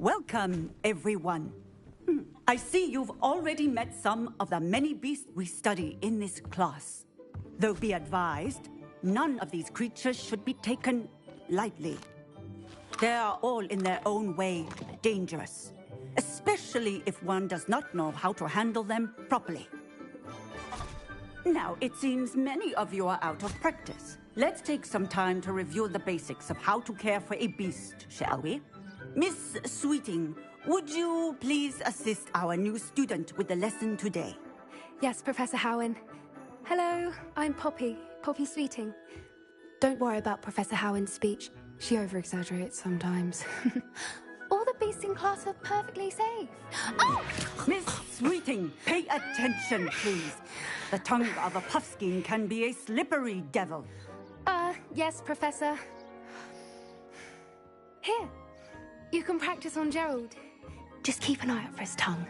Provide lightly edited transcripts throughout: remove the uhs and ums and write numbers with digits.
Welcome, everyone. I see you've already met some of the many beasts we study in this class. Though be advised, none of these creatures should be taken lightly. They are all in their own way dangerous, especially if one does not know how to handle them properly. Now, it seems many of you are out of practice. Let's take some time to review the basics of how to care for a beast, shall we? Miss Sweeting, would you please assist our new student with the lesson today? Yes, Professor Howen. Hello, I'm Poppy Sweeting. Don't worry about Professor Howen's speech. She over-exaggerates sometimes. All the beasts in class are perfectly safe. Oh! Miss Sweeting, pay attention, please. The tongue of a puffskein can be a slippery devil. Yes, Professor. Here, you can practice on Gerald. Just keep an eye out for his tongue.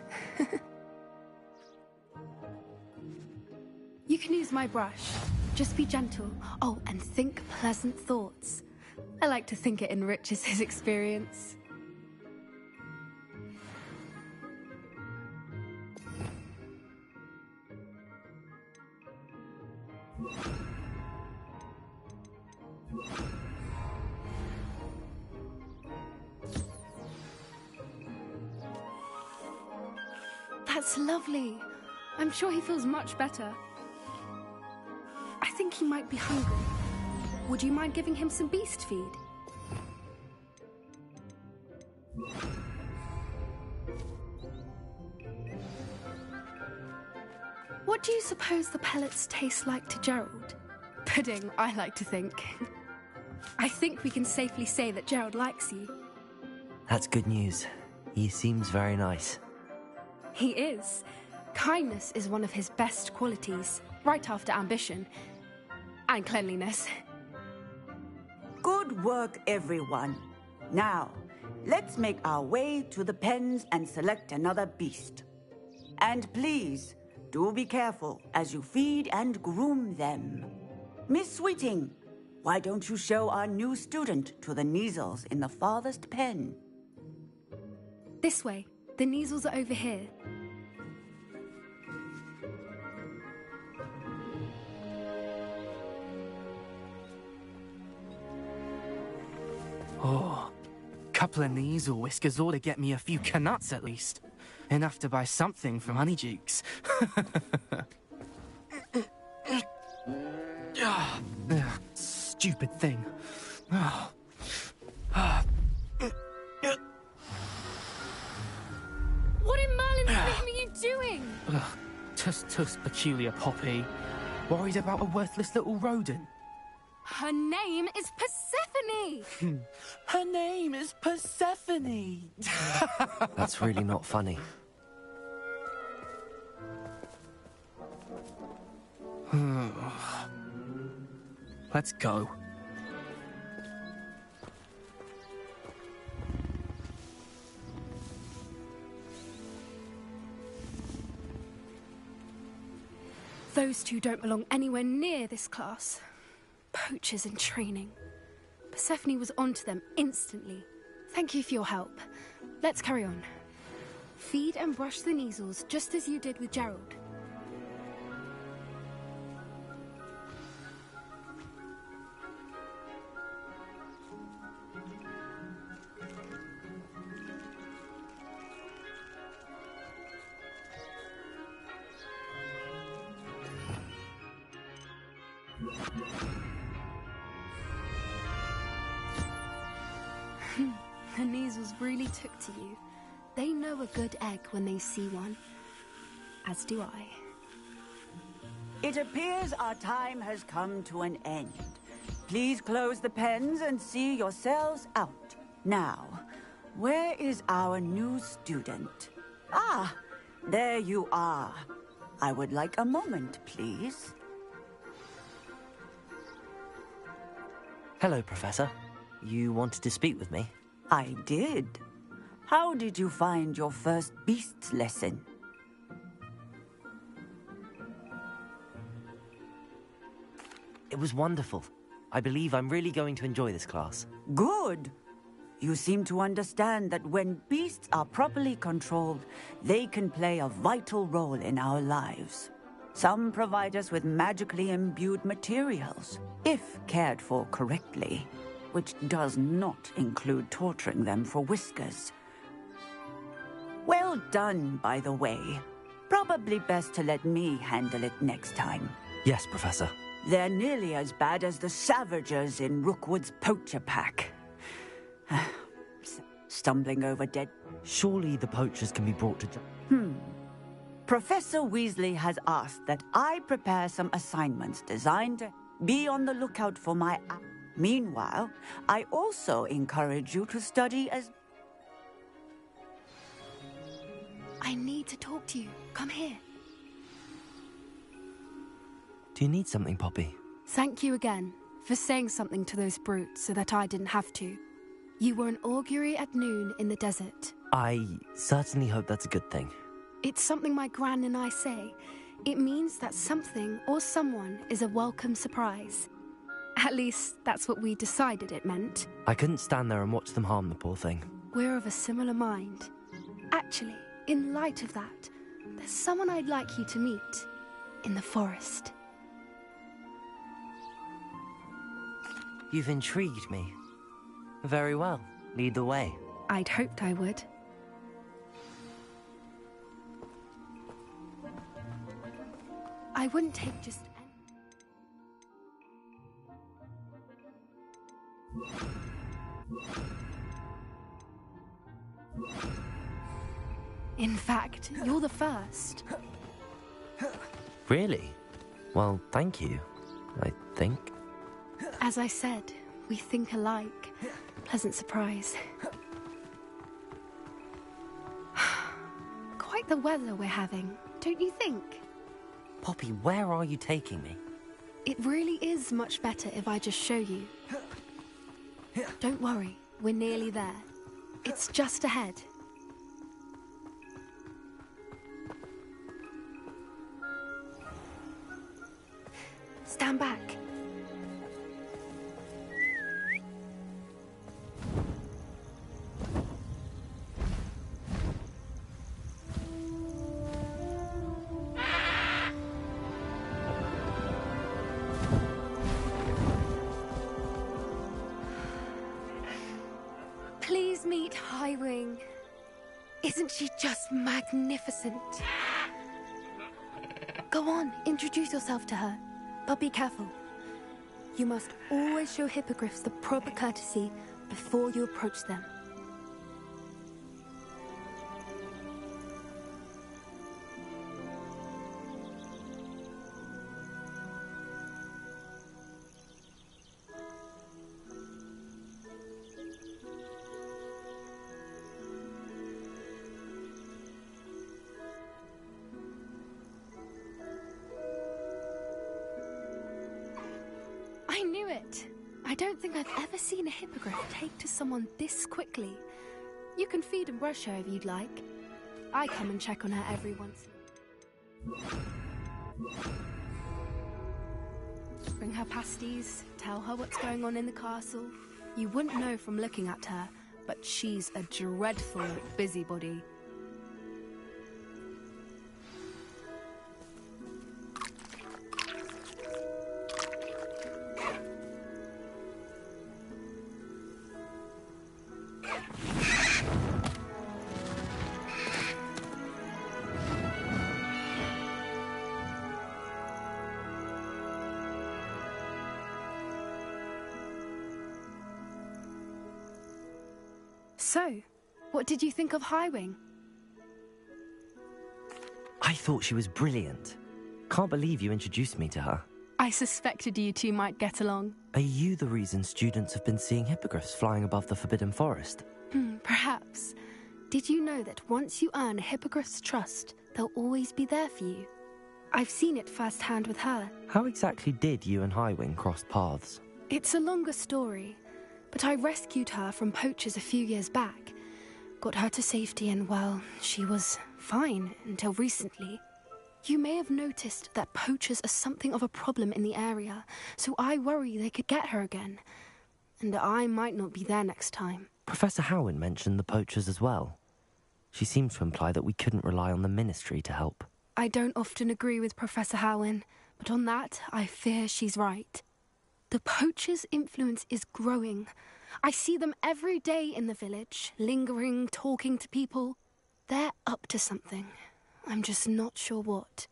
You can use my brush. Just be gentle. Oh, and think pleasant thoughts. I like to think it enriches his experience. That's lovely. I'm sure he feels much better. I think he might be hungry. Would you mind giving him some beast feed? What do you suppose the pellets taste like to Gerald? Pudding, I like to think. I think we can safely say that Gerald likes you. That's good news. He seems very nice. He is. Kindness is one of his best qualities, right after ambition. And cleanliness. Good work, everyone. Now, let's make our way to the pens and select another beast. And please, do be careful as you feed and groom them. Miss Sweeting, why don't you show our new student to the Neasels in the farthest pen? This way. The Neasels are over here. Oh, couple of Neasel whiskers ought to get me a few canuts at least. Enough to buy something from Honeydukes. Stupid thing. What in Merlin's name are you doing? Tuss peculiar Poppy. Worried about a worthless little rodent. Her name is Persephone! Her name is Persephone! That's really not funny. Let's go. Those two don't belong anywhere near this class. Poachers in training. Persephone was onto them instantly. Thank you for your help. Let's carry on. Feed and brush the Neasels just as you did with Gerald. The Neasels really took to you. They know a good egg when they see one. As do I. It appears our time has come to an end. Please close the pens and see yourselves out. Now, where is our new student? Ah, there you are. I would like a moment, please. Hello, Professor. You wanted to speak with me? I did. How did you find your first beasts lesson? It was wonderful. I believe I'm really going to enjoy this class. Good. You seem to understand that when beasts are properly controlled, they can play a vital role in our lives. Some provide us with magically imbued materials, if cared for correctly, which does not include torturing them for whiskers. Well done, by the way. Probably best to let me handle it next time. Yes, Professor. They're nearly as bad as the Savagers in Rookwood's poacher pack. Stumbling over dead... Surely the poachers can be brought to... Professor Weasley has asked that I prepare some assignments designed to be on the lookout for my... Meanwhile, I also encourage you to study as... I need to talk to you. Come here. Do you need something, Poppy? Thank you again for saying something to those brutes so that I didn't have to. You were an augury at noon in the desert. I certainly hope that's a good thing. It's something my gran and I say. It means that something or someone is a welcome surprise. At least, that's what we decided it meant. I couldn't stand there and watch them harm the poor thing. We're of a similar mind. Actually, in light of that, there's someone I'd like you to meet in the forest. You've intrigued me. Very well. Lead the way. I'd hoped I would. I wouldn't take just In fact, you're the first. Really? Well, thank you, I think. As I said, we think alike. Pleasant surprise. Quite the weather we're having, don't you think? Poppy, where are you taking me? It really is much better if I just show you. Don't worry, we're nearly there. It's just ahead. Stand back. Please meet Highwing. Isn't she just magnificent? Go on, introduce yourself to her. But be careful. You must always show hippogriffs the proper courtesy before you approach them. I knew it! I don't think I've ever seen a hippogriff take to someone this quickly. You can feed and brush her if you'd like. I come and check on her every once in a while. Bring her pasties, tell her what's going on in the castle. You wouldn't know from looking at her, but she's a dreadful busybody. So, what did you think of Highwing? I thought she was brilliant. Can't believe you introduced me to her. I suspected you two might get along. Are you the reason students have been seeing hippogriffs flying above the Forbidden Forest? Perhaps. Did you know that once you earn a hippogriff's trust, they'll always be there for you? I've seen it firsthand with her. How exactly did you and Highwing cross paths? It's a longer story, but I rescued her from poachers a few years back. Got her to safety and, well, she was fine until recently. You may have noticed that poachers are something of a problem in the area, so I worry they could get her again. And I might not be there next time. Professor Howin mentioned the poachers as well. She seemed to imply that we couldn't rely on the Ministry to help. I don't often agree with Professor Howin, but on that, I fear she's right. The poachers' influence is growing. I see them every day in the village, lingering, talking to people. They're up to something. I'm just not sure what.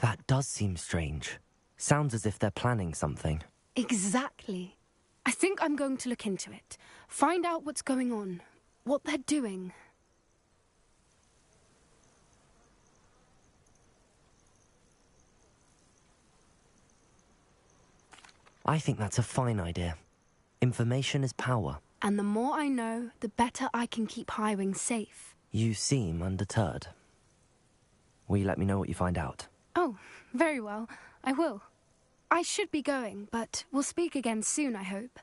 That does seem strange. Sounds as if they're planning something. Exactly. I think I'm going to look into it. Find out what's going on, what they're doing. I think that's a fine idea. Information is power. And the more I know, the better I can keep Highwing safe. You seem undeterred. Will you let me know what you find out? Oh, very well. I will. I should be going, but we'll speak again soon, I hope.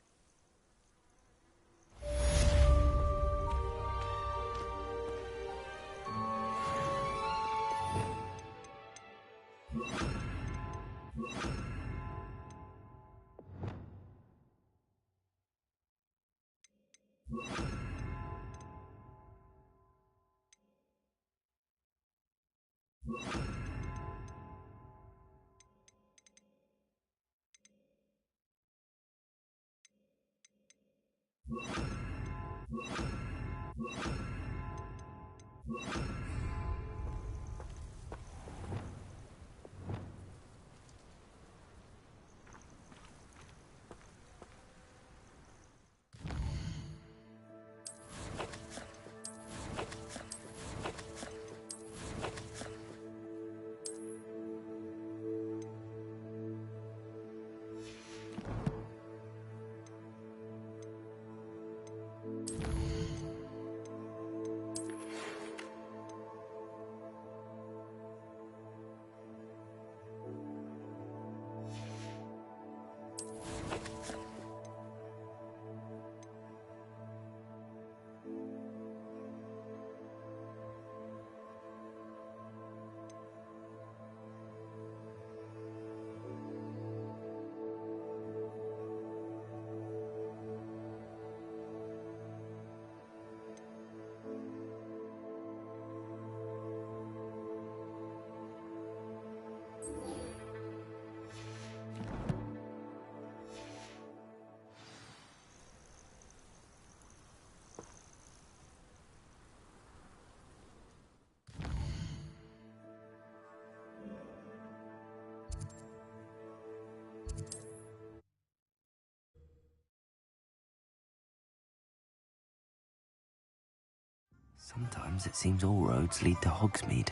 Sometimes it seems all roads lead to Hogsmeade.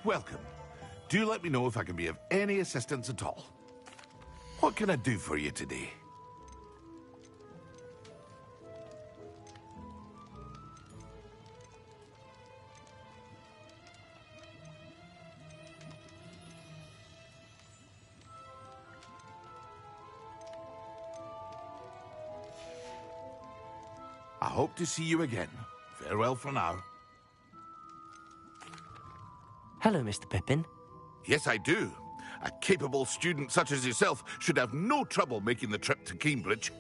Welcome. Do let me know if I can be of any assistance at all. What can I do for you today? I hope to see you again. Farewell for now. Hello, Mr. Pippin. Yes, I do. A capable student such as yourself should have no trouble making the trip to Cambridge.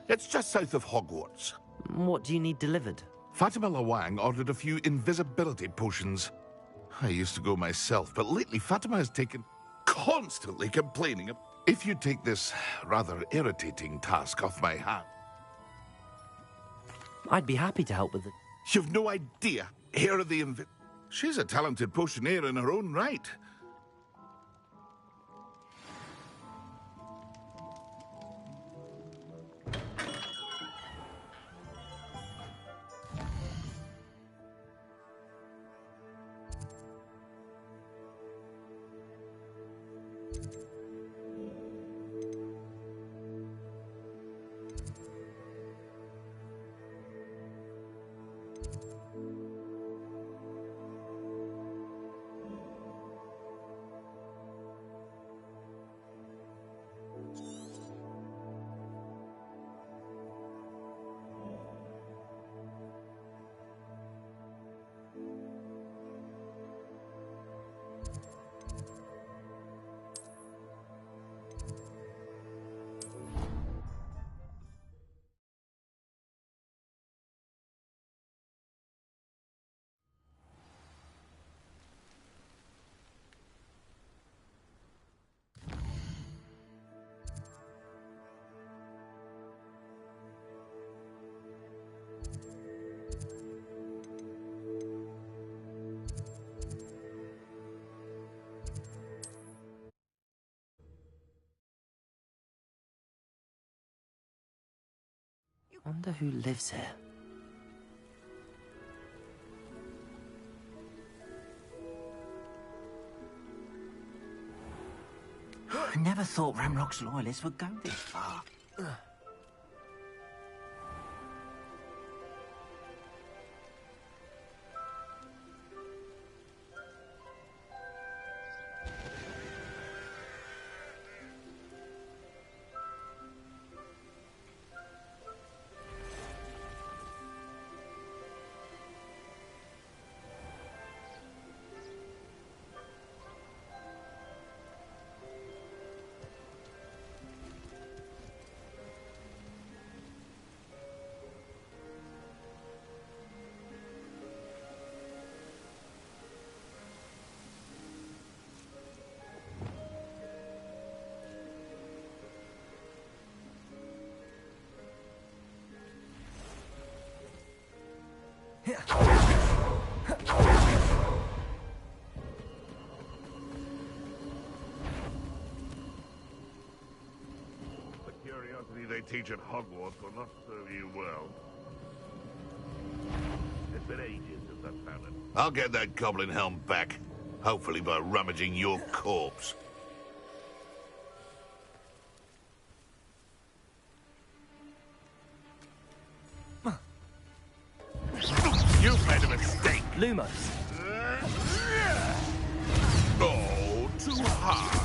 It's just south of Hogwarts. What do you need delivered? Fatima Lawang ordered a few invisibility potions. I used to go myself, but lately Fatima has taken constantly complaining. If you take this rather irritating task off my hand... I'd be happy to help with it. You've no idea. Here are the She's a talented potioneer in her own right. Wonder who lives here. I never thought Ramrock's loyalists would go this far. The curiosity they teach at Hogwarts will not serve you well. It's been ages since I've found it. I'll get that goblin helm back. Hopefully by rummaging your corpse. You've made a mistake. Lumos. Oh, too hard.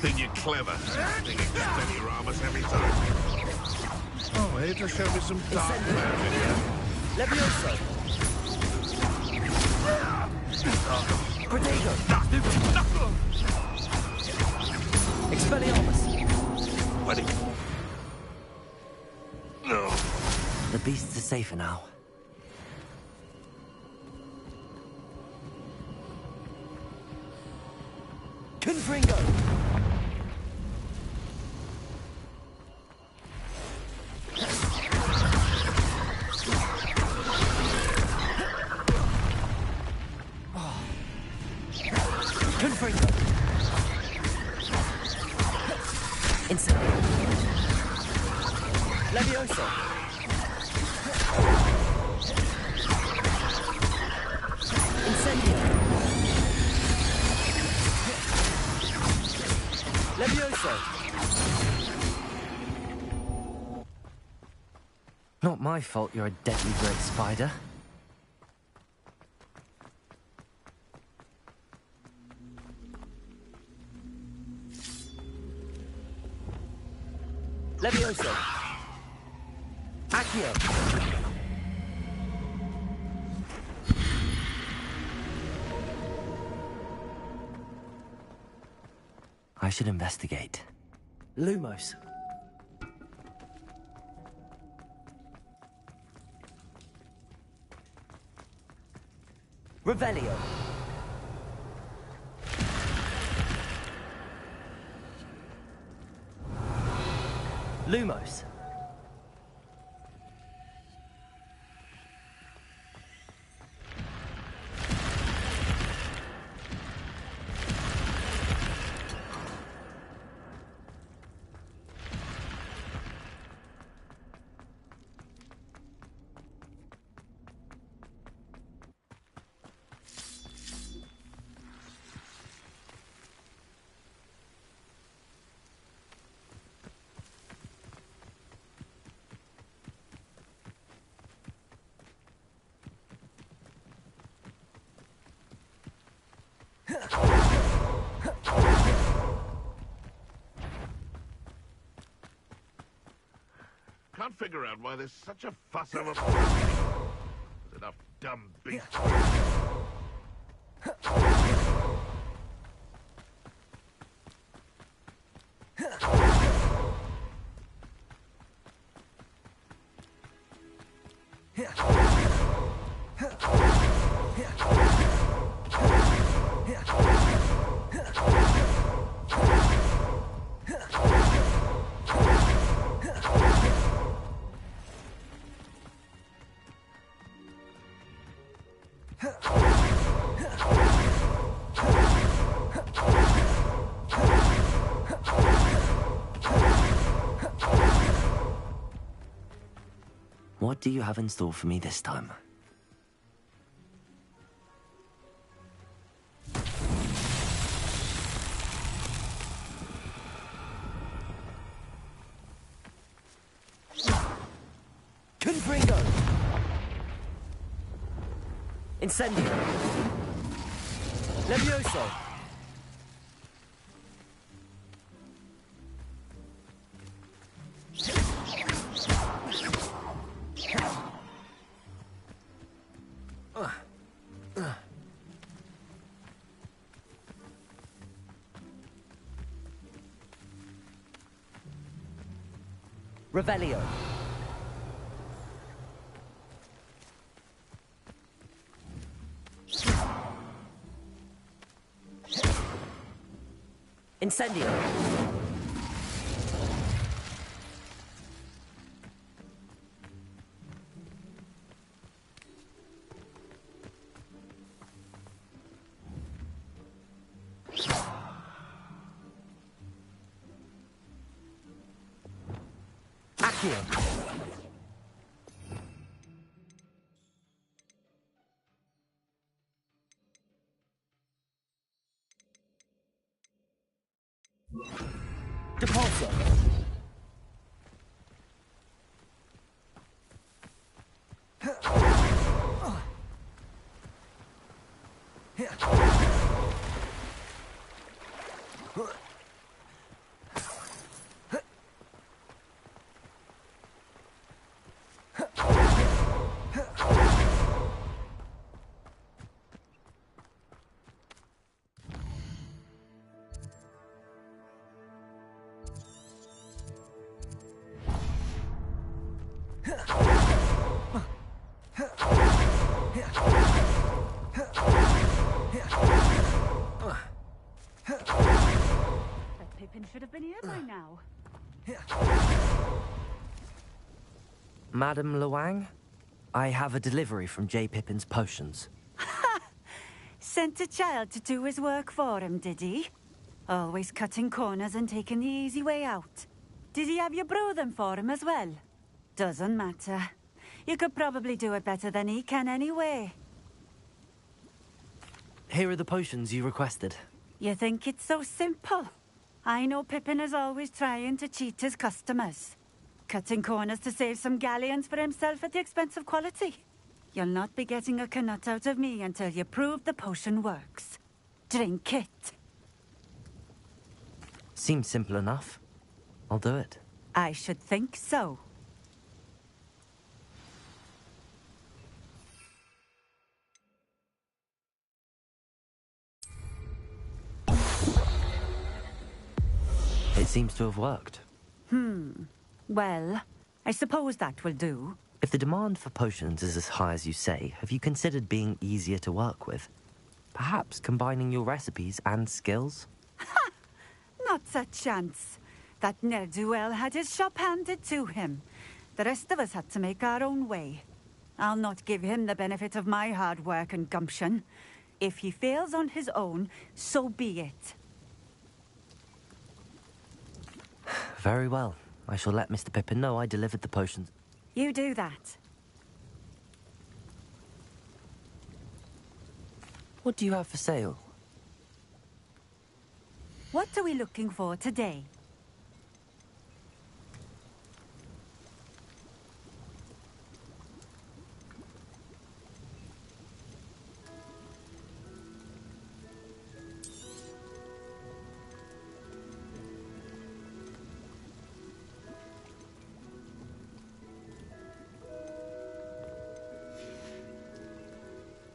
Think you're clever. Think you get any Ramus every time. Oh, here to show me some dark magic. Levioso. Protego. Expelliarmus. Buddy. No. The beasts are safer now. Confringo! Confringo! Incendio! Levioso! Incendio! Levioso! Not my fault you're a deadly great spider. Levioso! Accio! I should investigate. Lumos. Revelio. Lumos. Can't figure out why there's such a fuss over There's enough dumb beasts. What do you have in store for me this time? Confringo! Incendio! Levioso! Revelio. Incendio. Accio. Depulso. That Pippin should have been here by now. Madame Luang, I have a delivery from J. Pippin's potions. Sent a child to do his work for him, did he? Always cutting corners and taking the easy way out. Did he have you brew them for him as well? Doesn't matter. You could probably do it better than he can anyway. Here are the potions you requested. You think it's so simple? I know Pippin is always trying to cheat his customers. Cutting corners to save some galleons for himself at the expense of quality. You'll not be getting a canut out of me until you prove the potion works. Drink it. Seems simple enough. I'll do it. I should think so. It seems to have worked. Well, I suppose that will do. If the demand for potions is as high as you say, have you considered being easier to work with? Perhaps combining your recipes and skills? Not a chance. That ne'er-do-well had his shop handed to him. The rest of us had to make our own way. I'll not give him the benefit of my hard work and gumption. If he fails on his own, so be it. Very well. I shall let Mr. Pippin know I delivered the potions. You do that. What do you have for sale? What are we looking for today?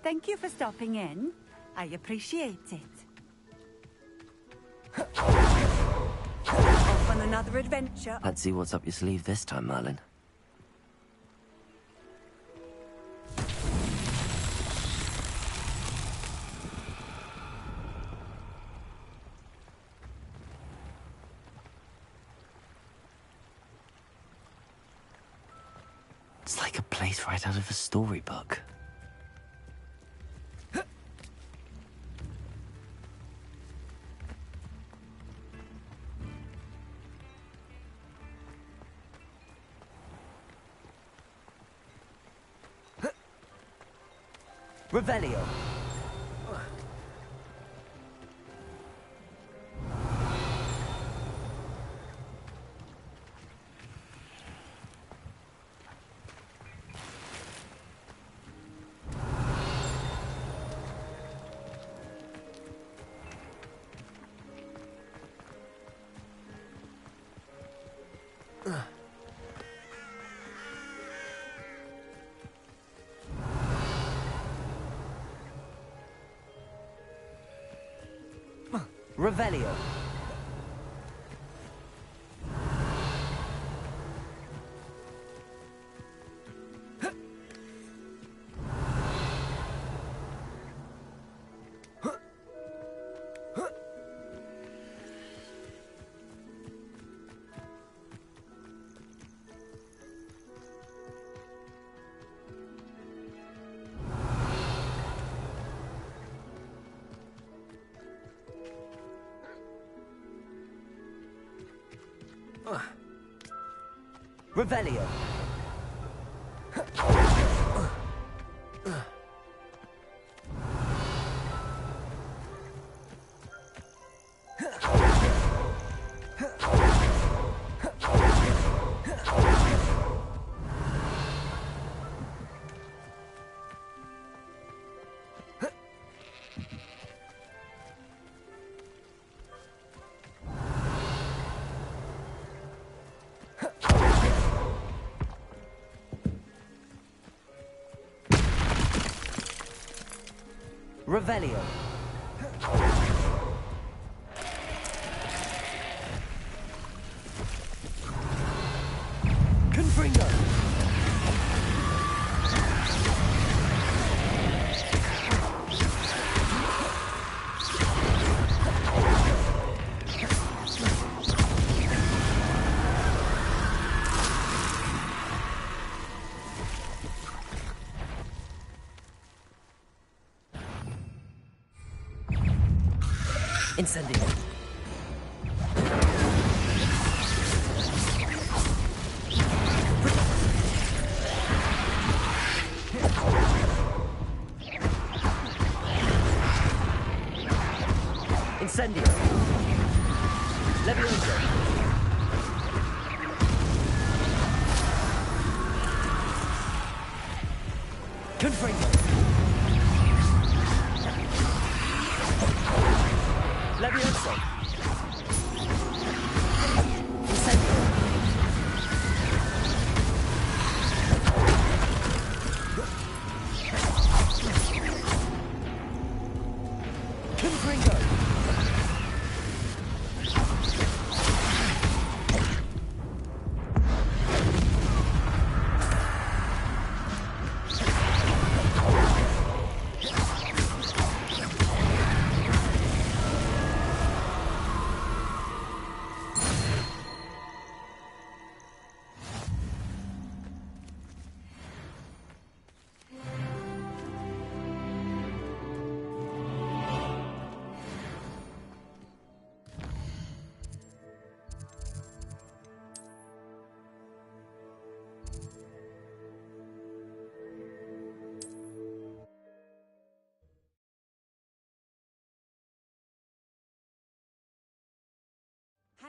Thank you for stopping in. I appreciate it. Off on another adventure. Let's see what's up your sleeve this time, Merlin. It's like a place right out of a storybook. Revelio. Revelio. Revelio. Revelio. Confringo. Incendio. Incendio. Levioso. Confringo. Levioso. Incendio. Confringo.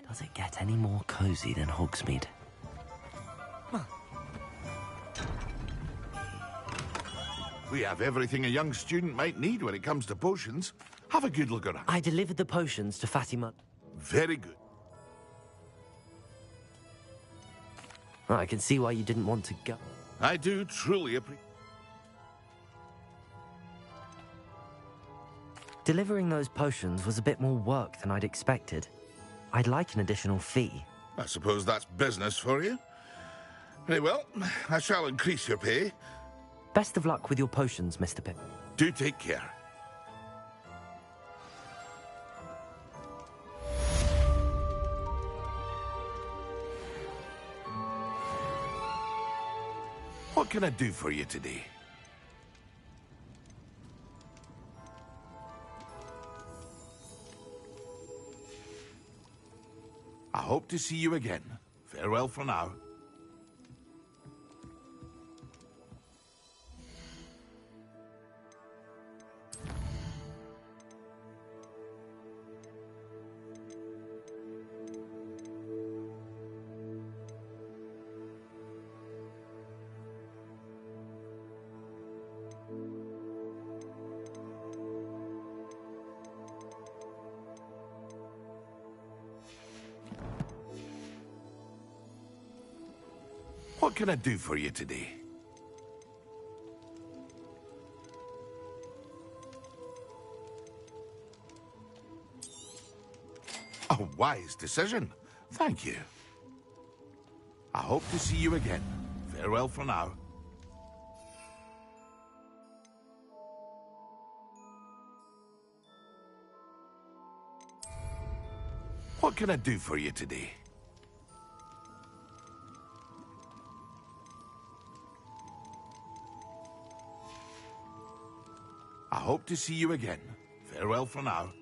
Does it get any more cozy than Hogsmeade? We have everything a young student might need when it comes to potions. Have a good look around. I delivered the potions to Fatima. Very good. Oh, I can see why you didn't want to go. I do truly appreciate... Delivering those potions was a bit more work than I'd expected. I'd like an additional fee. I suppose that's business for you. Very well, I shall increase your pay. Best of luck with your potions, Mr. Pip. Do take care. What can I do for you today? I hope to see you again. Farewell for now. What can I do for you today? A wise decision. Thank you. I hope to see you again. Farewell for now. What can I do for you today? I hope to see you again. Farewell for now.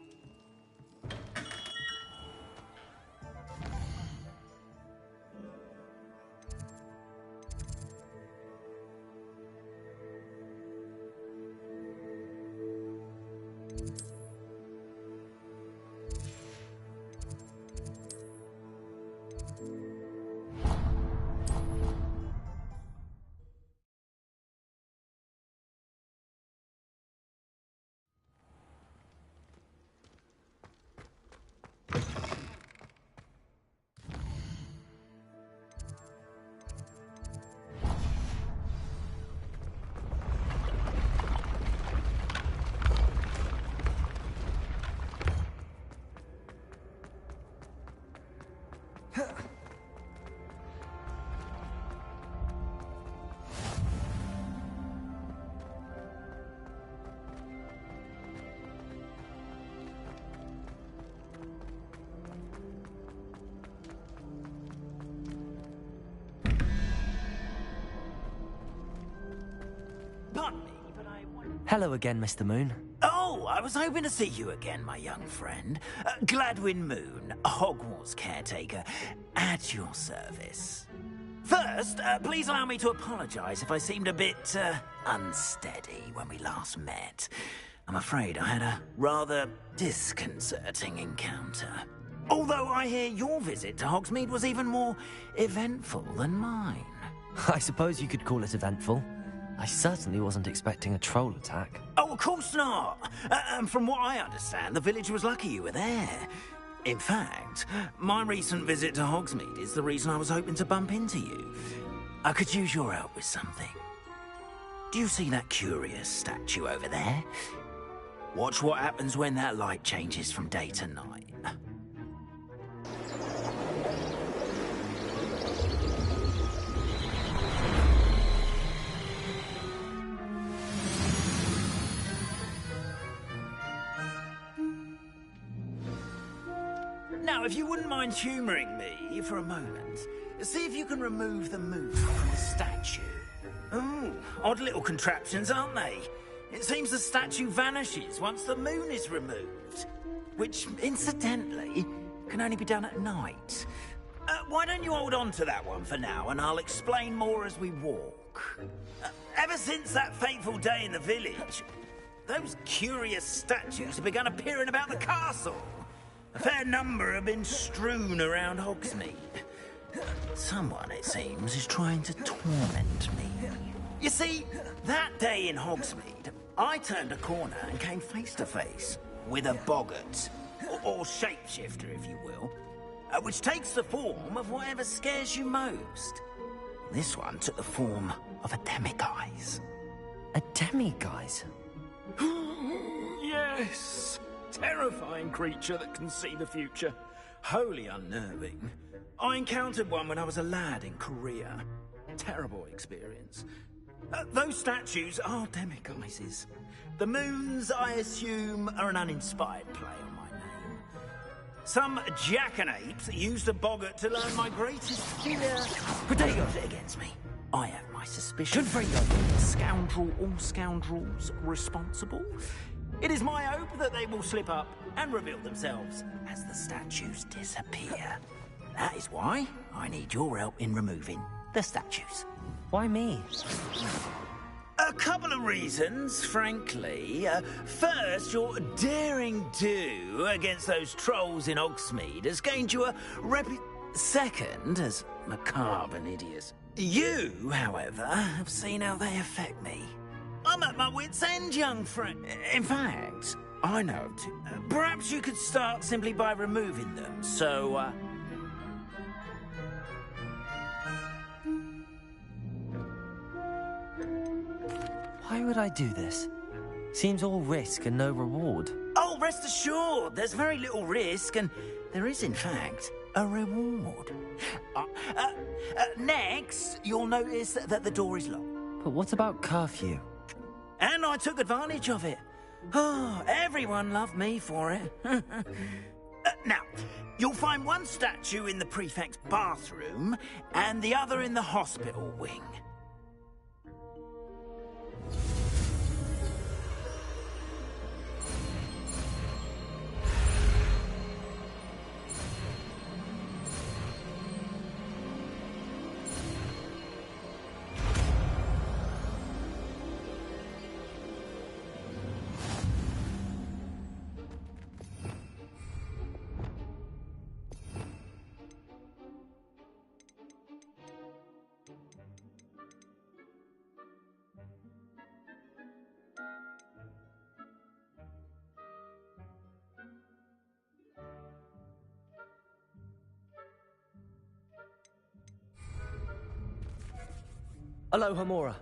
Pardon me, but I want... Hello again, Mr. Moon. Oh, I was hoping to see you again, my young friend. Gladwin Moon, Hogwarts caretaker, at your service. First, please allow me to apologize if I seemed a bit, unsteady when we last met. I'm afraid I had a rather disconcerting encounter. Although I hear your visit to Hogsmeade was even more eventful than mine. I suppose you could call it eventful. I certainly wasn't expecting a troll attack. Oh, of course not. From what I understand, the village was lucky you were there. In fact, my recent visit to Hogsmeade is the reason I was hoping to bump into you. I could use your help with something. Do you see that curious statue over there? Watch what happens when that light changes from day to night. Now, if you wouldn't mind humouring me for a moment, see if you can remove the moon from the statue. Ooh, odd little contraptions, aren't they? It seems the statue vanishes once the moon is removed. Which, incidentally, can only be done at night. Why don't you hold on to that one for now, and I'll explain more as we walk. Ever since that fateful day in the village, those curious statues have begun appearing about the castle. A fair number have been strewn around Hogsmeade. Someone, it seems, is trying to torment me. You see, that day in Hogsmeade, I turned a corner and came face to face with a boggart, or shapeshifter, if you will, which takes the form of whatever scares you most. This one took the form of a demiguise. A demiguise? Yes! Terrifying creature that can see the future. Wholly unnerving. I encountered one when I was a lad in Korea. Terrible experience. Those statues are demiguises. The moons, I assume, are an uninspired play on my name. Some jackanapes used a boggart to learn my greatest fear. But they got it against me. I have my suspicions. Scoundrel or scoundrels responsible? It is my hope that they will slip up and reveal themselves as the statues disappear. That is why I need your help in removing the statues. Why me? A couple of reasons, frankly. First, your daring do against those trolls in Hogsmeade has gained you a Second, as macabre an idiot. You, however, have seen how they affect me. I'm at my wit's end, young friend. In fact, I know of two. Perhaps you could start simply by removing them, so, Why would I do this? Seems all risk and no reward. Oh, rest assured, there's very little risk, and there is, in fact, a reward. Next, you'll notice that the door is locked. But what about curfew? And I took advantage of it. Oh, everyone loved me for it. Now, you'll find one statue in the prefect's bathroom and the other in the hospital wing. Aloha, Mora.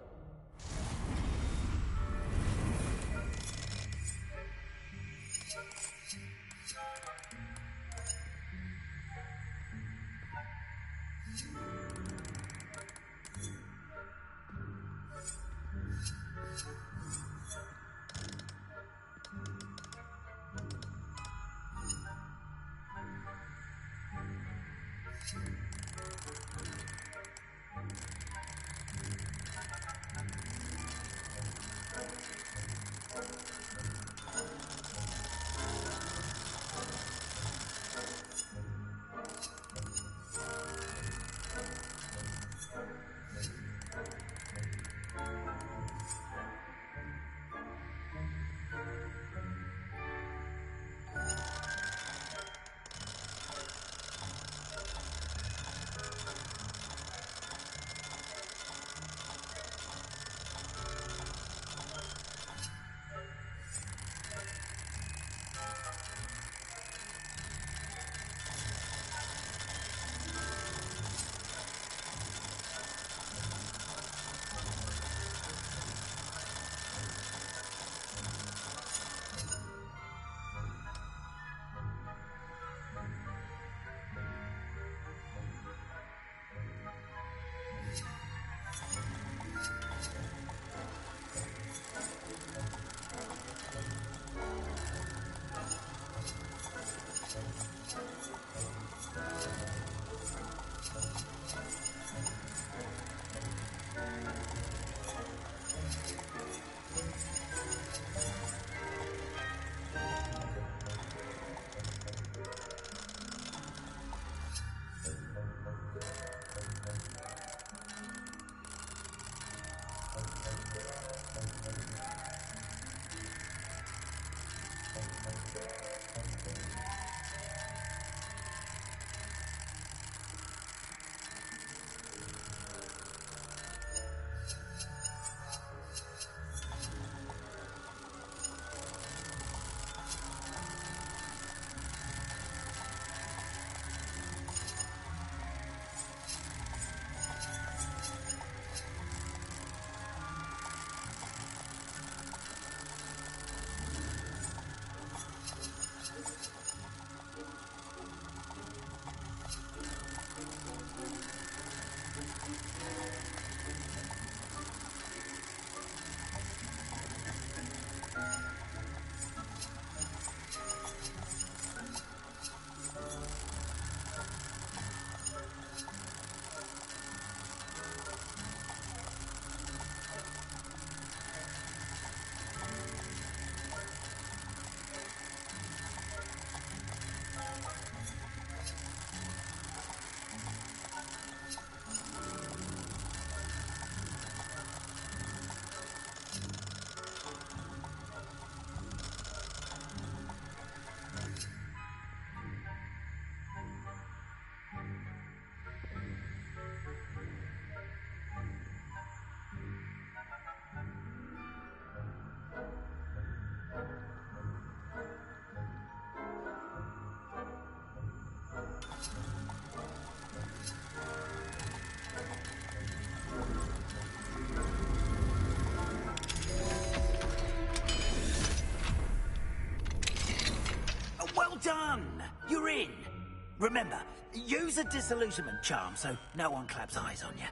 Remember, use a disillusionment charm so no one claps eyes on you.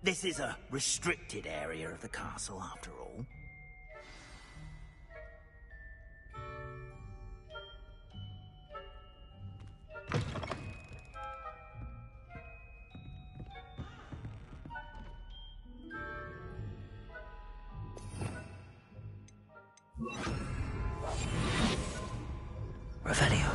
This is a restricted area of the castle, after all. Revelio.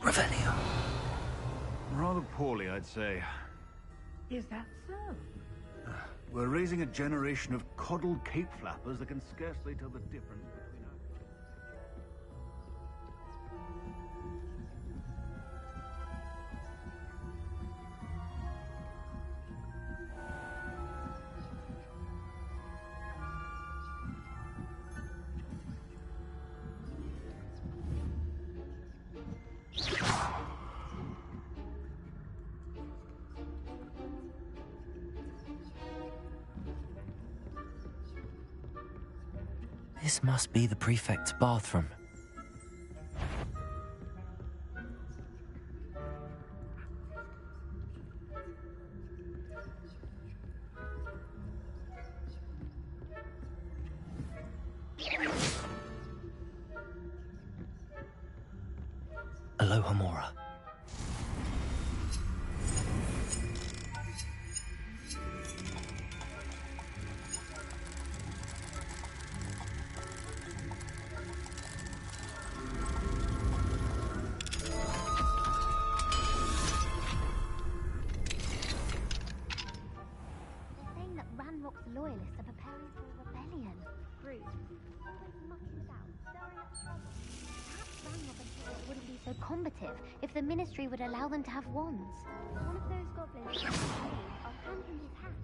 Revelio. Rather poorly, I'd say. Is that so? We're raising a generation of coddled cape flappers that can scarcely tell the difference between us. This must be the prefect's bathroom. Aloha Mora. Loyalists are preparing for a rebellion. Rude. Always mucking about, stirring up trouble. Perhaps Banneo wouldn't be so combative if the Ministry would allow them to have wands. One of those goblins are camping his hatch.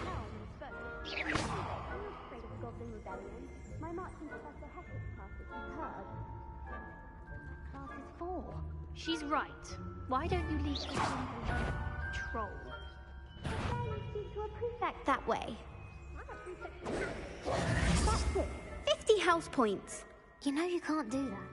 Hell, his foe. I'm not afraid of a goblin rebellion. My marching professor Hector's class is superb. That class is 4. She's right. Why don't you leave goblins alone, troll? How dare you speak to a prefect that way? I'm a prefect. That's it. 50 house points. You know you can't do that.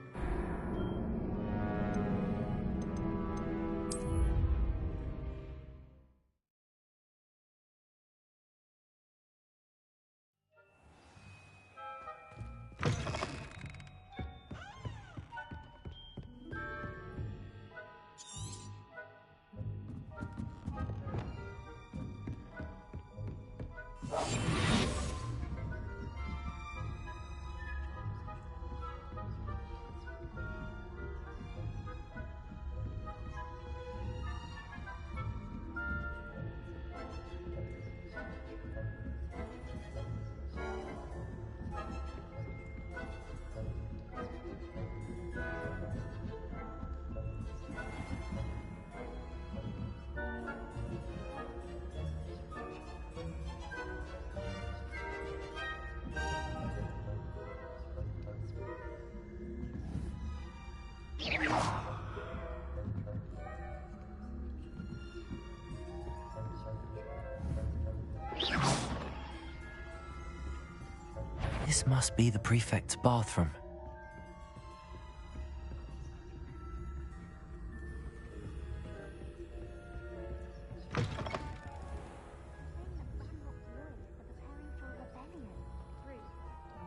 This must be the prefect's bathroom.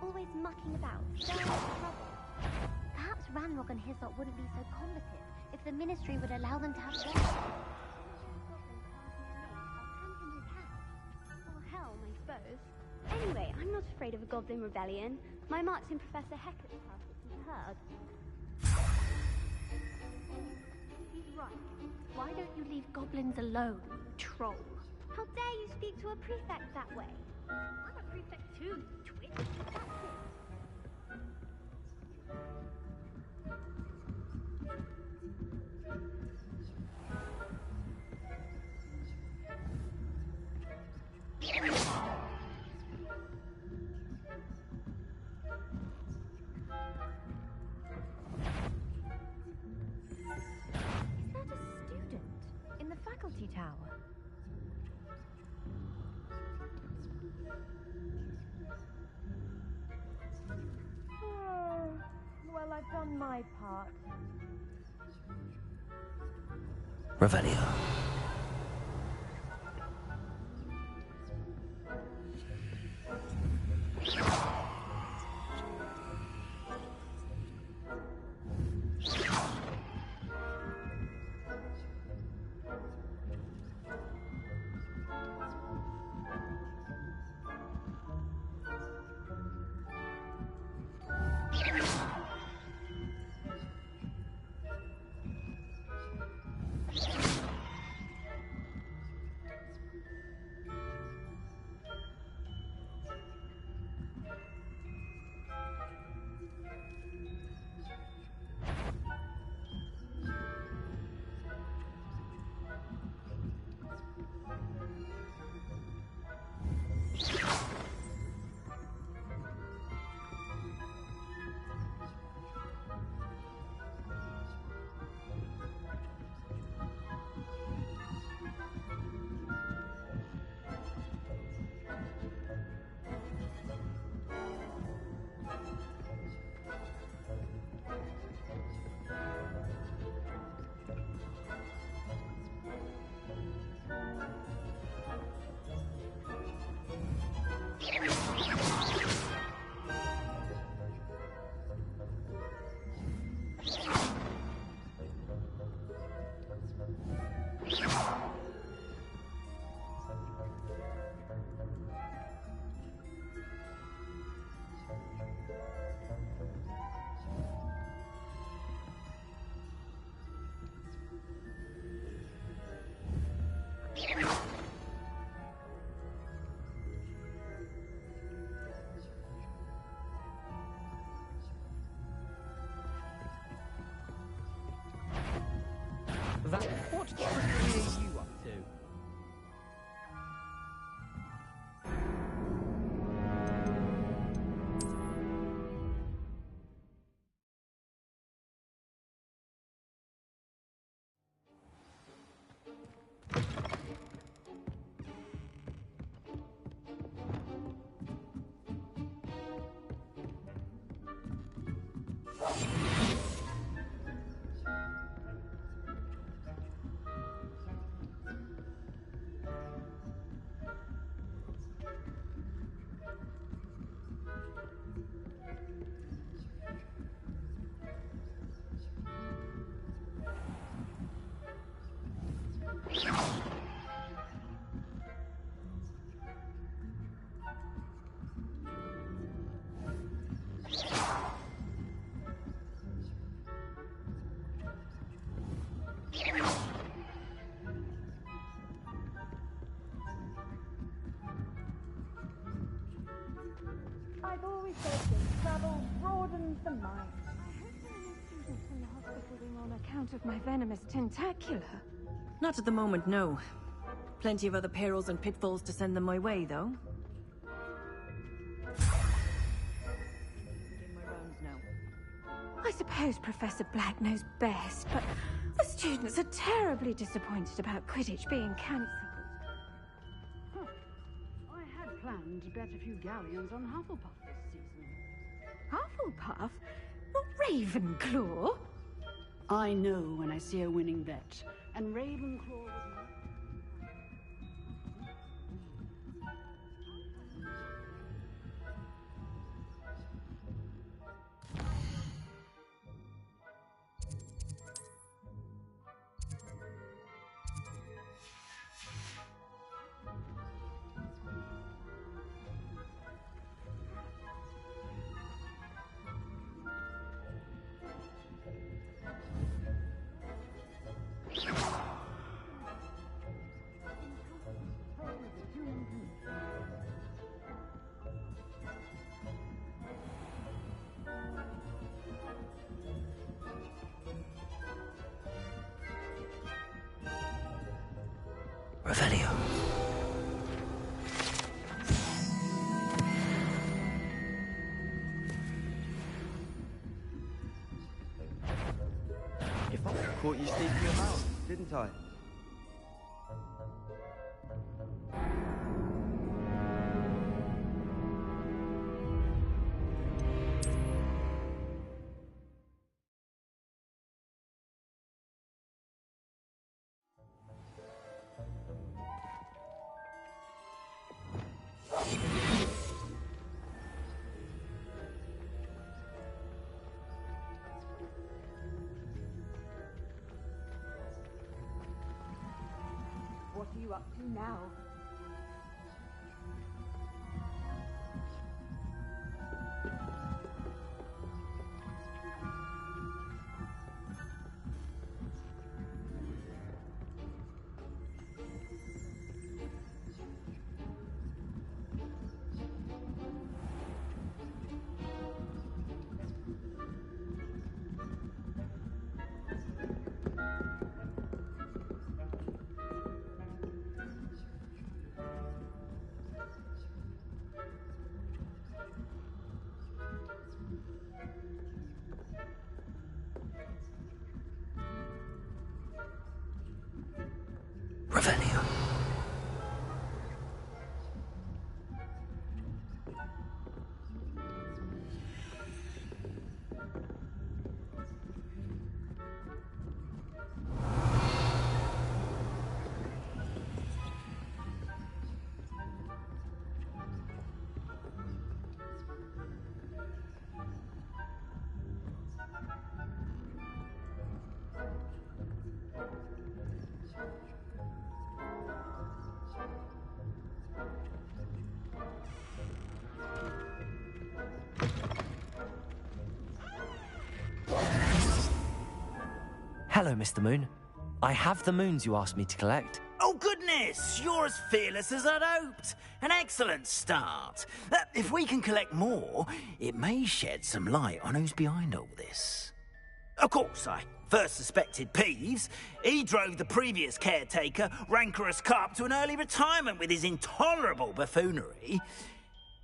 Always mucking about, stirring up trouble. Perhaps Ranrock and Hislop wouldn't be so combative if the Ministry would allow them to have wands. Oh, hell, my foes. Anyway, I'm not afraid of a goblin rebellion. My marching professor Hector's class is superb. absurd. Right. Why don't you leave goblins alone, troll? How dare you speak to a prefect that way? I'm a prefect too, you twit. That's it. Is that a student in the faculty tower? Well, I've done my part. Revelio. What trickery are you up to? I've always said that travel broadens the mind. I hope there are no students in the hospital wing on account of my venomous tentacula. Not at the moment, no. Plenty of other perils and pitfalls to send them my way, though. Doing my rounds now. I suppose Professor Black knows best, but the students are terribly disappointed about Quidditch being cancelled. I had planned to bet a few galleons on Hufflepuff this season. Hufflepuff? Not Ravenclaw? I know when I see a winning bet, and Ravenclaw was not... caught you sneaking about, didn't I? What are you up to now? Revelio. Hello, Mr. Moon. I have the moons you asked me to collect. Oh, goodness! You're as fearless as I'd hoped. An excellent start. If we can collect more, it may shed some light on who's behind all this. Of course, I first suspected Peeves. He drove the previous caretaker, Rancorous Carp, to an early retirement with his intolerable buffoonery.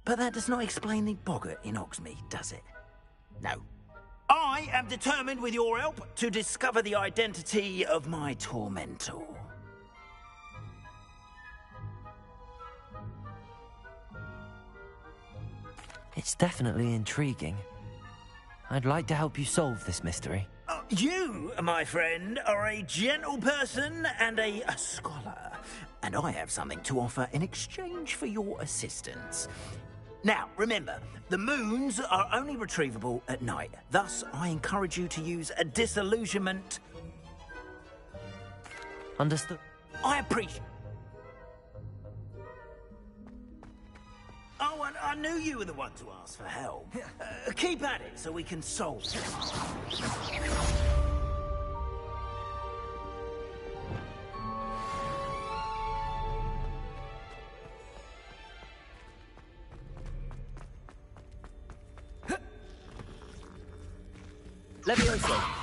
But that does not explain the boggart in Hogsmeade, does it? No. I am determined, with your help, to discover the identity of my tormentor. It's definitely intriguing. I'd like to help you solve this mystery. You, my friend, are a gentle person and a scholar, and I have something to offer in exchange for your assistance. Now, remember, the moons are only retrievable at night. Thus, I encourage you to use a disillusionment. Understood. I appreciate... Oh, and I knew you were the one to ask for help. Keep at it so we can solve it. Levioso.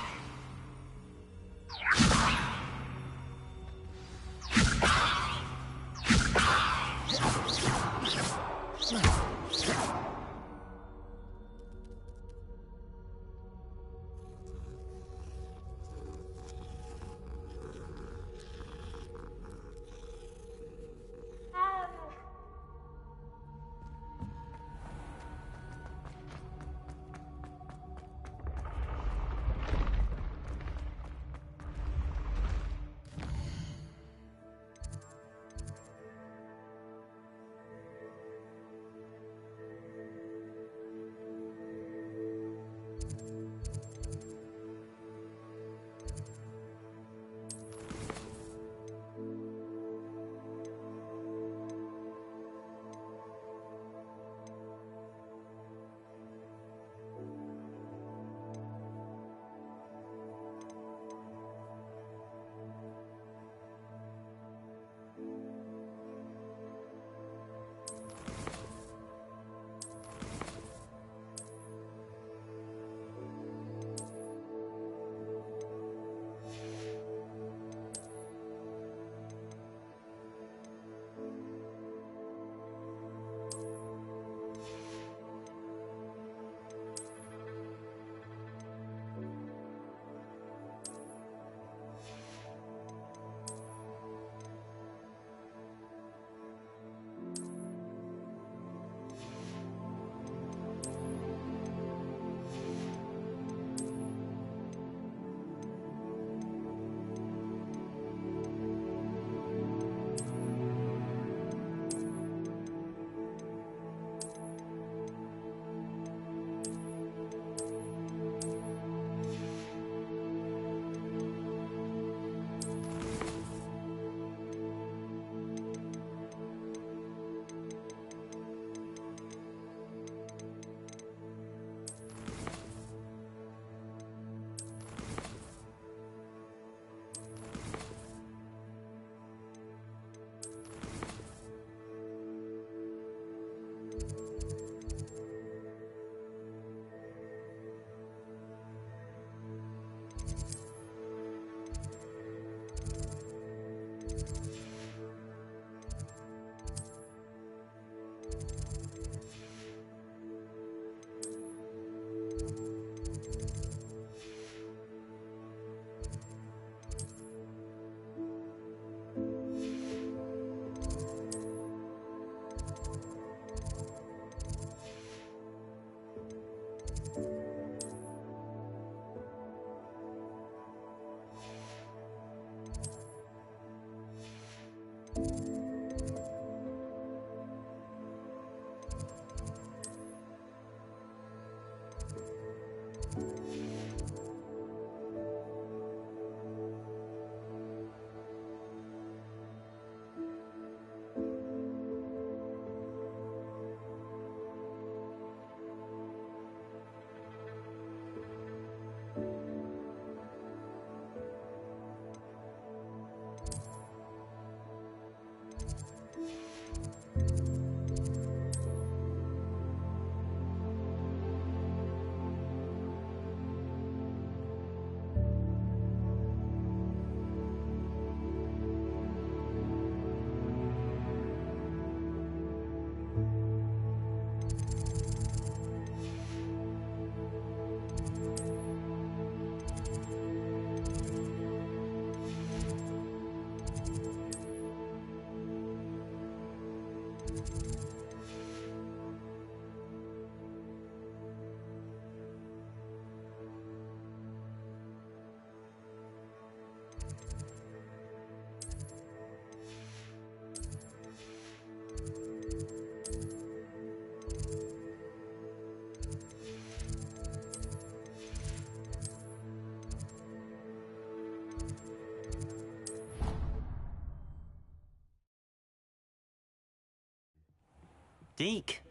Deke.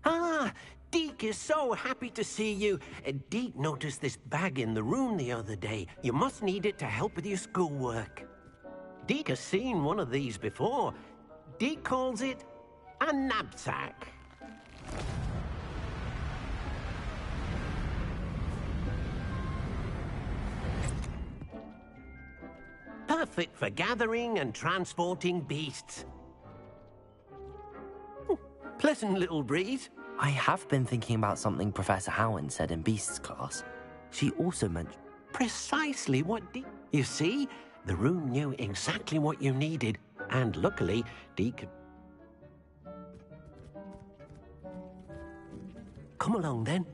Ah, Deke is so happy to see you. Deke noticed this bag in the room the other day. You must need it to help with your schoolwork. Deke has seen one of these before. Deke calls it a knapsack. Perfect for gathering and transporting beasts. Pleasant little breeze. I have been thinking about something Professor Howard said in Beast's class. She also mentioned... Precisely what Deke... You see, the room knew exactly what you needed, and luckily, Deke... Come along, then.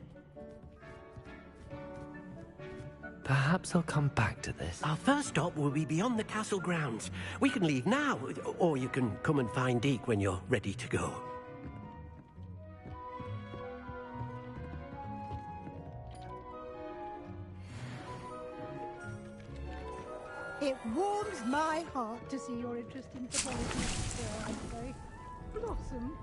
Perhaps I'll come back to this. Our first stop will be beyond the castle grounds. We can leave now, or you can come and find Deke when you're ready to go. It warms my heart to see your interest in pathology, Sir Humphrey. Blossom.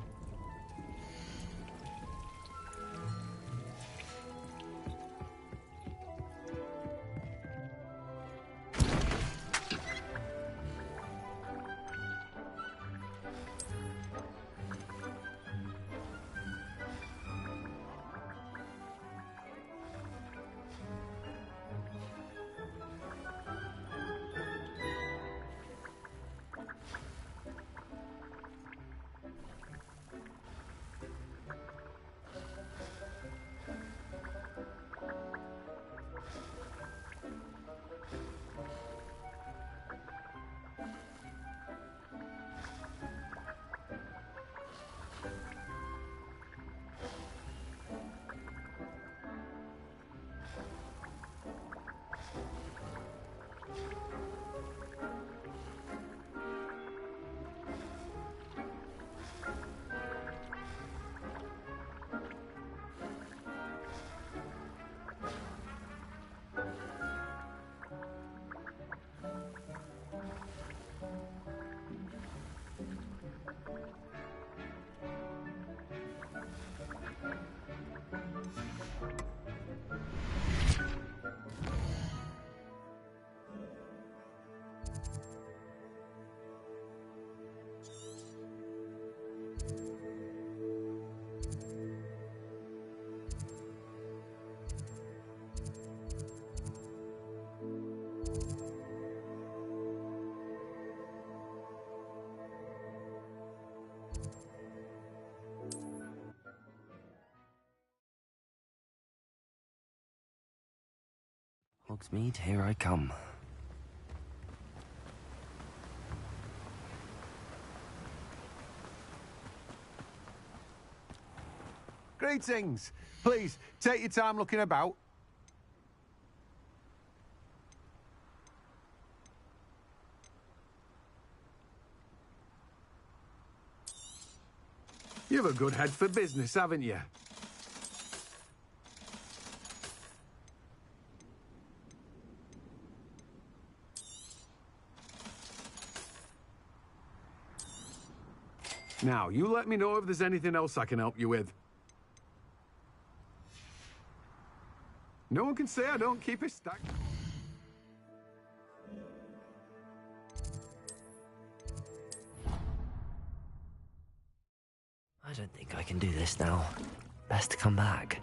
Hogsmeade, here I come. Greetings. Please, take your time looking about. You've a good head for business, haven't you? Now, you let me know if there's anything else I can help you with. No one can say I don't keep it stacked. I don't think I can do this now. Best to come back.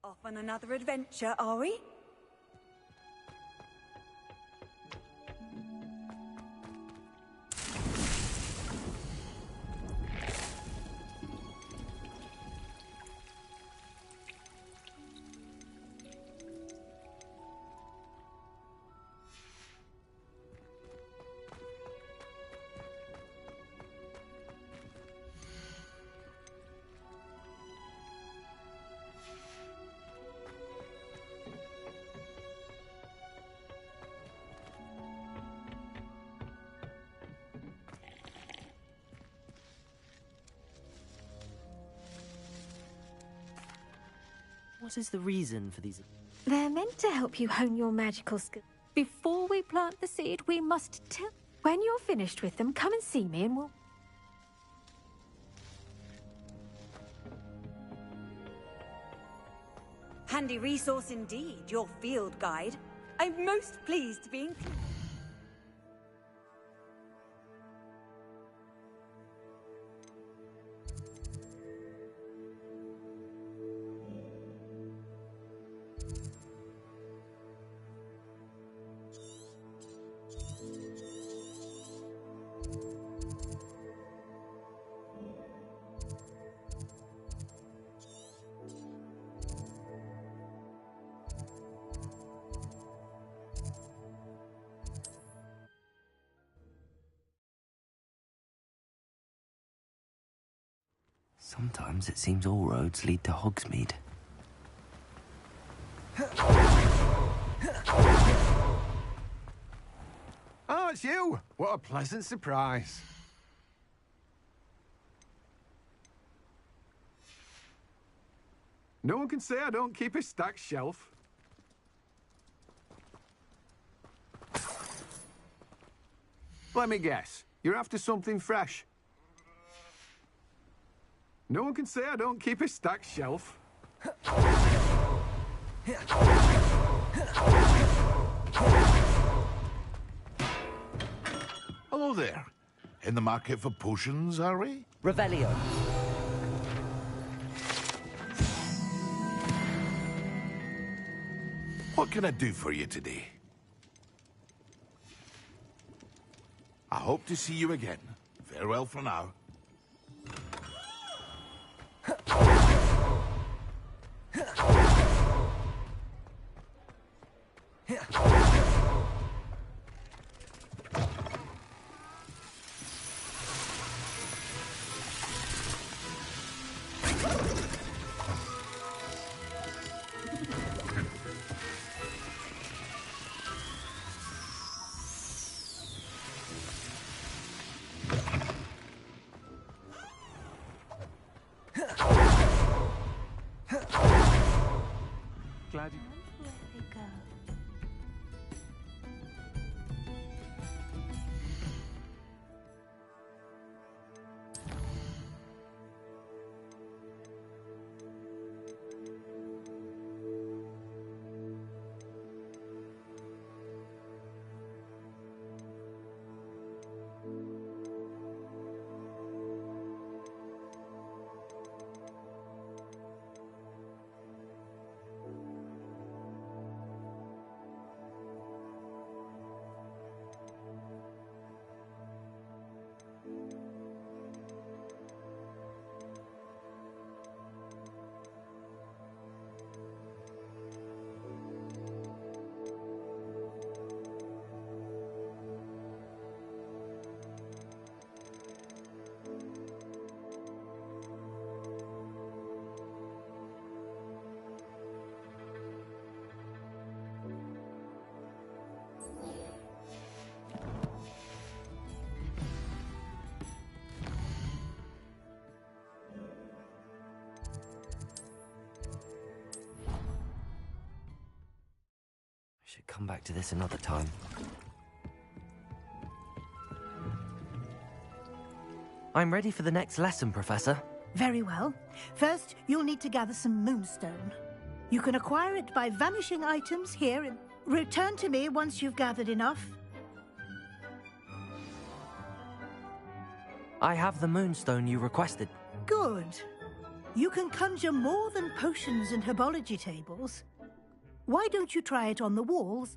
Off on another adventure, are we? What is the reason for these? They're meant to help you hone your magical skills. Before we plant the seed, we must till. When you're finished with them, come and see me and we'll... Handy resource indeed, your field guide. I'm most pleased to be included. Sometimes it seems all roads lead to Hogsmeade. Oh, it's you! What a pleasant surprise. No one can say I don't keep a stacked shelf. Let me guess. You're after something fresh. No one can say I don't keep a stacked shelf. Hello there. In the market for potions, are we? Revelio. What can I do for you today? I hope to see you again. Farewell for now. Glad you... Where they go. I should come back to this another time. I'm ready for the next lesson, Professor. Very well. First, you'll need to gather some moonstone. You can acquire it by vanishing items here and return to me once you've gathered enough. I have the moonstone you requested. Good. You can conjure more than potions and herbology tables. Why don't you try it on the walls?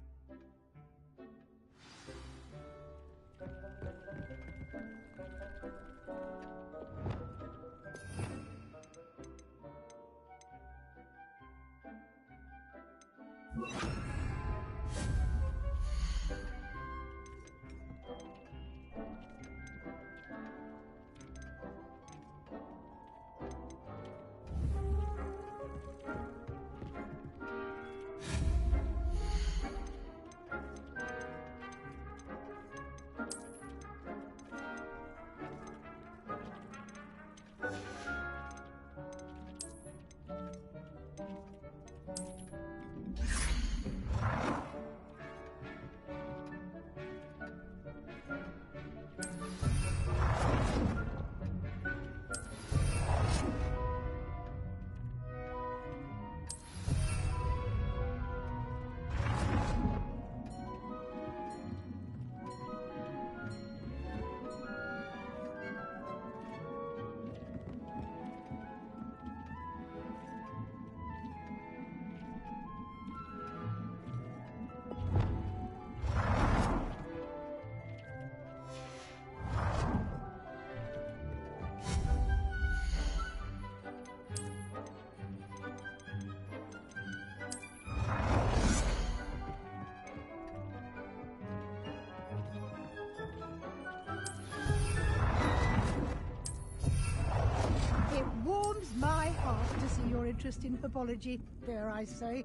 My heart to see your interest in herbology, dare I say,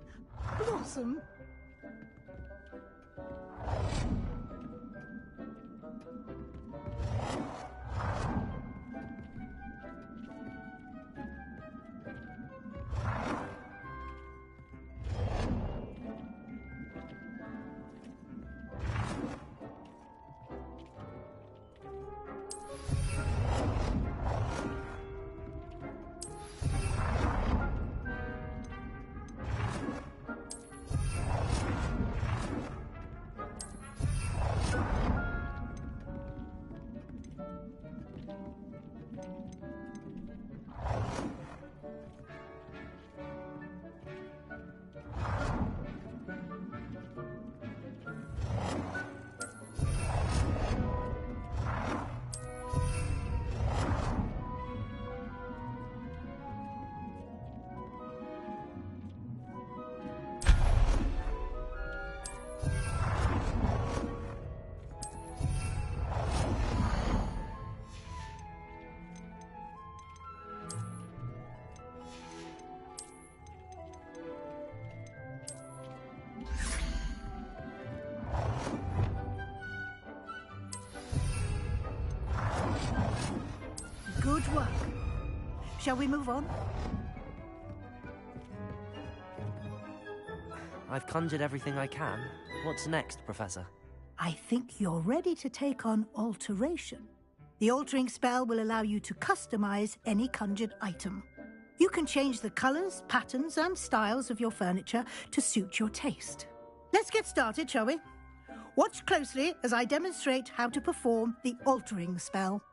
blossom. Good work. Shall we move on? I've conjured everything I can. What's next, Professor? I think you're ready to take on alteration. The altering spell will allow you to customize any conjured item. You can change the colors, patterns, and styles of your furniture to suit your taste. Let's get started, shall we? Watch closely as I demonstrate how to perform the altering spell.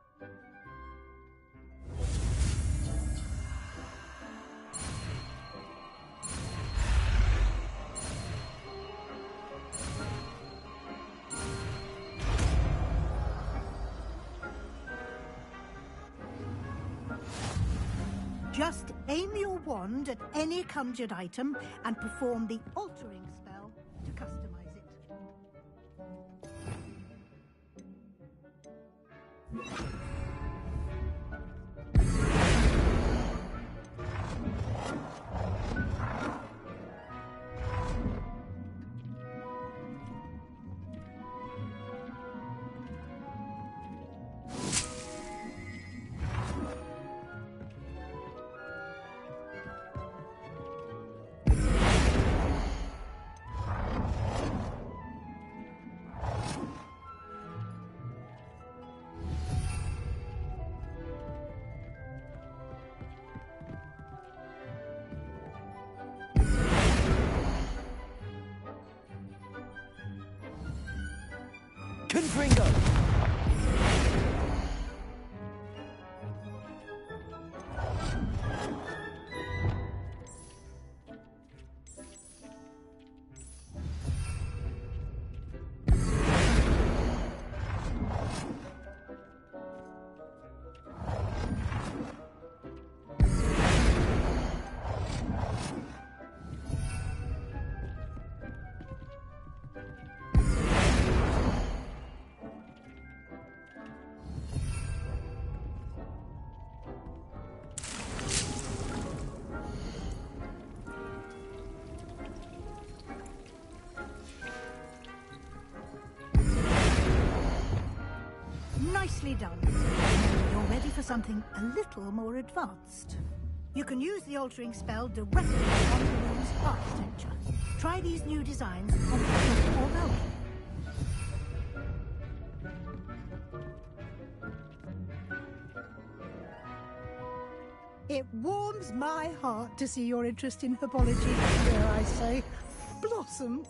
Just aim your wand at any conjured item and perform the altering spell to customize it. Nicely done. You're ready for something a little more advanced. You can use the altering spell directly on the room's architecture. Try these new designs on the floor or balcony. It warms my heart to see your interest in herbology, dare I say, blossom.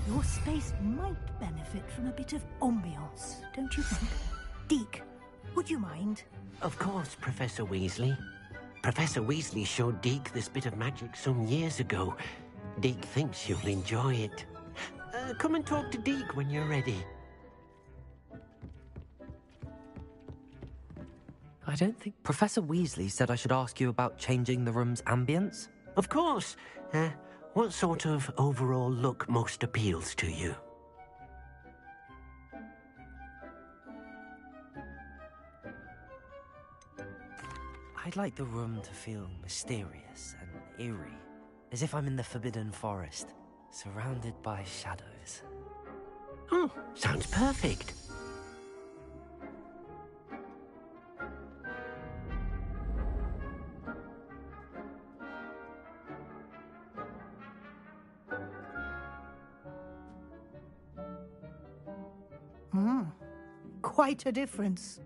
Your space might benefit from a bit of ambiance, don't you think? Deke, would you mind? Of course, Professor Weasley. Professor Weasley showed Deke this bit of magic some years ago. Deke thinks you'll enjoy it. Come and talk to Deke when you're ready. I don't think Professor Weasley said I should ask you about changing the room's ambience. Of course. What sort of overall look most appeals to you? I'd like the room to feel mysterious and eerie, as if I'm in the Forbidden Forest, surrounded by shadows. Oh, sounds perfect. Quite a difference.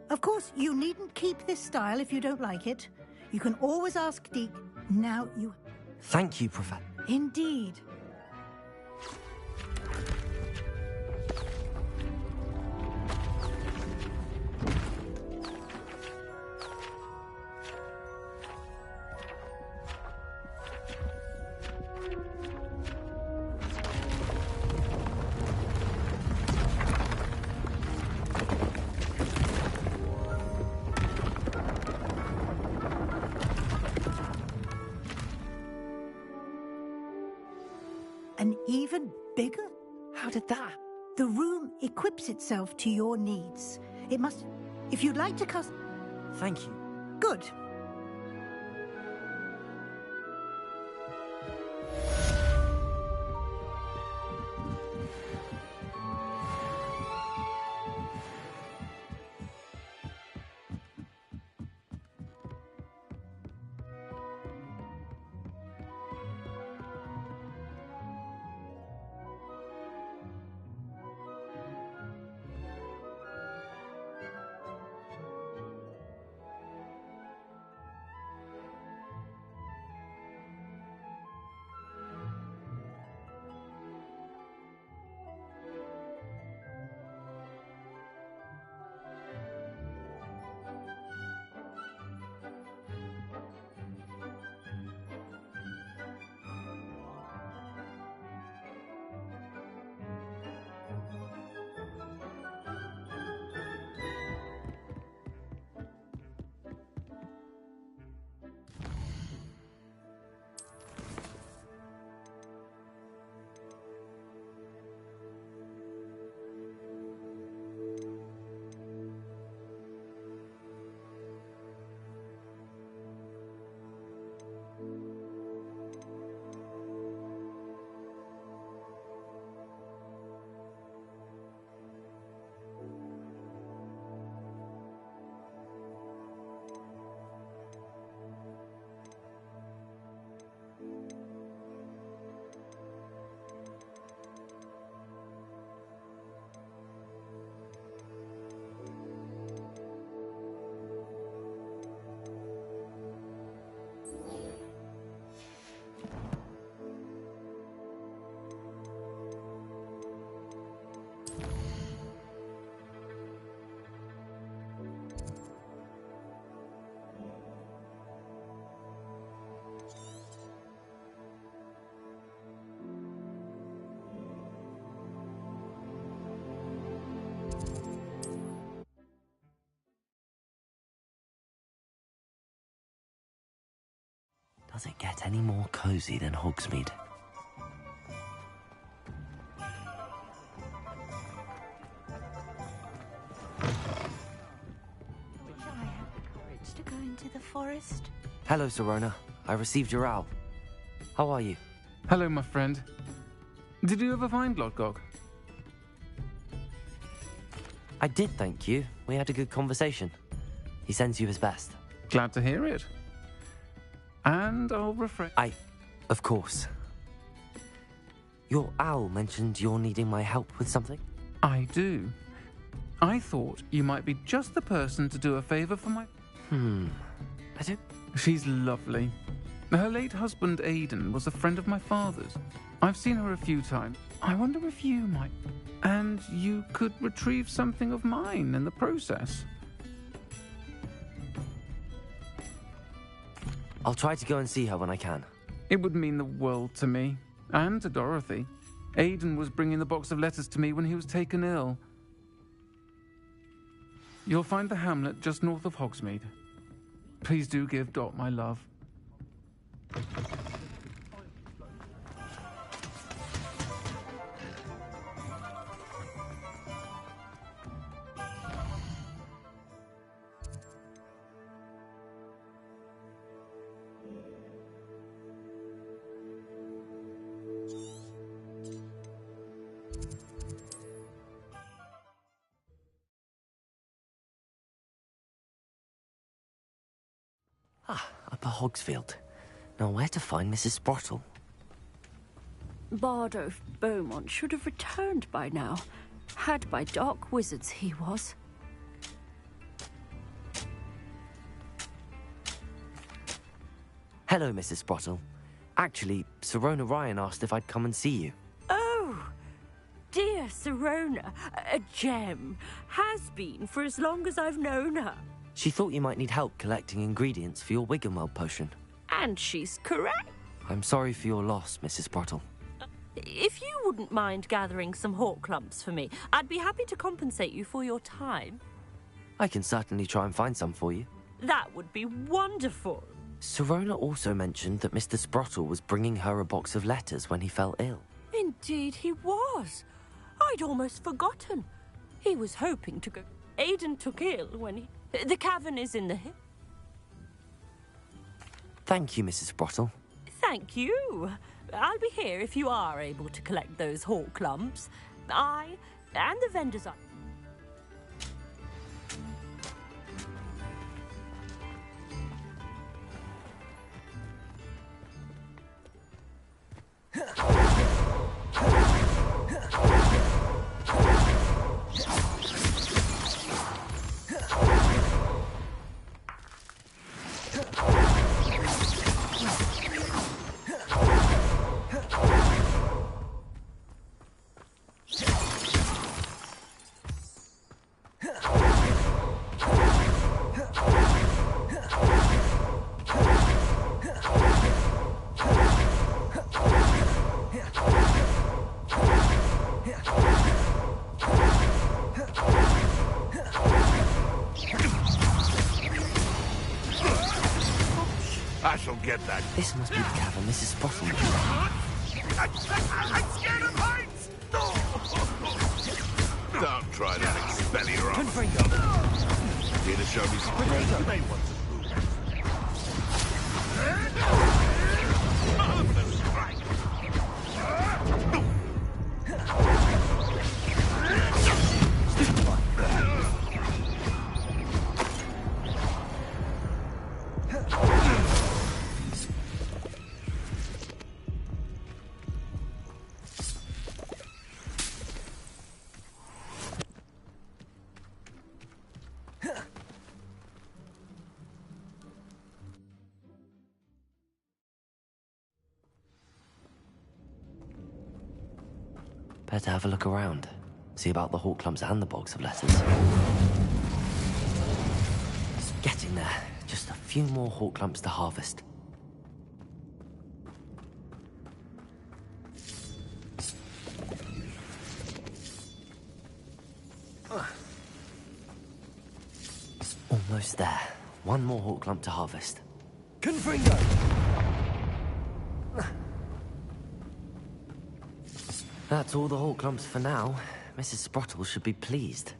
Of course, you needn't keep this style if you don't like it. You can always ask Deke. Now you... Thank you, Professor. Indeed. An even bigger? How did that? The room equips itself to your needs. It must... If you'd like to Thank you. Good. Does it get any more cozy than Hogsmeade? into the forest? Hello, Sirona. I received your owl. How are you? Hello, my friend. Did you ever find Lodgok? I did, thank you. We had a good conversation. He sends you his best. Glad to hear it. And I'll refresh... Of course. Your owl mentioned you're needing my help with something? I do. I thought you might be just the person to do a favor for my... I don't... She's lovely. Her late husband, Aidan, was a friend of my father's. I've seen her a few times. I wonder if you might... And you could retrieve something of mine in the process. I'll try to go and see her when I can. It would mean the world to me. And to Dorothy. Aidan was bringing the box of letters to me when he was taken ill. You'll find the hamlet just north of Hogsmeade. Please do give Dot my love. Upper Hogsfield. Now where to find Mrs. Sprottle? Bardolph Beaumont should have returned by now. Had by dark wizards he was. Hello, Mrs. Sprottle. Actually, Sirona Ryan asked if I'd come and see you. Oh, dear Sirona, a gem. Has been for as long as I've known her. She thought you might need help collecting ingredients for your Wiggenweld potion. And she's correct. I'm sorry for your loss, Mrs. Sprottle. If you wouldn't mind gathering some hawk clumps for me, I'd be happy to compensate you for your time. I can certainly try and find some for you. That would be wonderful. Sirona also mentioned that Mr. Sprottle was bringing her a box of letters when he fell ill. Indeed he was. I'd almost forgotten. He was hoping to go... Aidan took ill when he... The cavern is in the hill. Thank you, Mrs. Sprottle. Thank you. I'll be here if you are able to collect those hawk clumps. I and the vendors are... I shall get that. This must be the cavern Mrs. Sprottle. I'm scared of heights! Don't try that expelliarmus. Confringo. Here to show me some friends. You may want to marvelous strike. Better have a look around. See about the hawk clumps and the box of letters. Getting there. Just a few more hawk clumps to harvest. Almost there. One more hawk clump to harvest. Confringo! That's all the hawk clumps for now. Mrs. Sprottle should be pleased.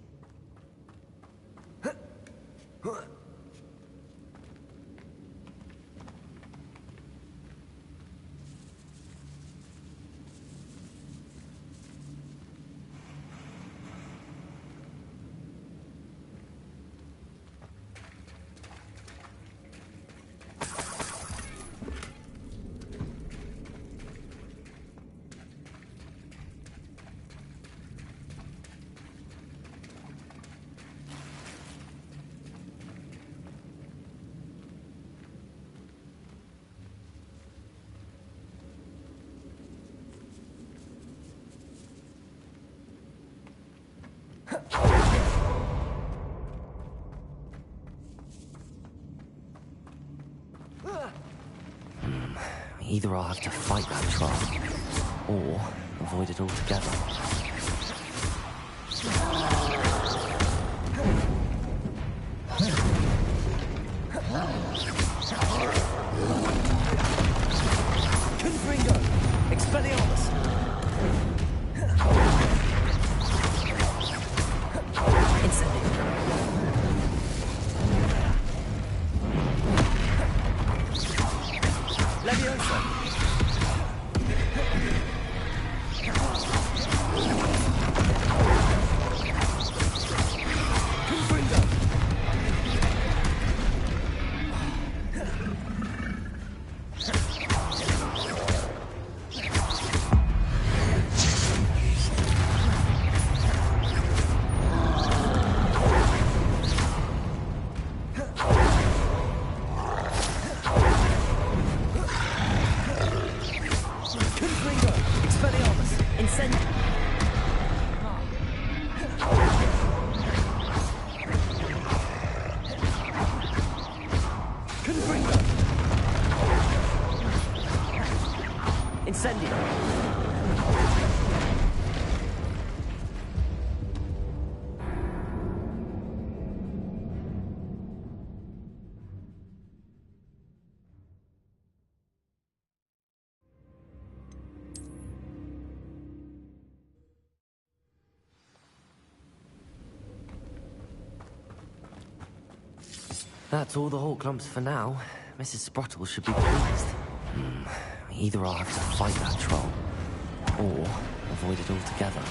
Either I'll have to fight that troll, or avoid it altogether. Confringo! Expelliarmus! Incendio! Leviosa! Confringo! That's all the whole clumps for now. Mrs. Sprottle should be pleased. Either I'll have to fight that troll, or avoid it altogether.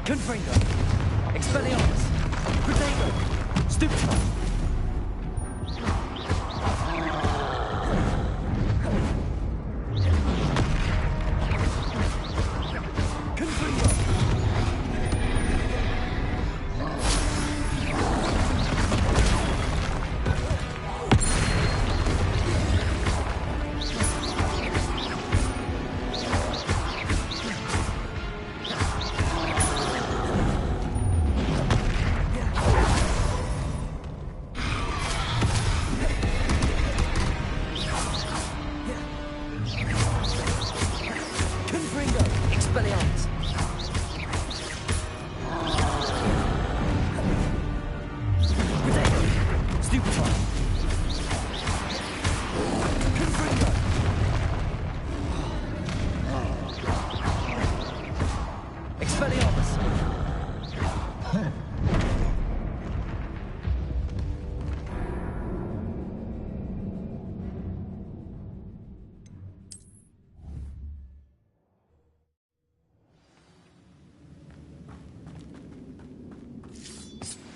Confringo! Expelliarmus! Protego! Stupefy!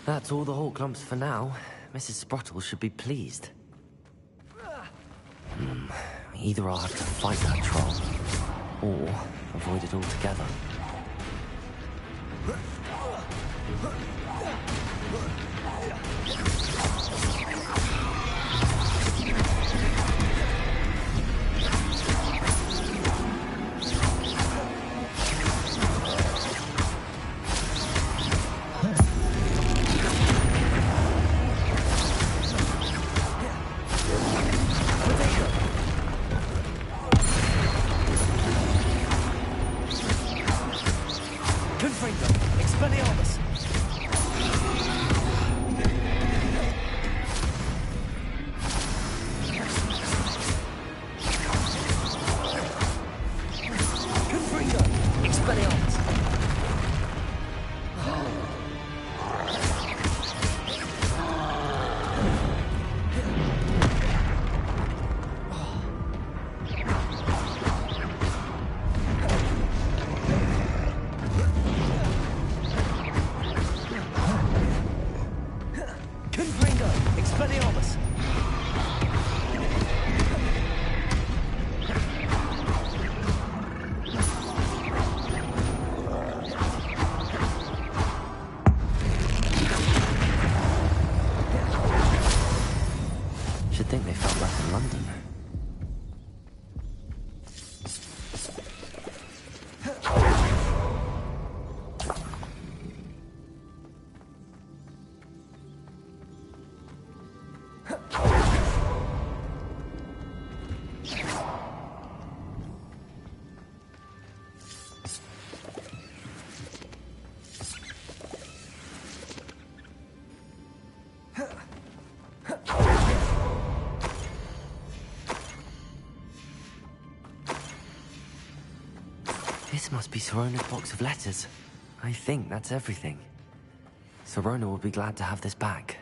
That's all the whole clumps for now. Mrs. Sprottle should be pleased. Either I'll have to fight that troll, or avoid it altogether. Expelliarmus! Confringo! Expelliarmus! Confringo! Expelliarmus! Should think they felt that in London. This must be Sirona's box of letters. I think that's everything. Sirona will be glad to have this back.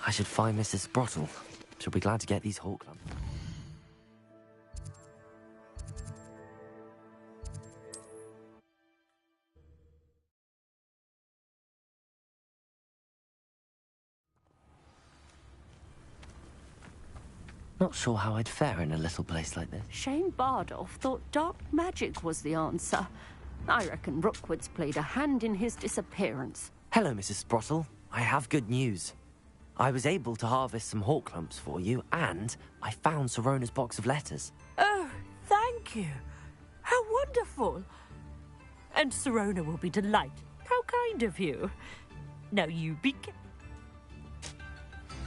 I should find Mrs. Sprottle. She'll be glad to get these Hawk lumps. Not sure how I'd fare in a little place like this. Shane Bardolph thought dark magic was the answer. I reckon Rookwood's played a hand in his disappearance. Hello, Mrs. Sprottle. I have good news. I was able to harvest some Hawk lumps for you, and I found Sirona's box of letters. Oh, thank you. How wonderful. And Sirona will be delighted. How kind of you. Now you be...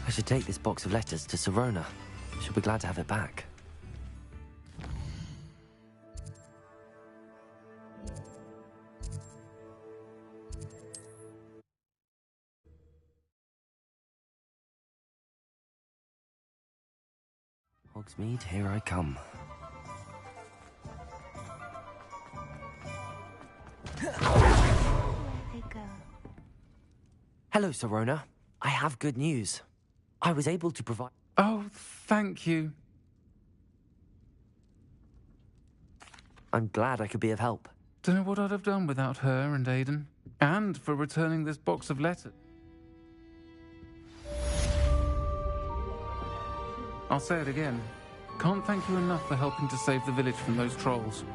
I should take this box of letters to Sirona. She'll be glad to have it back. Hogsmeade, here I come. Hello, Sirona. I have good news. I was able to provide... Oh, thank you. I'm glad I could be of help. Don't know what I'd have done without her and Aidan. And for returning this box of letters. I'll say it again. Can't thank you enough for helping to save the village from those trolls.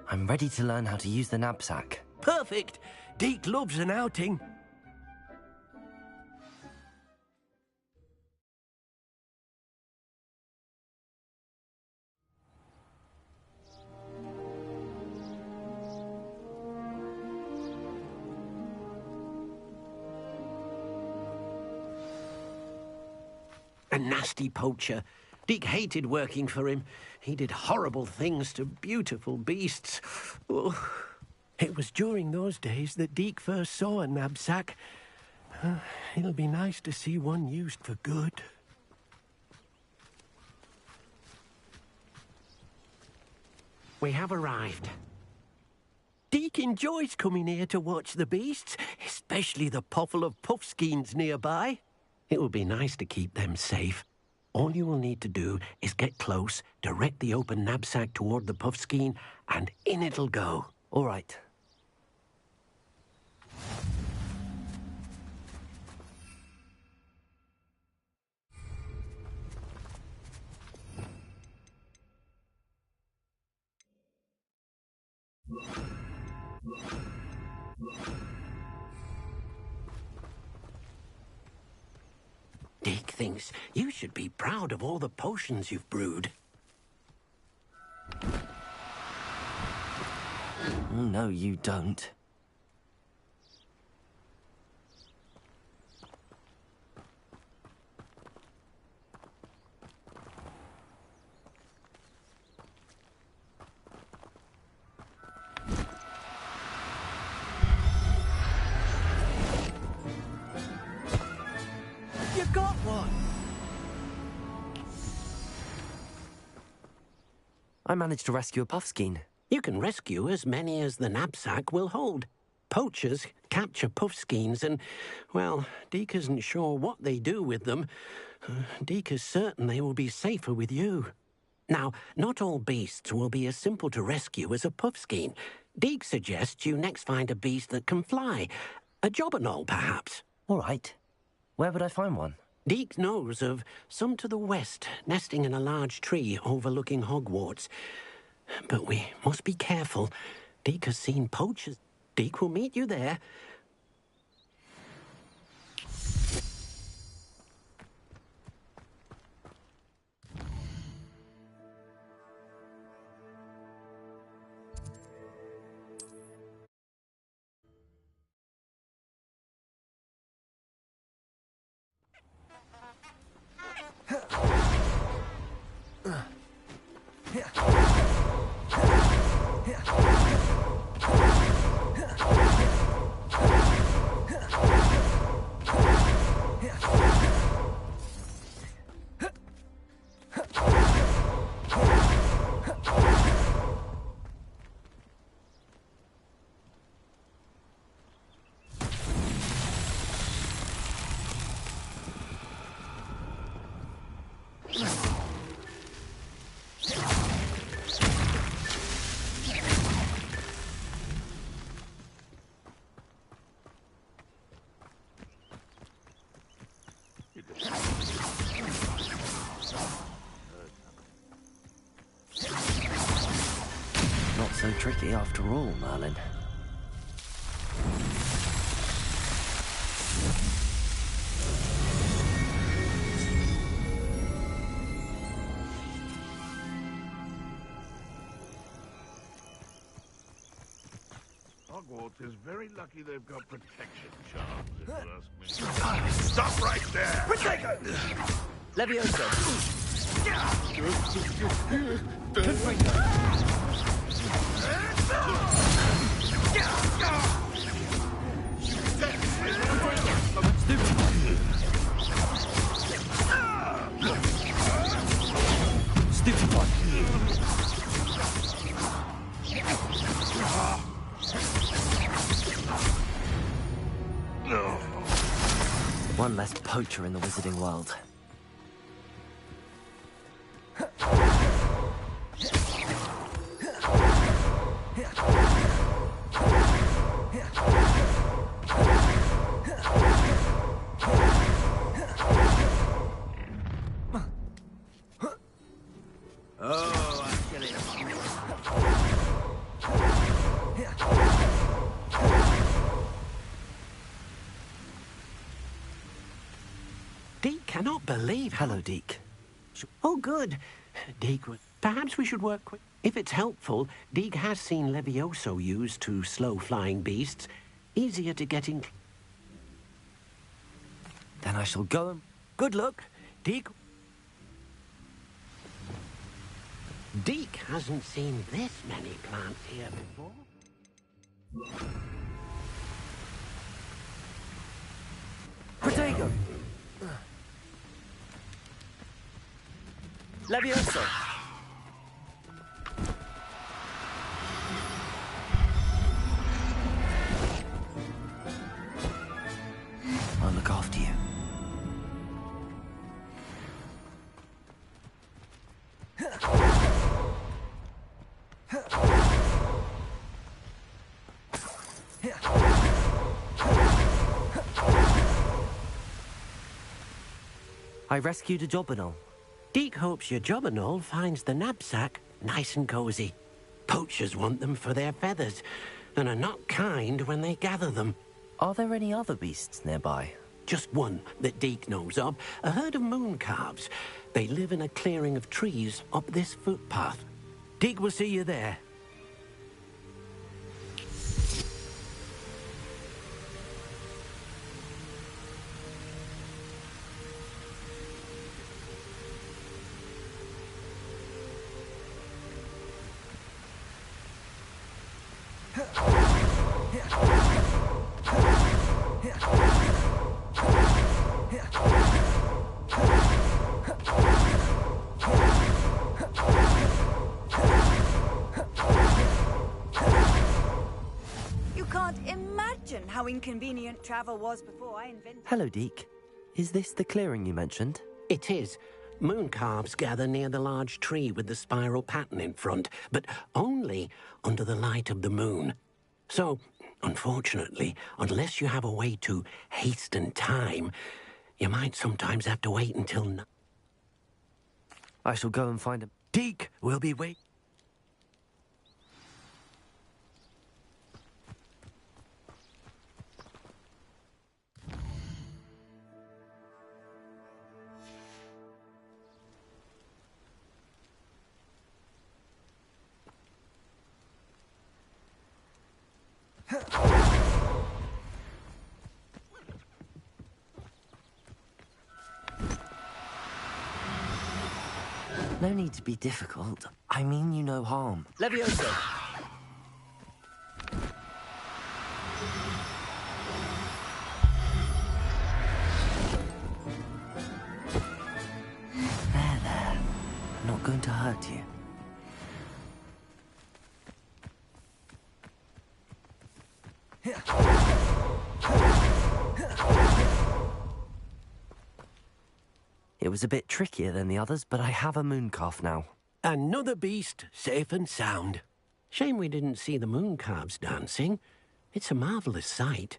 I'm ready to learn how to use the knapsack. Perfect. Deke loves an outing. A nasty poacher. Deke hated working for him. He did horrible things to beautiful beasts. Oh, it was during those days that Deke first saw a knapsack. It'll be nice to see one used for good. We have arrived. Deke enjoys coming here to watch the beasts, especially the potful of puffskeins nearby. It will be nice to keep them safe. All you will need to do is get close, direct the open knapsack toward the puffskein, and in it'll go. All right. Deke thinks you should be proud of all the potions you've brewed. No, you don't. You got one! I managed to rescue a puffskein. You can rescue as many as the knapsack will hold. Poachers capture puffskeins and, well, Deke isn't sure what they do with them. Deke is certain they will be safer with you. Now, not all beasts will be as simple to rescue as a puffskein. Deke suggests you next find a beast that can fly. A jobberknoll, perhaps. All right. Where would I find one? Deke knows of some to the west, nesting in a large tree overlooking Hogwarts. But we must be careful. Deke has seen poachers. Deke will meet you there. Not so tricky after all, Merlin. Hogwarts is very lucky they've got protection charms, if you ask me. Stop right there! Potato! Levioso! One less poacher in the wizarding world. Deke cannot believe. Hello, Deke. Oh, good. Deke, perhaps we should work quick. If it's helpful, Deke has seen Levioso used to slow flying beasts. Easier to get in. Then I shall go and... Good luck, Deke. Deke hasn't seen this many plants here before. Protego! Levioso! I rescued a Jobberknoll. Deke hopes your Jobberknoll finds the knapsack nice and cozy. Poachers want them for their feathers, and are not kind when they gather them. Are there any other beasts nearby? Just one that Deke knows of, a herd of moon calves. They live in a clearing of trees up this footpath. Deke will see you there. You can't imagine how inconvenient travel was before I invented... Hello, Deke. Is this the clearing you mentioned? It is. Moon calves gather near the large tree with the spiral pattern in front, but only under the light of the moon. So, unfortunately, unless you have a way to hasten time, you might sometimes have to wait until... I shall go and find him. Deke will be waiting. No need to be difficult. I mean you no harm. Levioso. There. I'm not going to hurt you. It was a bit trickier than the others, but I have a mooncalf now. Another beast, safe and sound. Shame we didn't see the moon calves dancing. It's a marvellous sight.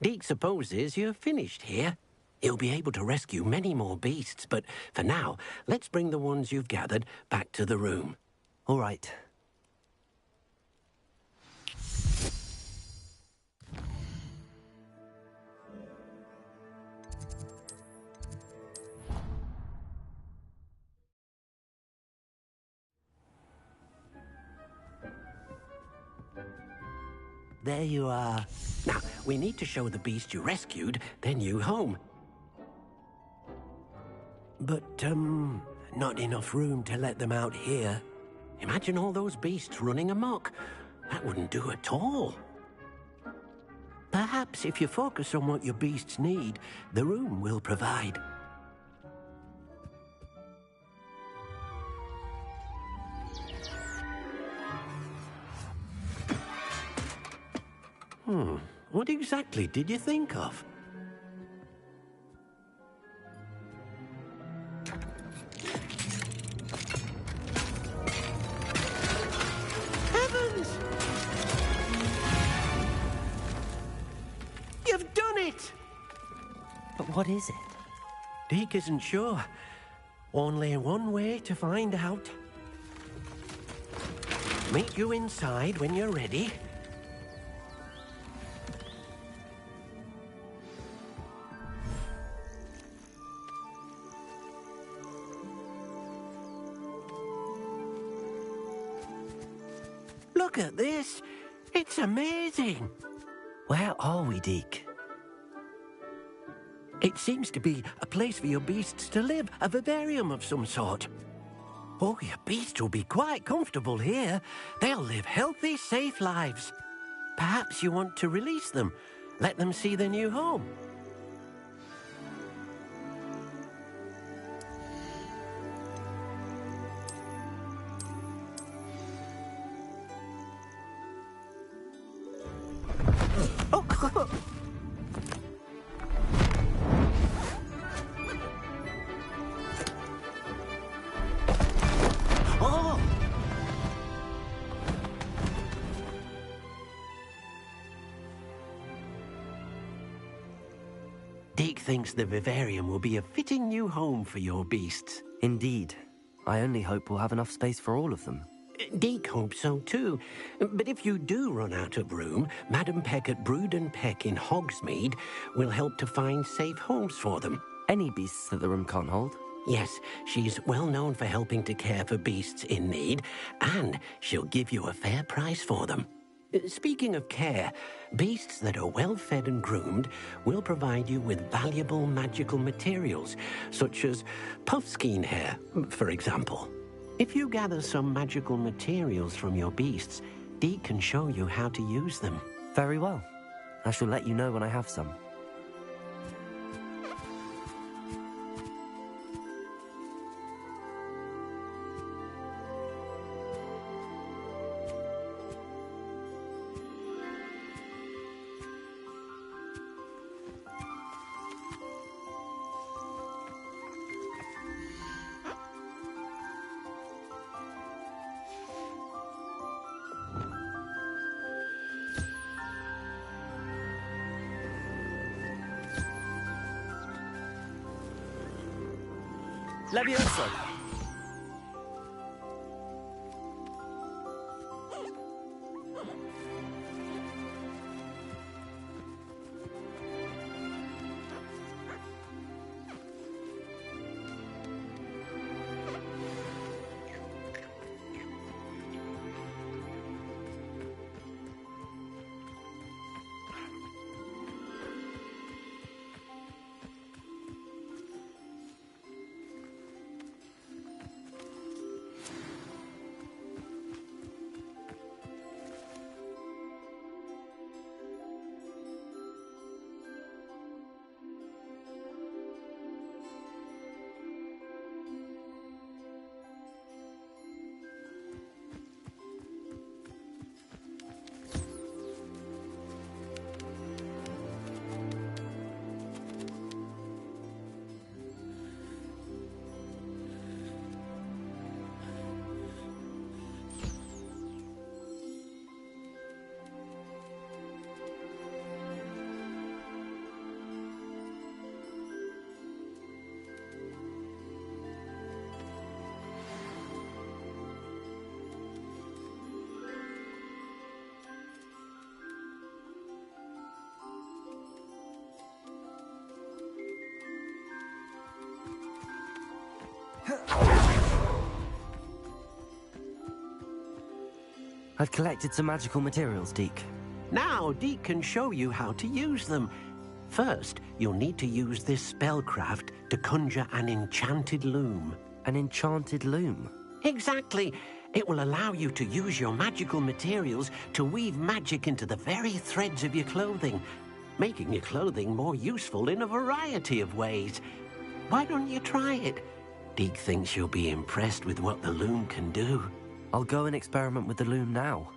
Deke supposes you're finished here. He'll be able to rescue many more beasts, but for now, let's bring the ones you've gathered back to the room. All right. There you are. Now, we need to show the beast you rescued their new home. But, not enough room to let them out here. Imagine all those beasts running amok. That wouldn't do at all. Perhaps if you focus on what your beasts need, the room will provide. What exactly did you think of? Heavens! You've done it! But what is it? Deke isn't sure. Only one way to find out. Meet you inside when you're ready. Look at this. It's amazing. Where are we, Deke? It seems to be a place for your beasts to live, a vivarium of some sort. Oh, your beasts will be quite comfortable here. They'll live healthy, safe lives. Perhaps you want to release them, let them see their new home. Deke thinks the vivarium will be a fitting new home for your beasts. Indeed. I only hope we'll have enough space for all of them. Deke hopes so too. But if you do run out of room, Madam Peck at Brood and Peck in Hogsmeade will help to find safe homes for them. Any beasts that the room can't hold? Yes, she's well known for helping to care for beasts in need, and she'll give you a fair price for them. Speaking of care, beasts that are well fed and groomed will provide you with valuable magical materials, such as puffskein hair, for example. If you gather some magical materials from your beasts, Deke can show you how to use them. Very well. I shall let you know when I have some. Levioso! I've collected some magical materials, Deke. Now Deke can show you how to use them. First, you'll need to use this spellcraft to conjure an enchanted loom. An enchanted loom? Exactly. It will allow you to use your magical materials to weave magic into the very threads of your clothing, making your clothing more useful in a variety of ways. Why don't you try it? Deke thinks you'll be impressed with what the loom can do. I'll go and experiment with the loom now.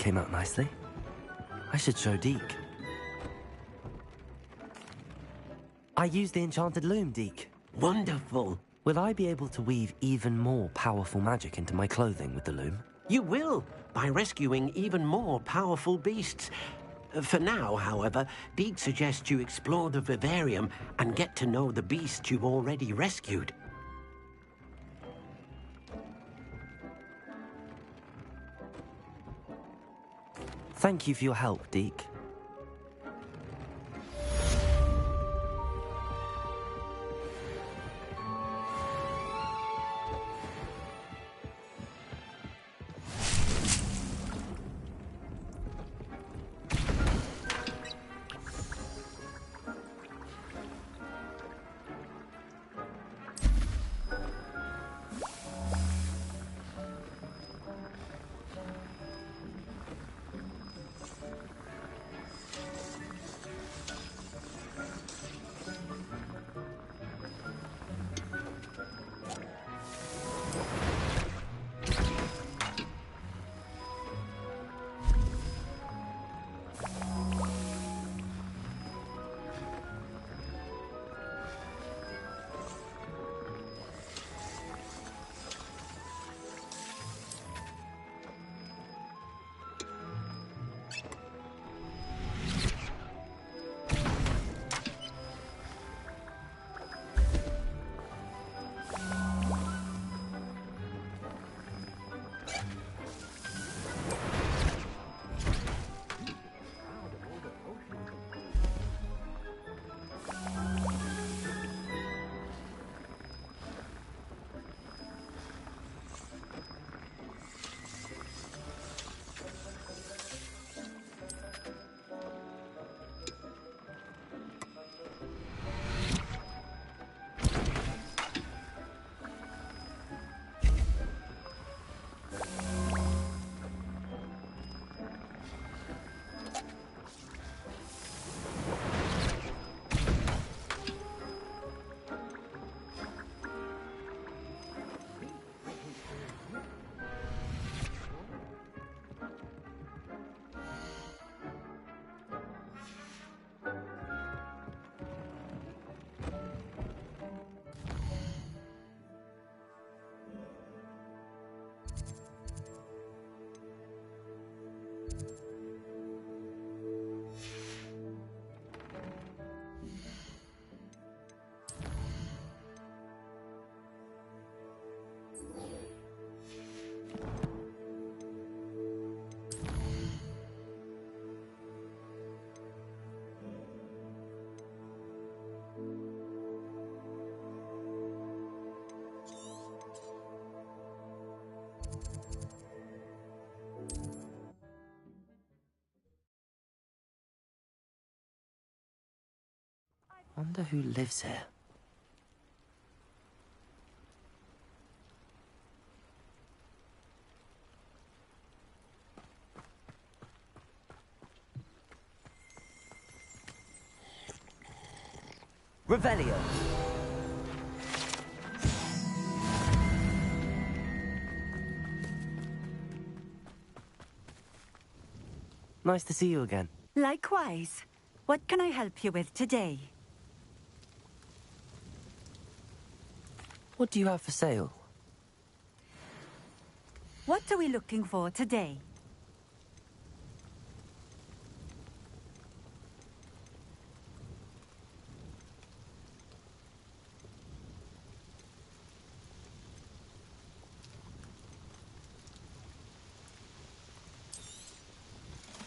came out nicely. I should show Deke. I used the enchanted loom, Deke. Wonderful. Will I be able to weave even more powerful magic into my clothing with the loom? You will, by rescuing even more powerful beasts. For now, however, Deke suggests you explore the vivarium and get to know the beasts you've already rescued. Thank you for your help, Deke. Wonder who lives here. Revelio. Nice to see you again. Likewise. What can I help you with today? What do you have for sale? What are we looking for today?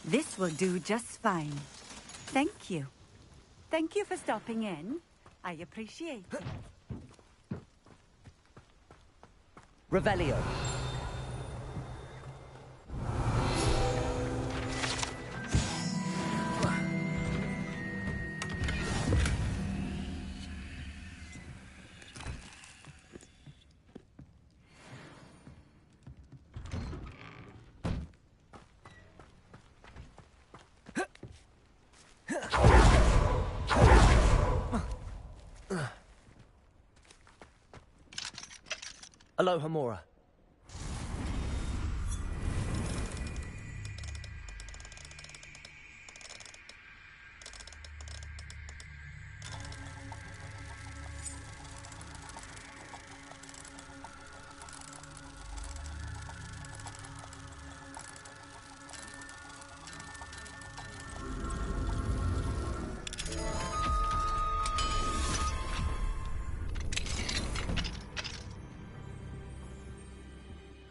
This will do just fine. Thank you. Thank you for stopping in. I appreciate it. Revelio. Aloha Mora.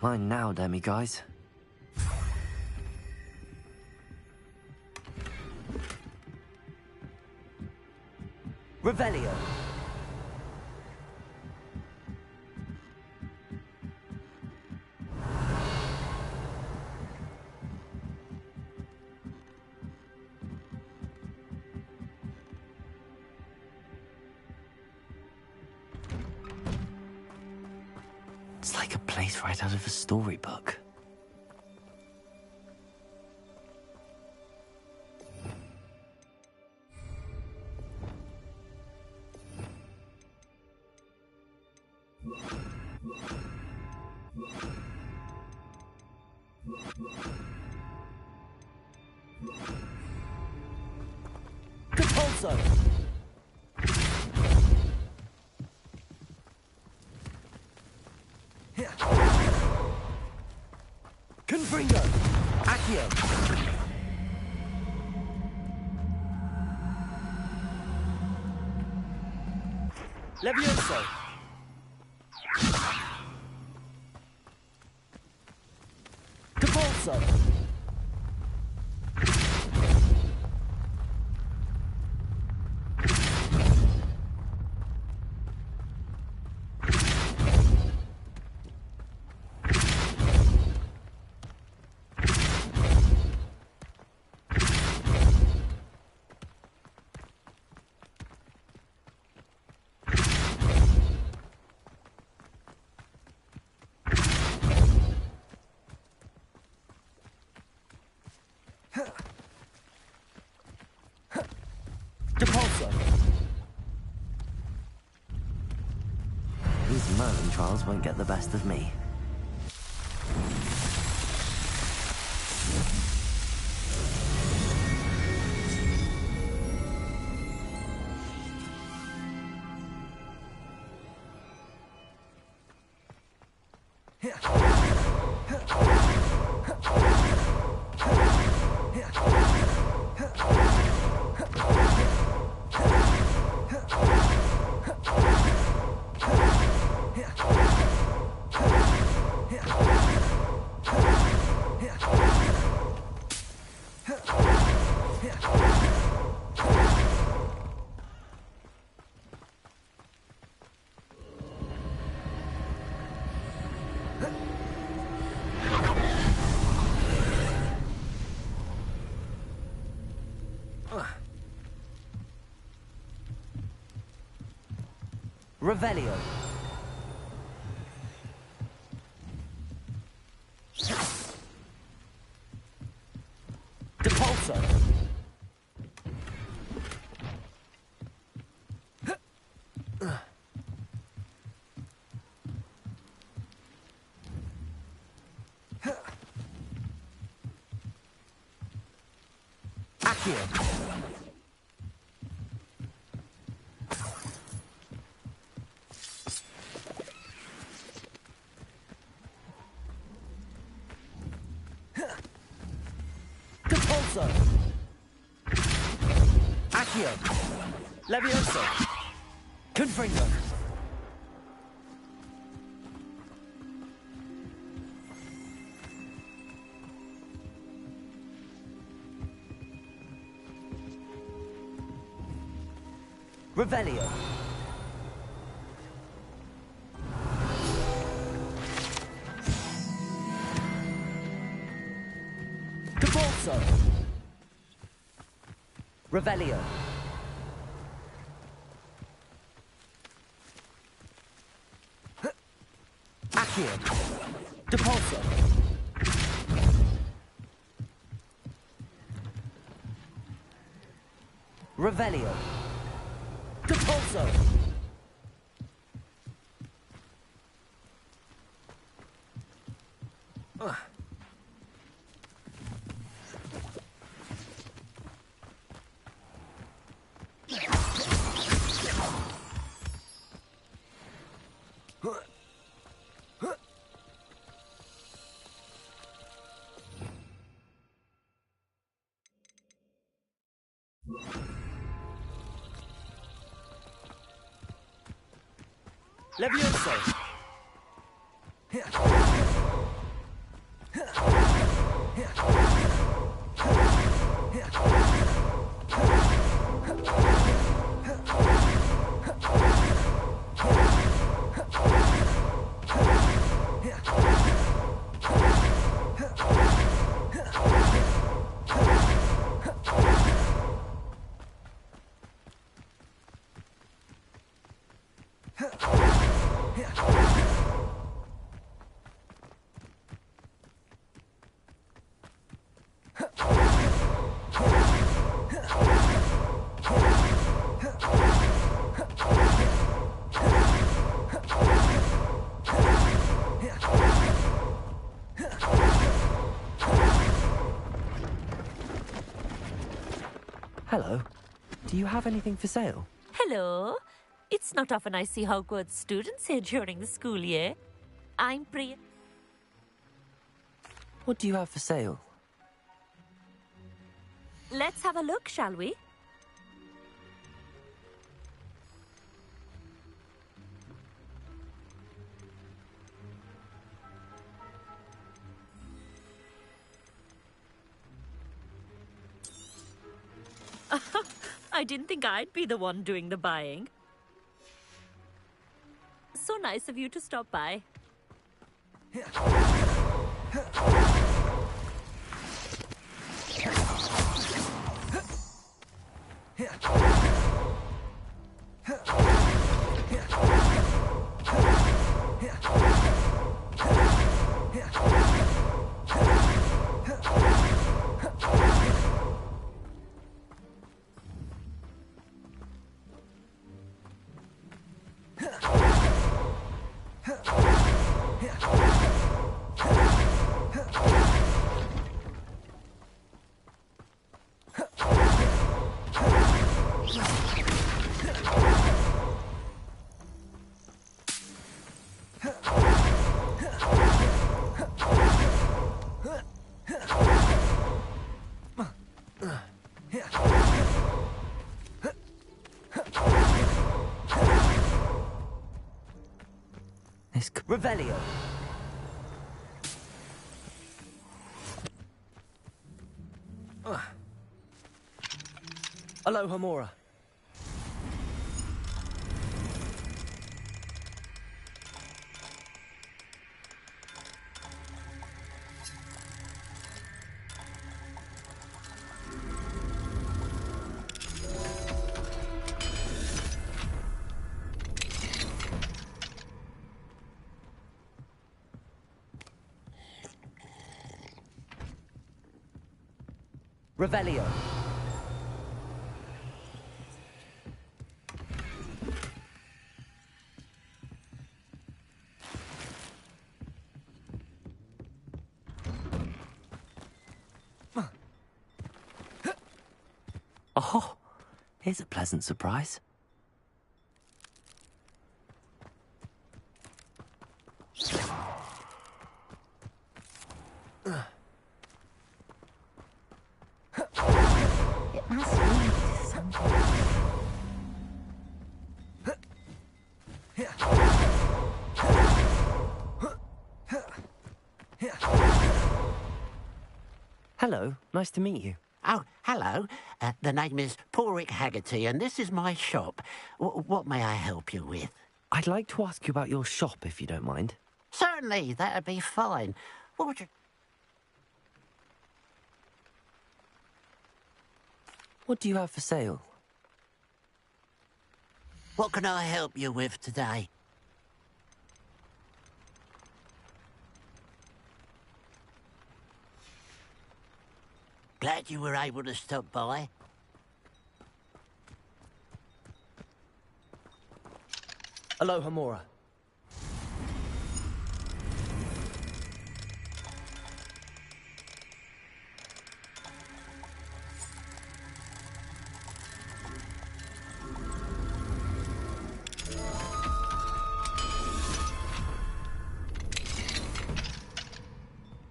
Mine now, demi-guys. Revelio. It's like a place right out of a storybook. Compulso! Confringo! Accio! Levioso! Compulso! Depulso. These Merlin trials won't get the best of me. Revelio. Depulso. Accio. Accio. Levioso. Confringo. Revelio. Depulso. Revelio. Accio. Depulso. Revelio. Depulso. Levioso. you have anything for sale? Hello. It's not often I see Hogwarts students here during the school year. I'm Priya. What do you have for sale? Let's have a look, shall we? I didn't think I'd be the one doing the buying. So nice of you to stop by. Revelio. Aloha Mora. Revelio. Oh, here's a pleasant surprise. It must lead to something. Hello, nice to meet you. Oh, hello. The name is Porrick Haggerty, and this is my shop. What may I help you with? I'd like to ask you about your shop, if you don't mind. Certainly, that'd be fine. What would you... What do you have for sale? What can I help you with today? Glad you were able to stop by. Aloha Mora.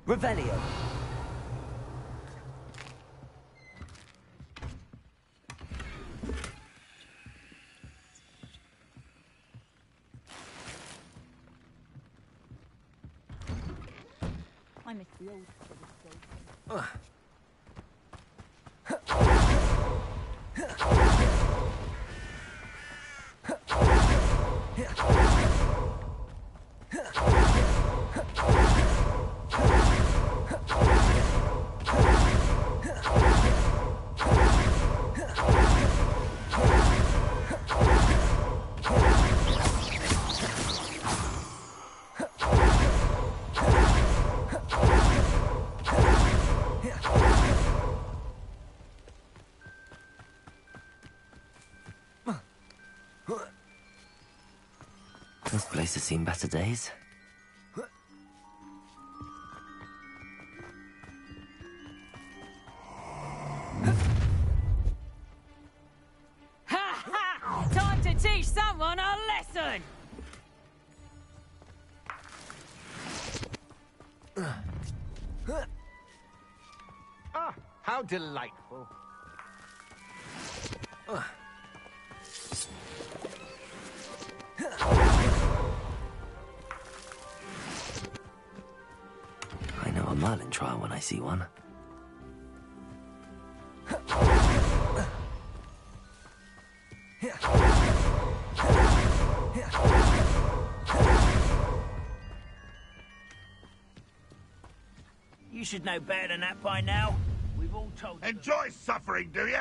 Revelio. I miss the old This place has seen better days. Ah, how delightful. I know a Merlin trial when I see one. You should know better than that by now. We've all told you. Enjoy suffering, do you?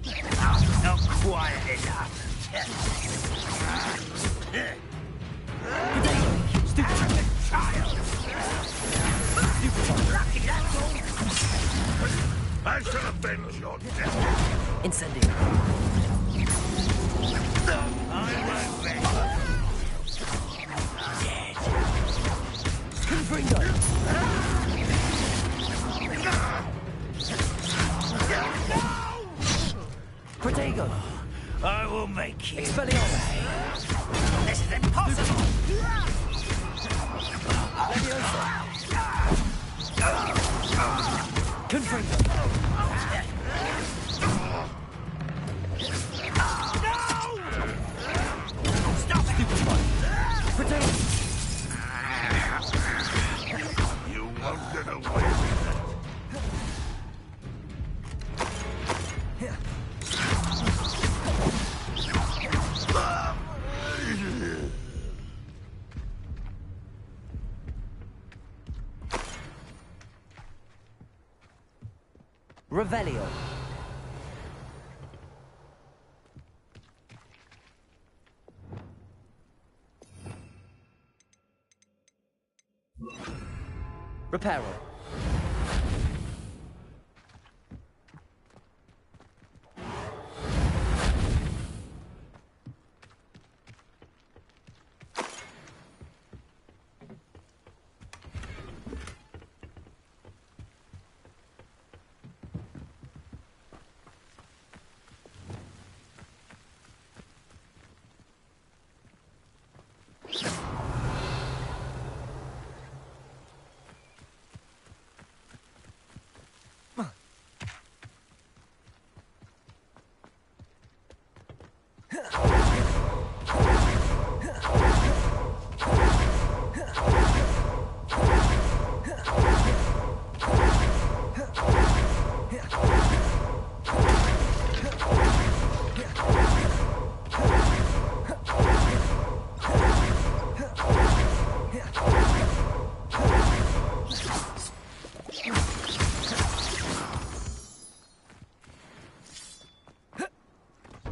Oh, not quiet enough. Stupid child! Lucky, that's all. I shall avenge your death. Incendiary. I won't be. Dead. Confringo. Protego. I will make you. Expelliarmus. This is impossible. Leviosa. Confringo. Stop it. Protego. You won't get away with that. Revelio. Reparo.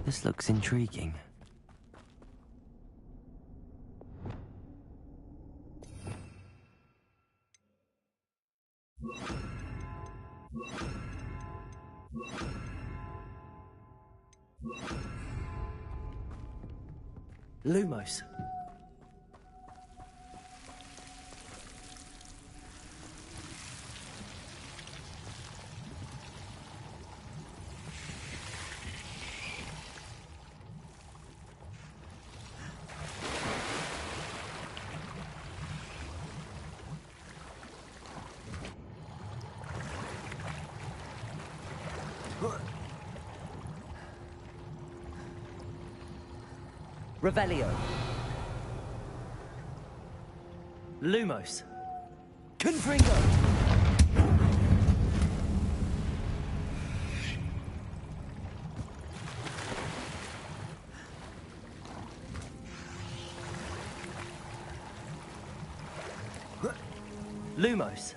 This looks intriguing. Lumos. Revelio. Lumos. Confringo. Lumos.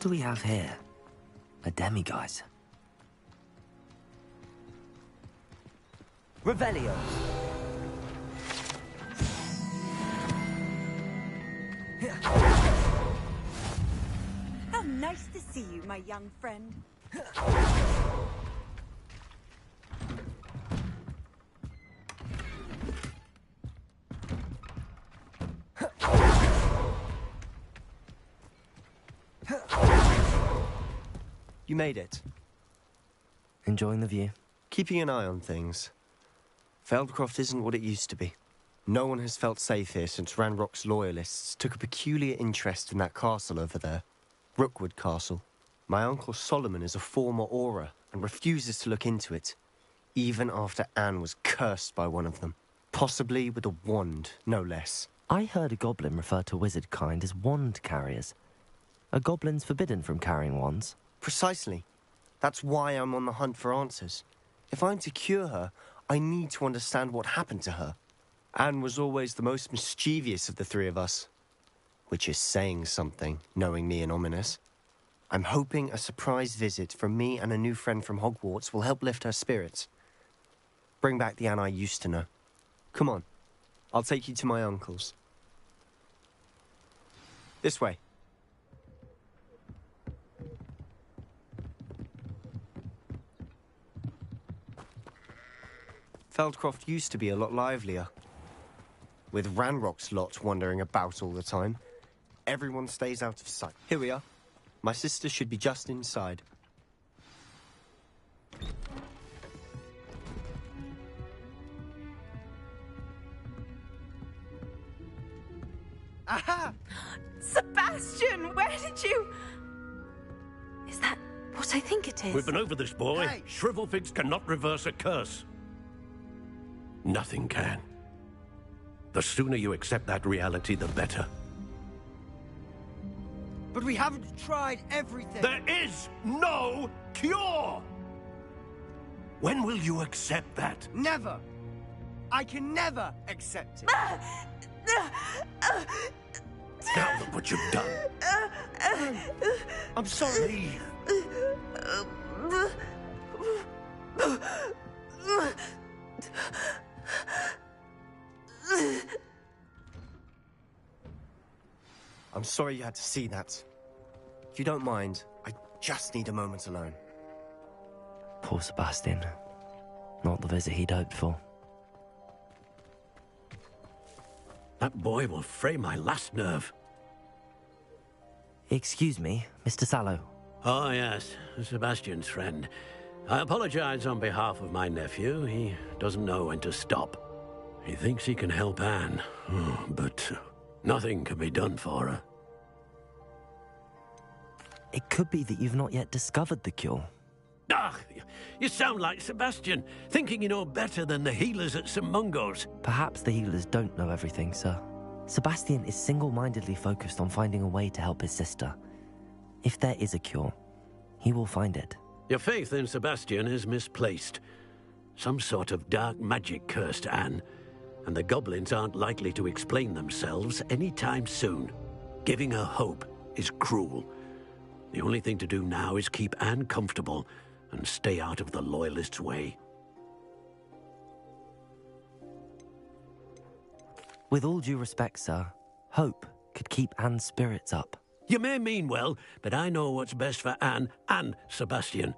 do we have here? A demiguise. Revelio. How nice to see you, my young friend. You made it. Enjoying the view? Keeping an eye on things. Feldcroft isn't what it used to be. No one has felt safe here since Ranrock's loyalists took a peculiar interest in that castle over there. Rookwood Castle. My uncle Solomon is a former Auror and refuses to look into it, even after Anne was cursed by one of them. Possibly with a wand, no less. I heard a goblin refer to wizard kind as wand carriers. Are goblins forbidden from carrying wands? Precisely. That's why I'm on the hunt for answers. If I'm to cure her, I need to understand what happened to her. Anne was always the most mischievous of the three of us. Which is saying something, knowing me and ominous. I'm hoping a surprise visit from me and a new friend from Hogwarts will help lift her spirits. Bring back the Anne I used to know. Come on, I'll take you to my uncle's. This way. Feldcroft used to be a lot livelier. With Ranrock's lot wandering about all the time, everyone stays out of sight. Here we are. My sister should be just inside. Aha! Sebastian, where did you... Is that what I think it is? We've been over this, boy. Hey. Shrivelfigs cannot reverse a curse. Nothing can. The sooner you accept that reality, the better. But we haven't tried everything. There is no cure! When will you accept that? Never. I can never accept it. Now look what you've done. I'm sorry. I'm sorry you had to see that. If you don't mind, I just need a moment alone. Poor Sebastian. Not the visit he'd hoped for. That boy will fray my last nerve. Excuse me, Mr. Sallow. Oh, yes, Sebastian's friend. I apologize on behalf of my nephew. He doesn't know when to stop. He thinks he can help Anne, but nothing can be done for her. It could be that you've not yet discovered the cure. Ah, you sound like Sebastian, thinking you know better than the healers at St. Mungo's. Perhaps the healers don't know everything, sir. Sebastian is single-mindedly focused on finding a way to help his sister. If there is a cure, he will find it. Your faith in Sebastian is misplaced. Some sort of dark magic cursed Anne, and the goblins aren't likely to explain themselves anytime soon. Giving her hope is cruel. The only thing to do now is keep Anne comfortable and stay out of the Loyalists' way. With all due respect, sir, hope could keep Anne's spirits up. You may mean well, but I know what's best for Anne and Sebastian.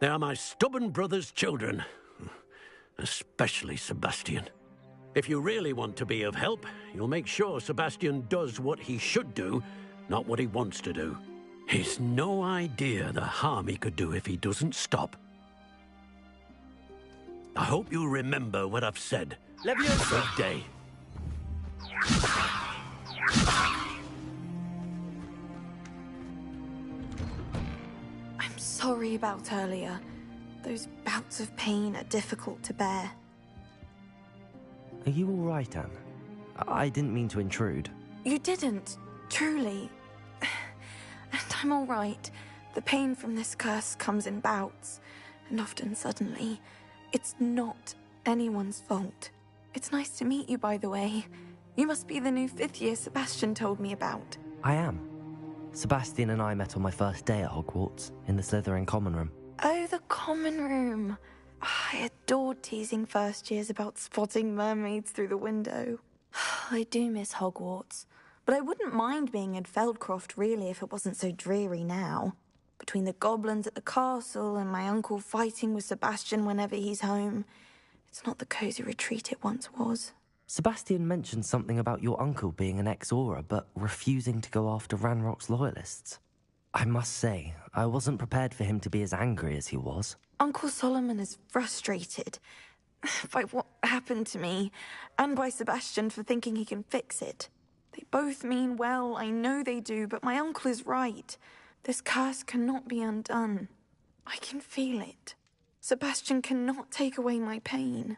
They are my stubborn brother's children. Especially Sebastian. If you really want to be of help, you'll make sure Sebastian does what he should do, not what he wants to do. He's no idea the harm he could do if he doesn't stop. I hope you'll remember what I've said. Good day. I'm sorry about earlier. Those bouts of pain are difficult to bear. Are you all right, Anne? I didn't mean to intrude. You didn't, truly. And I'm all right. The pain from this curse comes in bouts, and often suddenly. It's not anyone's fault. It's nice to meet you, by the way. You must be the new 5th year Sebastian told me about. I am. Sebastian and I met on my first day at Hogwarts, in the Slytherin common room. Oh, the common room. I adored teasing first years about spotting mermaids through the window. I do miss Hogwarts, but I wouldn't mind being in Feldcroft really if it wasn't so dreary now. Between the goblins at the castle and my uncle fighting with Sebastian whenever he's home, it's not the cosy retreat it once was. Sebastian mentioned something about your uncle being an ex-Auror, but refusing to go after Ranrock's loyalists. I must say, I wasn't prepared for him to be as angry as he was. Uncle Solomon is frustrated by what happened to me, and by Sebastian for thinking he can fix it. They both mean well, I know they do, but my uncle is right. This curse cannot be undone. I can feel it. Sebastian cannot take away my pain.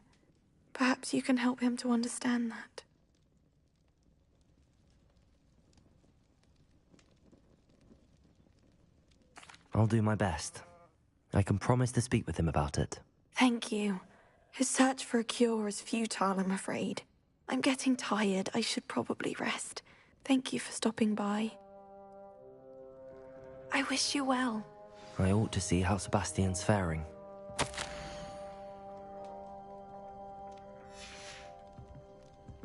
Perhaps you can help him to understand that. I'll do my best. I can promise to speak with him about it. Thank you. His search for a cure is futile, I'm afraid. I'm getting tired. I should probably rest. Thank you for stopping by. I wish you well. I ought to see how Sebastian's faring.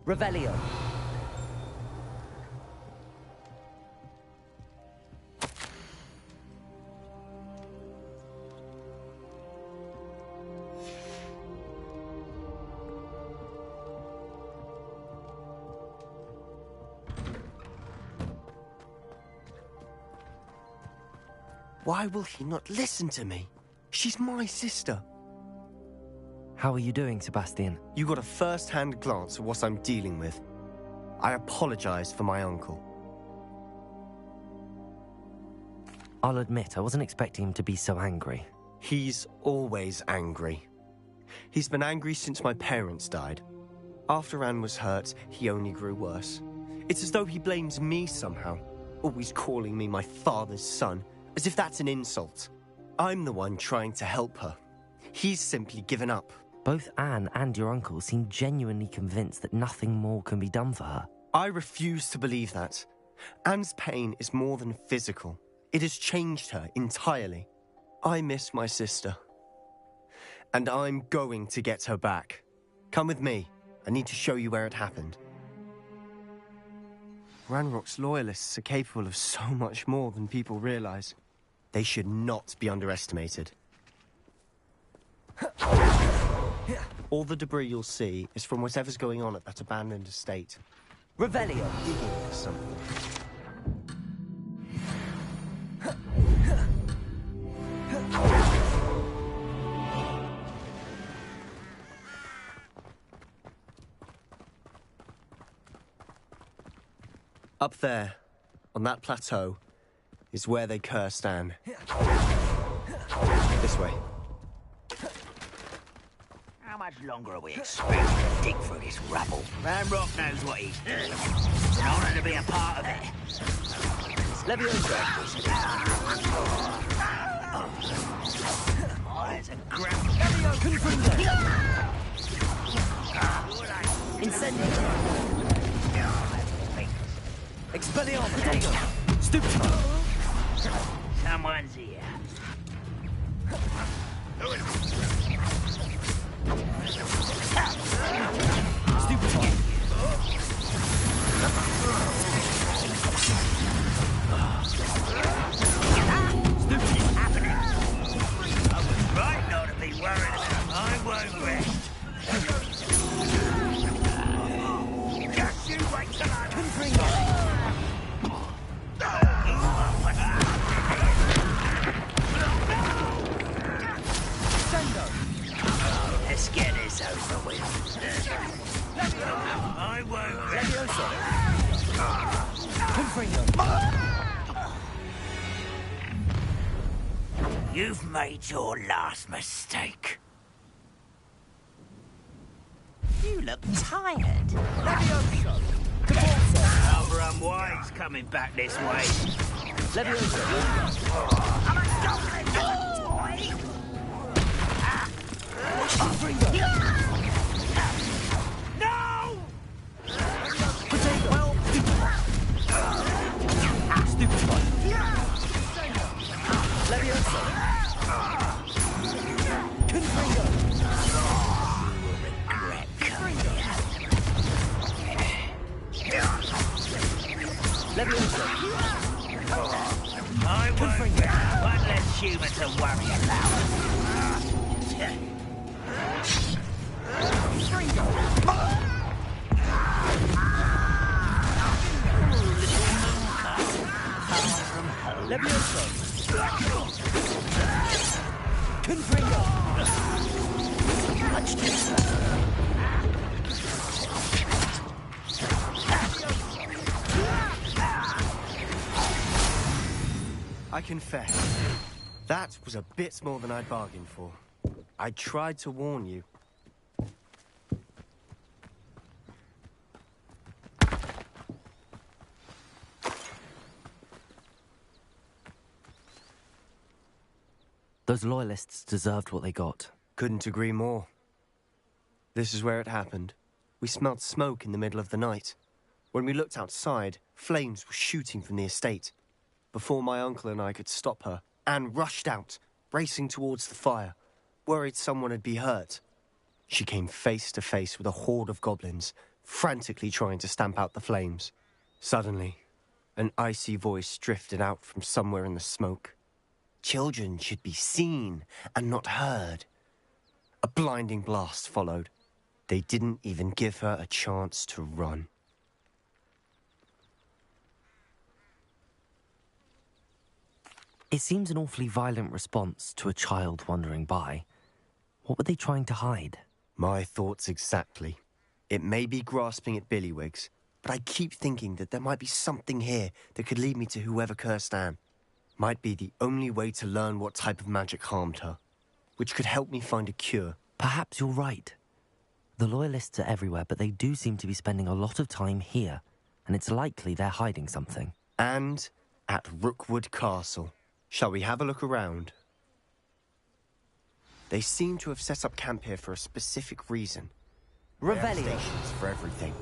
Revelio. Why will he not listen to me? She's my sister. How are you doing, Sebastian? You got a first-hand glance at what I'm dealing with. I apologize for my uncle. I'll admit, I wasn't expecting him to be so angry. He's always angry. He's been angry since my parents died. After Anne was hurt, he only grew worse. It's as though he blames me somehow, always calling me my father's son, as if that's an insult. I'm the one trying to help her. He's simply given up. Both Anne and your uncle seem genuinely convinced that nothing more can be done for her. I refuse to believe that. Anne's pain is more than physical. It has changed her entirely. I miss my sister. And I'm going to get her back. Come with me. I need to show you where it happened. Ranrock's loyalists are capable of so much more than people realize. They should not be underestimated. All the debris you'll see is from whatever's going on at that abandoned estate. Revelio. Digging for something. Up there, on that plateau, is where they cursed Anne. This way. How much longer are we expected to dig through this rubble? Ranrock knows what he's doing. It's an honor to be a part of it. Leviosa. Oh, there's a grab. Levio Confringo. Incendio. Expelliarmus. Stupid. Someone's here. Stupefy. What's happening? I was right not to be worried about. I won't rest. Just you wait till I Confringo. Let's get this over with. I won't rest. You've made your last mistake. You look tired. Leviosa. Alvarum Wine's coming back this way. Leviosa. I'm a goblin boy! No! Potato. Well, stupid. Leviosa. I won't let human to worry about. Leviosa. Confringo. Much I confess, that was a bit more than I'd bargained for. I tried to warn you. Those loyalists deserved what they got. Couldn't agree more. This is where it happened. We smelled smoke in the middle of the night. When we looked outside, flames were shooting from the estate. Before my uncle and I could stop her, Anne rushed out, racing towards the fire, worried someone had been hurt. She came face to face with a horde of goblins, frantically trying to stamp out the flames. Suddenly, an icy voice drifted out from somewhere in the smoke. Children should be seen and not heard. A blinding blast followed. They didn't even give her a chance to run. It seems an awfully violent response to a child wandering by. What were they trying to hide? My thoughts exactly. It may be grasping at Billywigs, but I keep thinking that there might be something here that could lead me to whoever cursed Anne. Might be the only way to learn what type of magic harmed her, which could help me find a cure. Perhaps you're right. The Loyalists are everywhere, but they do seem to be spending a lot of time here, and it's likely they're hiding something. And at Rookwood Castle. Shall we have a look around? They seem to have set up camp here for a specific reason. Revelio. Stations for everything.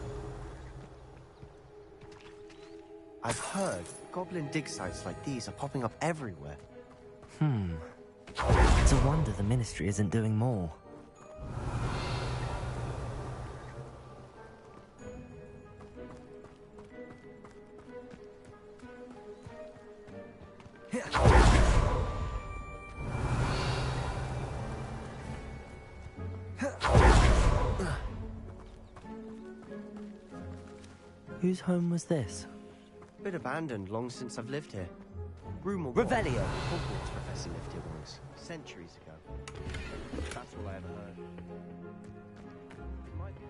I've heard goblin dig sites like these are popping up everywhere. It's a wonder the Ministry isn't doing more. Whose home was this? Bit abandoned long since I've lived here. Room or Revelio. Hogwarts professor lived here once, centuries ago. That's all I ever heard. Might be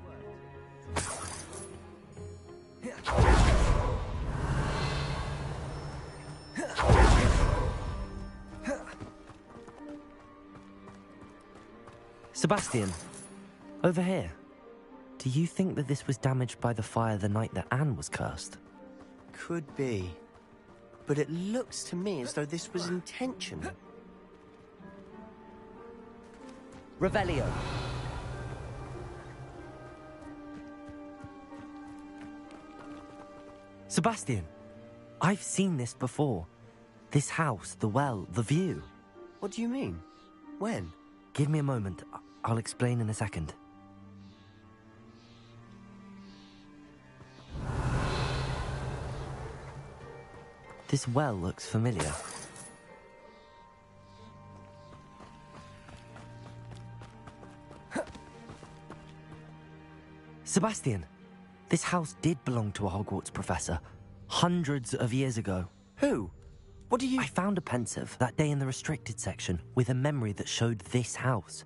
Sebastian, over here. Do you think that this was damaged by the fire the night that Anne was cursed? Could be. But it looks to me as though this was intentional. Revelio. Sebastian, I've seen this before. This house, the well, the view. What do you mean? When? Give me a moment. I'll explain in a second. This well looks familiar. Sebastian, this house did belong to a Hogwarts professor, hundreds of years ago. Who? What do you... I found a pensive that day in the restricted section with a memory that showed this house.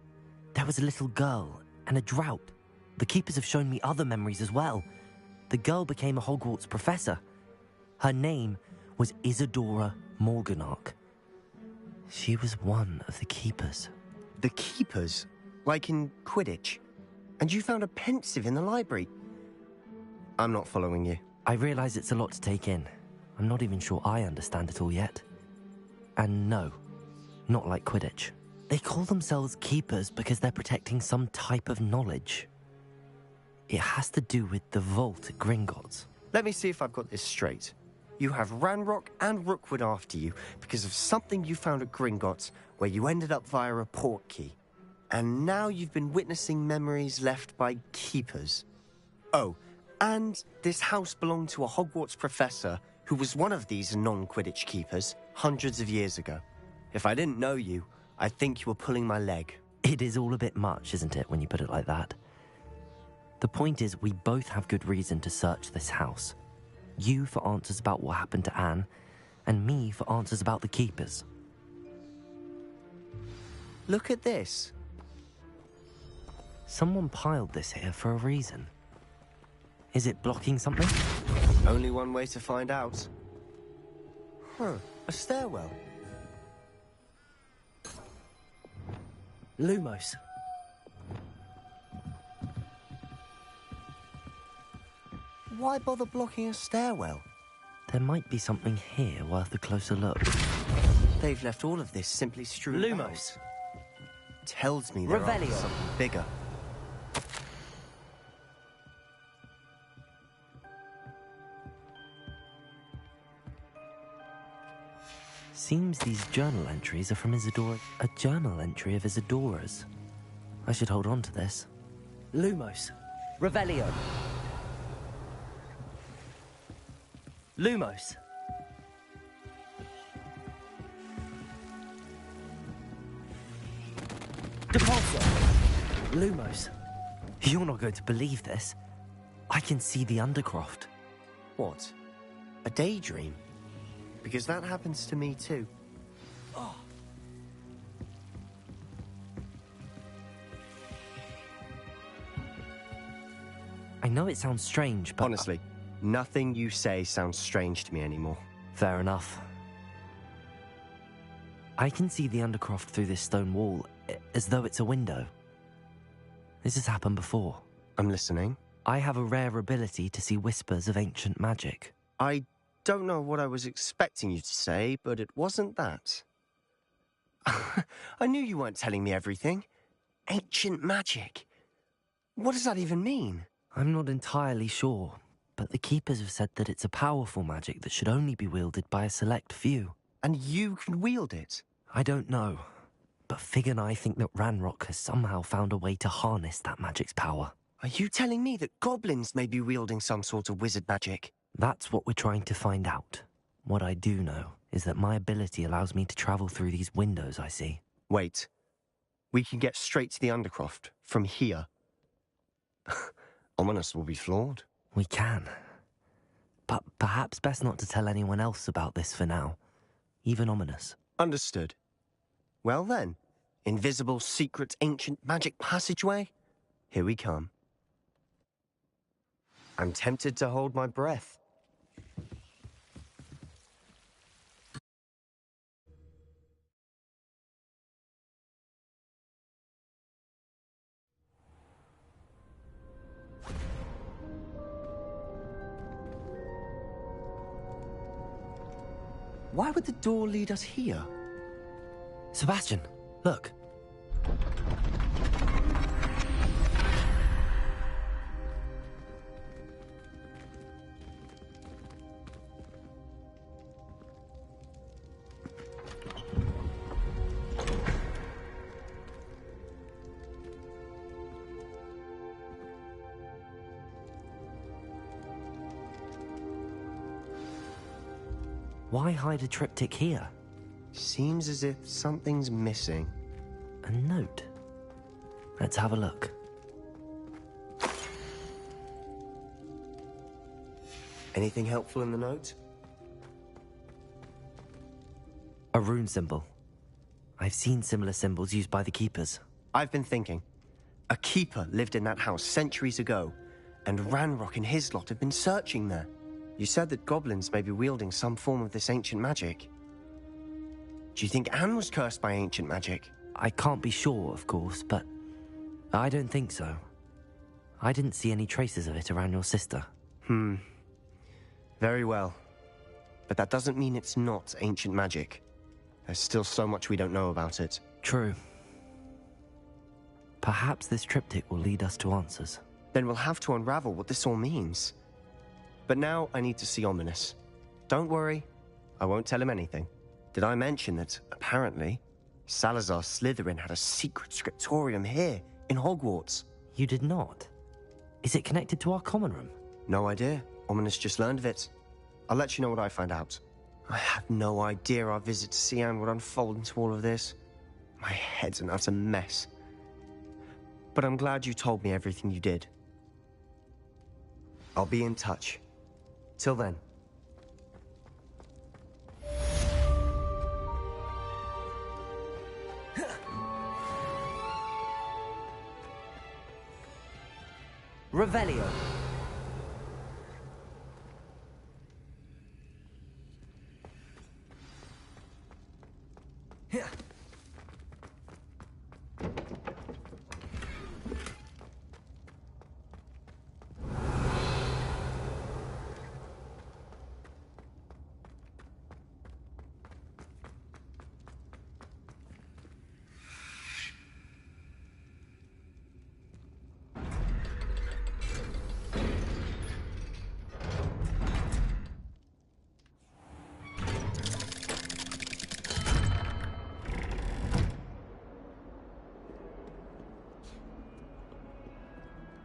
There was a little girl and a drought. The keepers have shown me other memories as well. The girl became a Hogwarts professor. Her name was Isadora Morganach. She was one of the keepers. The keepers? Like in Quidditch? And you found a pensive in the library? I'm not following you. I realize it's a lot to take in. I'm not even sure I understand it all yet. And no, not like Quidditch. They call themselves keepers because they're protecting some type of knowledge. It has to do with the vault at Gringotts. Let me see if I've got this straight. You have Ranrock and Rookwood after you because of something you found at Gringotts where you ended up via a port key. And now you've been witnessing memories left by keepers. Oh, and this house belonged to a Hogwarts professor who was one of these non-Quidditch keepers hundreds of years ago. If I didn't know you, I'd think you were pulling my leg. It is all a bit much, isn't it, when you put it like that? The point is, we both have good reason to search this house. You for answers about what happened to Anne, and me for answers about the keepers. Look at this. Someone piled this here for a reason. Is it blocking something? Only one way to find out. A stairwell. Lumos. Why bother blocking a stairwell? There might be something here worth a closer look. They've left all of this simply strewn Lumos. out. Tells me there Revelio. are something bigger. Seems these journal entries are from Isadora. A journal entry of Isadora's. I should hold on to this. Lumos. Revelio. Lumos. Depulso. Lumos. You're not going to believe this. I can see the Undercroft. What? A daydream? Because that happens to me too. Oh. I know it sounds strange, but... Honestly, nothing you say sounds strange to me anymore. Fair enough. I can see the Undercroft through this stone wall, as though it's a window. This has happened before. I'm listening. I have a rare ability to see whispers of ancient magic. I don't know what I was expecting you to say, but it wasn't that. I knew you weren't telling me everything. Ancient magic. What does that even mean? I'm not entirely sure, but the Keepers have said that it's a powerful magic that should only be wielded by a select few. And you can wield it? I don't know, but Fig and I think that Ranrock has somehow found a way to harness that magic's power. Are you telling me that goblins may be wielding some sort of wizard magic? That's what we're trying to find out. What I do know is that my ability allows me to travel through these windows I see. Wait. We can get straight to the Undercroft from here. Ominous will be flawed. We can. But perhaps best not to tell anyone else about this for now. Even Ominous. Understood. Well then, invisible, secret, ancient magic passageway? Here we come. I'm tempted to hold my breath. Why would the door lead us here? Sebastian, look. Why hide a triptych here? Seems as if something's missing. A note. Let's have a look. Anything helpful in the note? A rune symbol. I've seen similar symbols used by the Keepers. I've been thinking. A keeper lived in that house centuries ago, and Ranrock and his lot have been searching there. You said that goblins may be wielding some form of this ancient magic. Do you think Anne was cursed by ancient magic? I can't be sure, of course, but I don't think so. I didn't see any traces of it around your sister. Very well. But that doesn't mean it's not ancient magic. There's still so much we don't know about it. True. Perhaps this triptych will lead us to answers. Then we'll have to unravel what this all means. But now I need to see Ominous. Don't worry, I won't tell him anything. Did I mention that, apparently, Salazar Slytherin had a secret scriptorium here, in Hogwarts? You did not? Is it connected to our common room? No idea. Ominous just learned of it. I'll let you know what I find out. I had no idea our visit to Cian would unfold into all of this. My head's an utter mess. But I'm glad you told me everything you did. I'll be in touch. Till then. Revelio.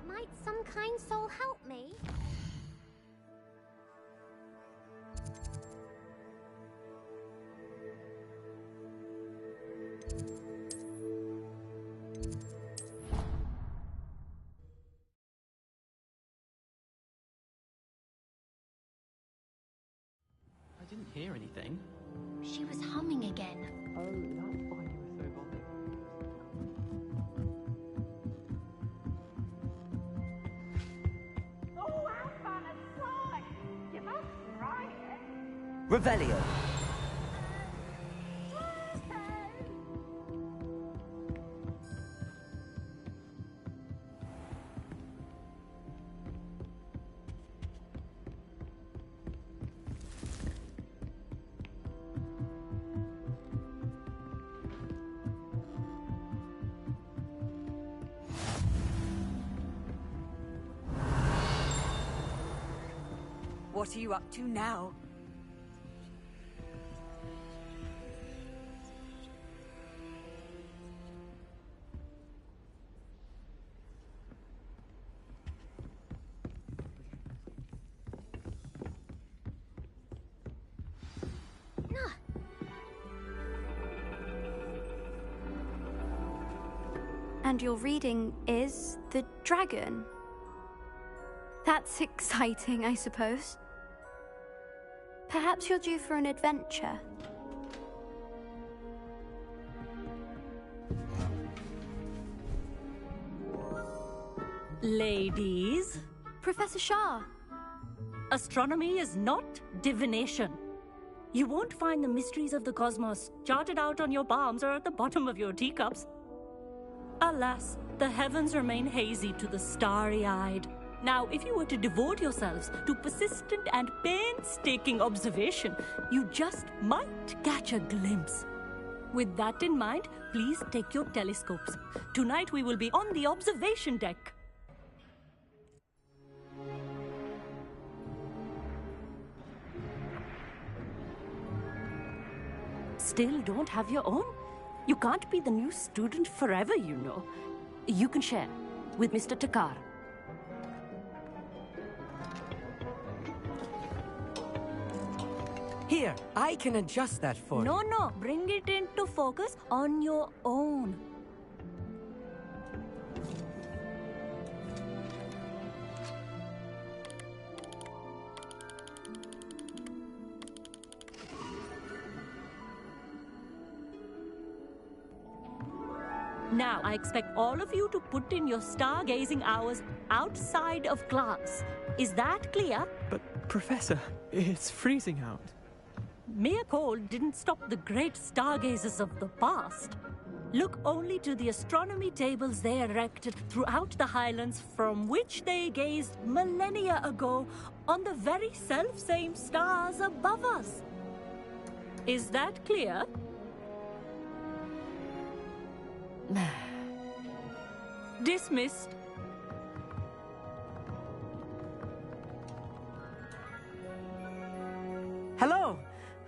Might some kind soul help me? I didn't hear anything. She was humming again. Oh, that's why you were so bothered. Oh, how fun and fly! You must try it. Revelio. What are you up to now? And your reading is the dragon. That's exciting, I suppose. Perhaps you're due for an adventure. Ladies, Professor Shah. astronomy is not divination. You won't find the mysteries of the cosmos charted out on your palms or at the bottom of your teacups. Alas, the heavens remain hazy to the starry-eyed. Now, if you were to devote yourselves to persistent and painstaking observation, you just might catch a glimpse. With that in mind, please take your telescopes. Tonight we will be on the observation deck. Still don't have your own? You can't be the new student forever, you know. You can share with Mr. Takar. Here, I can adjust that for you. No, bring it into focus on your own. Now, I expect all of you to put in your stargazing hours outside of class. Is that clear? But, Professor, it's freezing out. Mere cold didn't stop the great stargazers of the past. Look only to the astronomy tables they erected throughout the highlands from which they gazed millennia ago on the very self-same stars above us. Is that clear? Dismissed. Hello.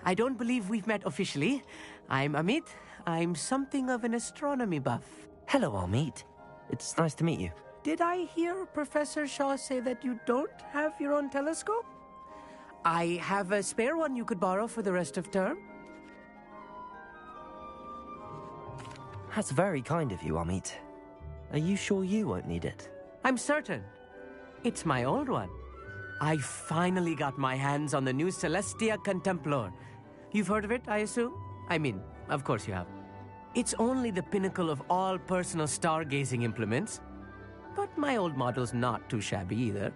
I don't believe we've met officially. I'm Amit. I'm something of an astronomy buff. Hello, Amit. It's nice to meet you. Did I hear Professor Shaw say that you don't have your own telescope? I have a spare one you could borrow for the rest of term. That's very kind of you, Amit. Are you sure you won't need it? I'm certain. It's my old one. I finally got my hands on the new Celestia Contemplar. You've heard of it, I assume? I mean, of course you have. It's only the pinnacle of all personal stargazing implements. But my old model's not too shabby either.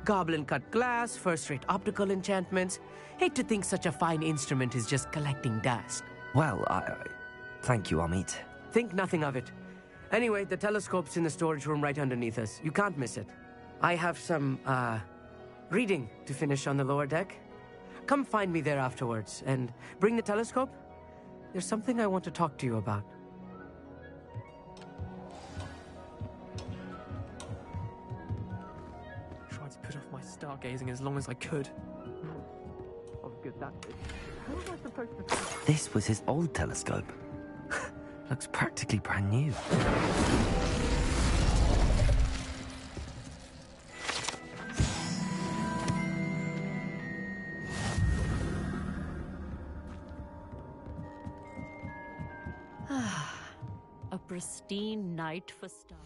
Goblin-cut glass, first-rate optical enchantments. Hate to think such a fine instrument is just collecting dust. Well, thank you, Amit. Think nothing of it. Anyway, the telescope's in the storage room right underneath us. You can't miss it. I have some, reading to finish on the lower deck. Come find me there afterwards, and bring the telescope. There's something I want to talk to you about. Tried to put off my stargazing as long as I could. I was good that did. How was I supposed to... This was his old telescope. Looks practically brand new. A pristine night for stars.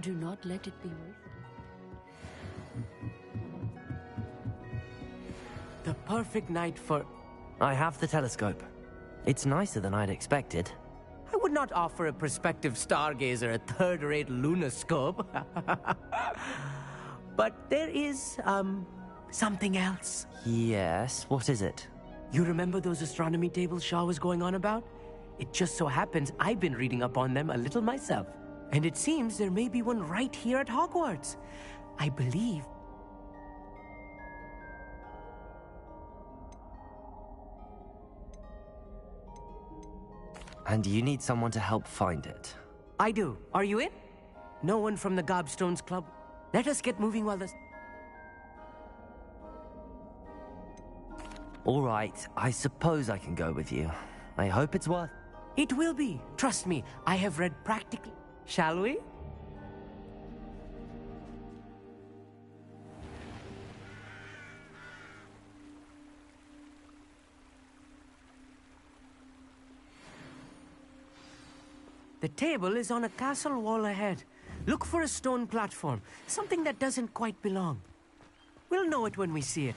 Do not let it be wasted. The perfect night for... I have the telescope. It's nicer than I'd expected. I would not offer a prospective stargazer a third-rate lunoscope. But there is, something else. Yes, what is it? You remember those astronomy tables Shaw was going on about? It just so happens I've been reading up on them a little myself. And it seems there may be one right here at Hogwarts. I believe... And you need someone to help find it. I do. Are you in? No one from the Gobstones Club? Let us get moving while this... All right, I suppose I can go with you. I hope it's worth... It will be. Trust me, I have read practically... Shall we? The table is on a castle wall ahead. Look for a stone platform, something that doesn't quite belong. We'll know it when we see it.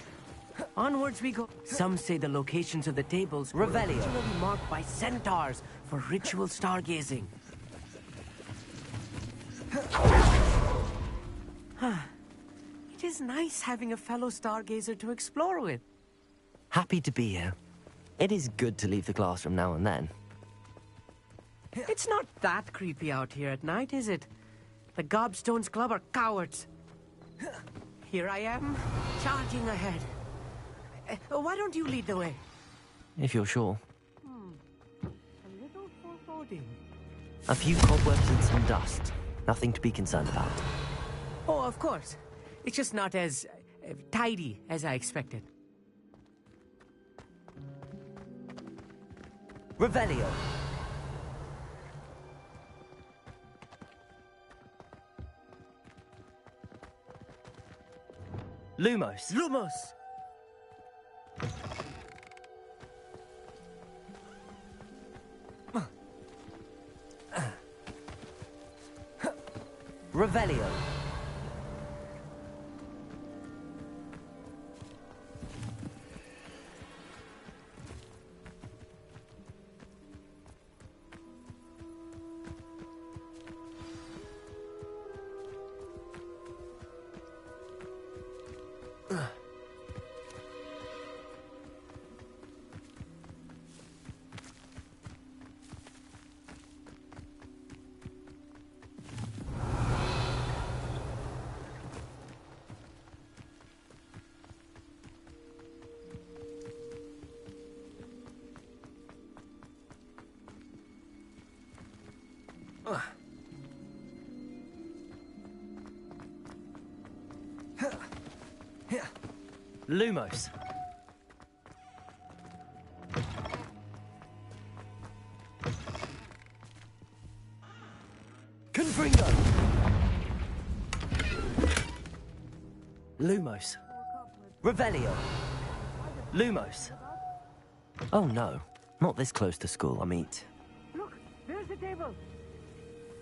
Onwards we go. Some say the locations of the tables were originally marked by centaurs for ritual stargazing. It is nice having a fellow stargazer to explore with. Happy to be here. It is good to leave the classroom now and then. It's not that creepy out here at night, is it? The Gobstones Club are cowards. Here I am, charging ahead. Why don't you lead the way? If you're sure. A little foreboding. A few cobwebs and some dust. Nothing to be concerned about. Oh, of course. It's just not as tidy as I expected. Revelio. Lumos. Lumos! Revelio. Lumos. Confringo. Lumos. Revelio. Lumos. Oh no, not this close to school, I mean. Look, there's the table.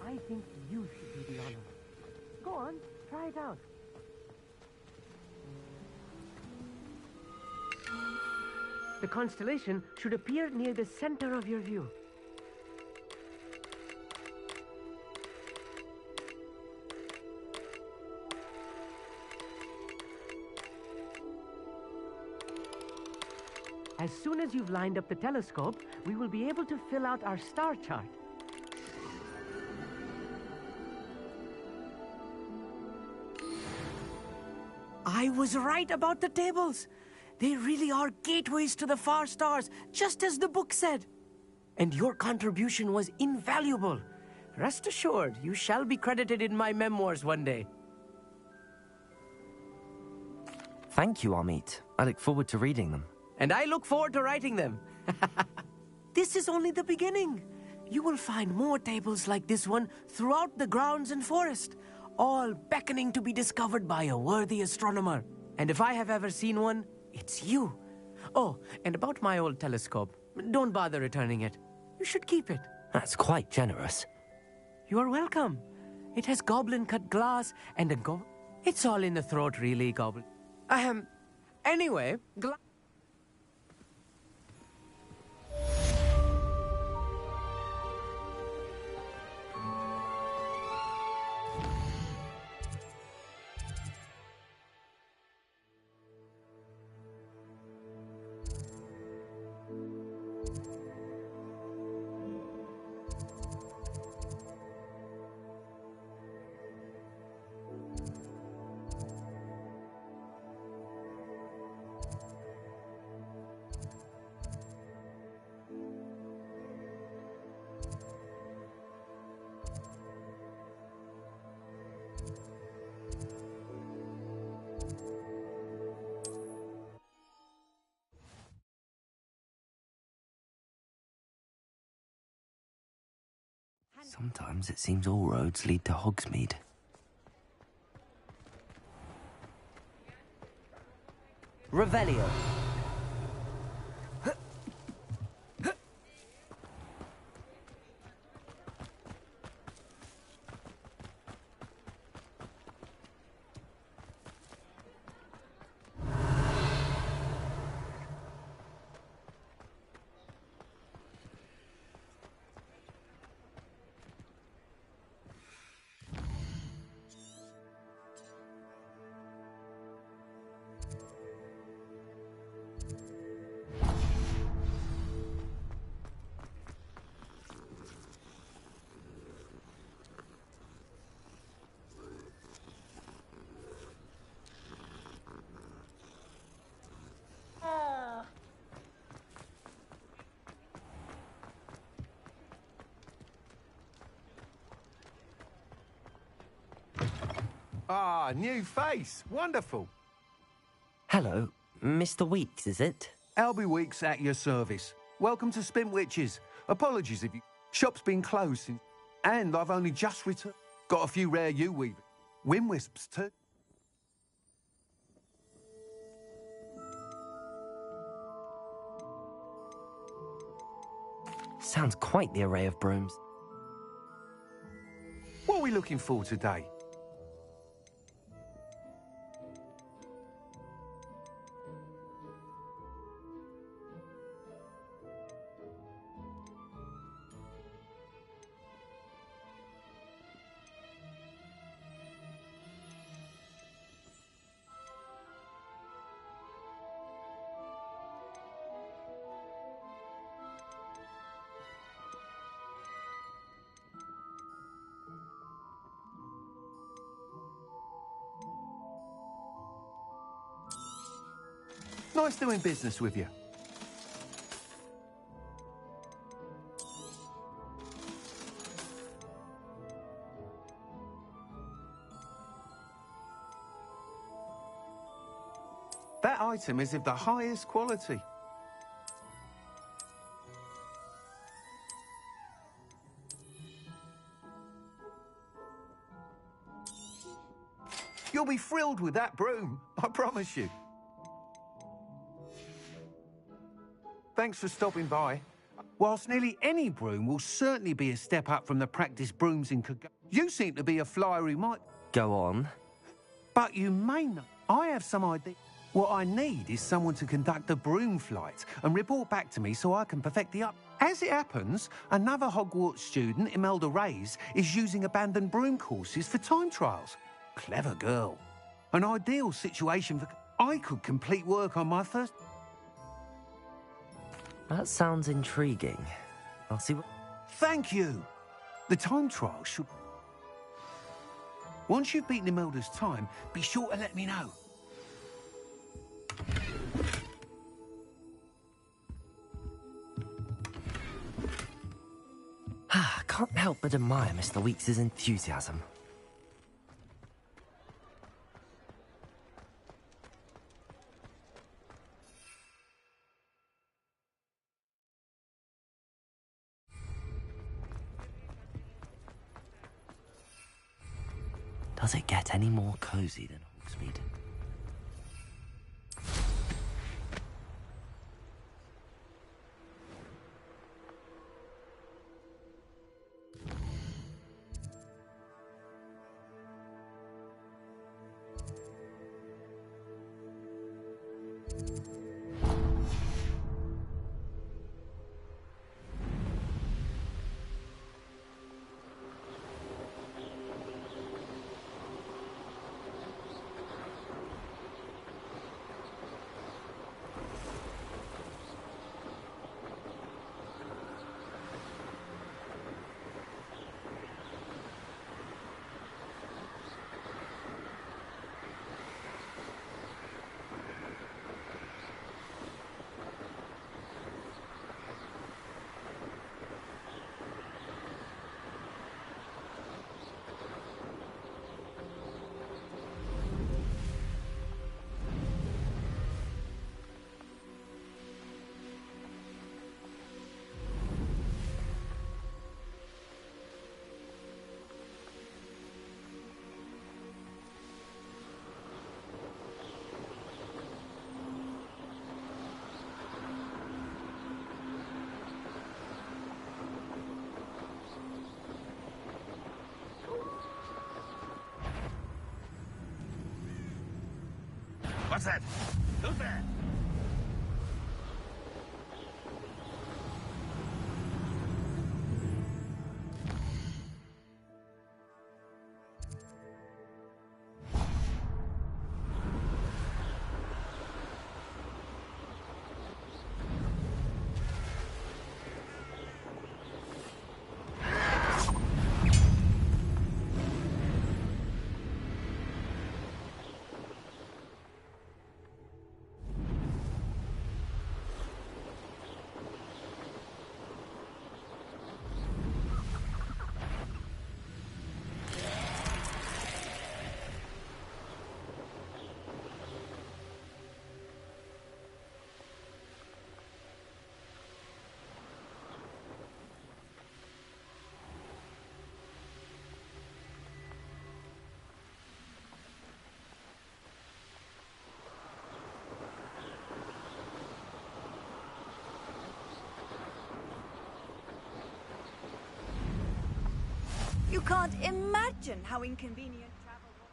I think you should do the honor. Go on, try it out. The constellation should appear near the center of your view. As soon as you've lined up the telescope, we will be able to fill out our star chart. I was right about the tables. They really are gateways to the far stars, just as the book said. And your contribution was invaluable. Rest assured, you shall be credited in my memoirs one day. Thank you, Amit. I look forward to reading them. And I look forward to writing them. This is only the beginning. You will find more tables like this one throughout the grounds and forest, all beckoning to be discovered by a worthy astronomer. And if I have ever seen one, it's you. Oh, and about my old telescope, don't bother returning it. You should keep it. That's quite generous. You are welcome. It has goblin-cut glass and a It's all in the throat, really, goblin. Anyway, Sometimes it seems all roads lead to Hogsmeade. Revelio. Ah, new face. Wonderful. Hello, Mr. Weeks, is it? Albie Weeks at your service. Welcome to Spintwitches. Apologies if you... Shop's been closed since... And I've only just returned. Got a few rare U-weave. Windwisps too. Sounds quite the array of brooms. What are we looking for today? Nice doing business with you. That item is of the highest quality. You'll be thrilled with that broom, I promise you. Thanks for stopping by. Whilst nearly any broom will certainly be a step up from the practice brooms in you seem to be a flyer who might... Go on. But you may not. I have some idea. What I need is someone to conduct a broom flight and report back to me so I can perfect the up. As it happens, another Hogwarts student, Imelda Reyes, is using abandoned broom courses for time trials. Clever girl. An ideal situation for... I could complete work on my first... That sounds intriguing. I'll see what... Thank you! The time trial should... Once you've beaten Imelda's time, be sure to let me know. Can't help but admire Mr. Weeks' enthusiasm. Does it get any more cozy than Hogsmeade? That's it. Who's there? You can't imagine how inconvenient travel was.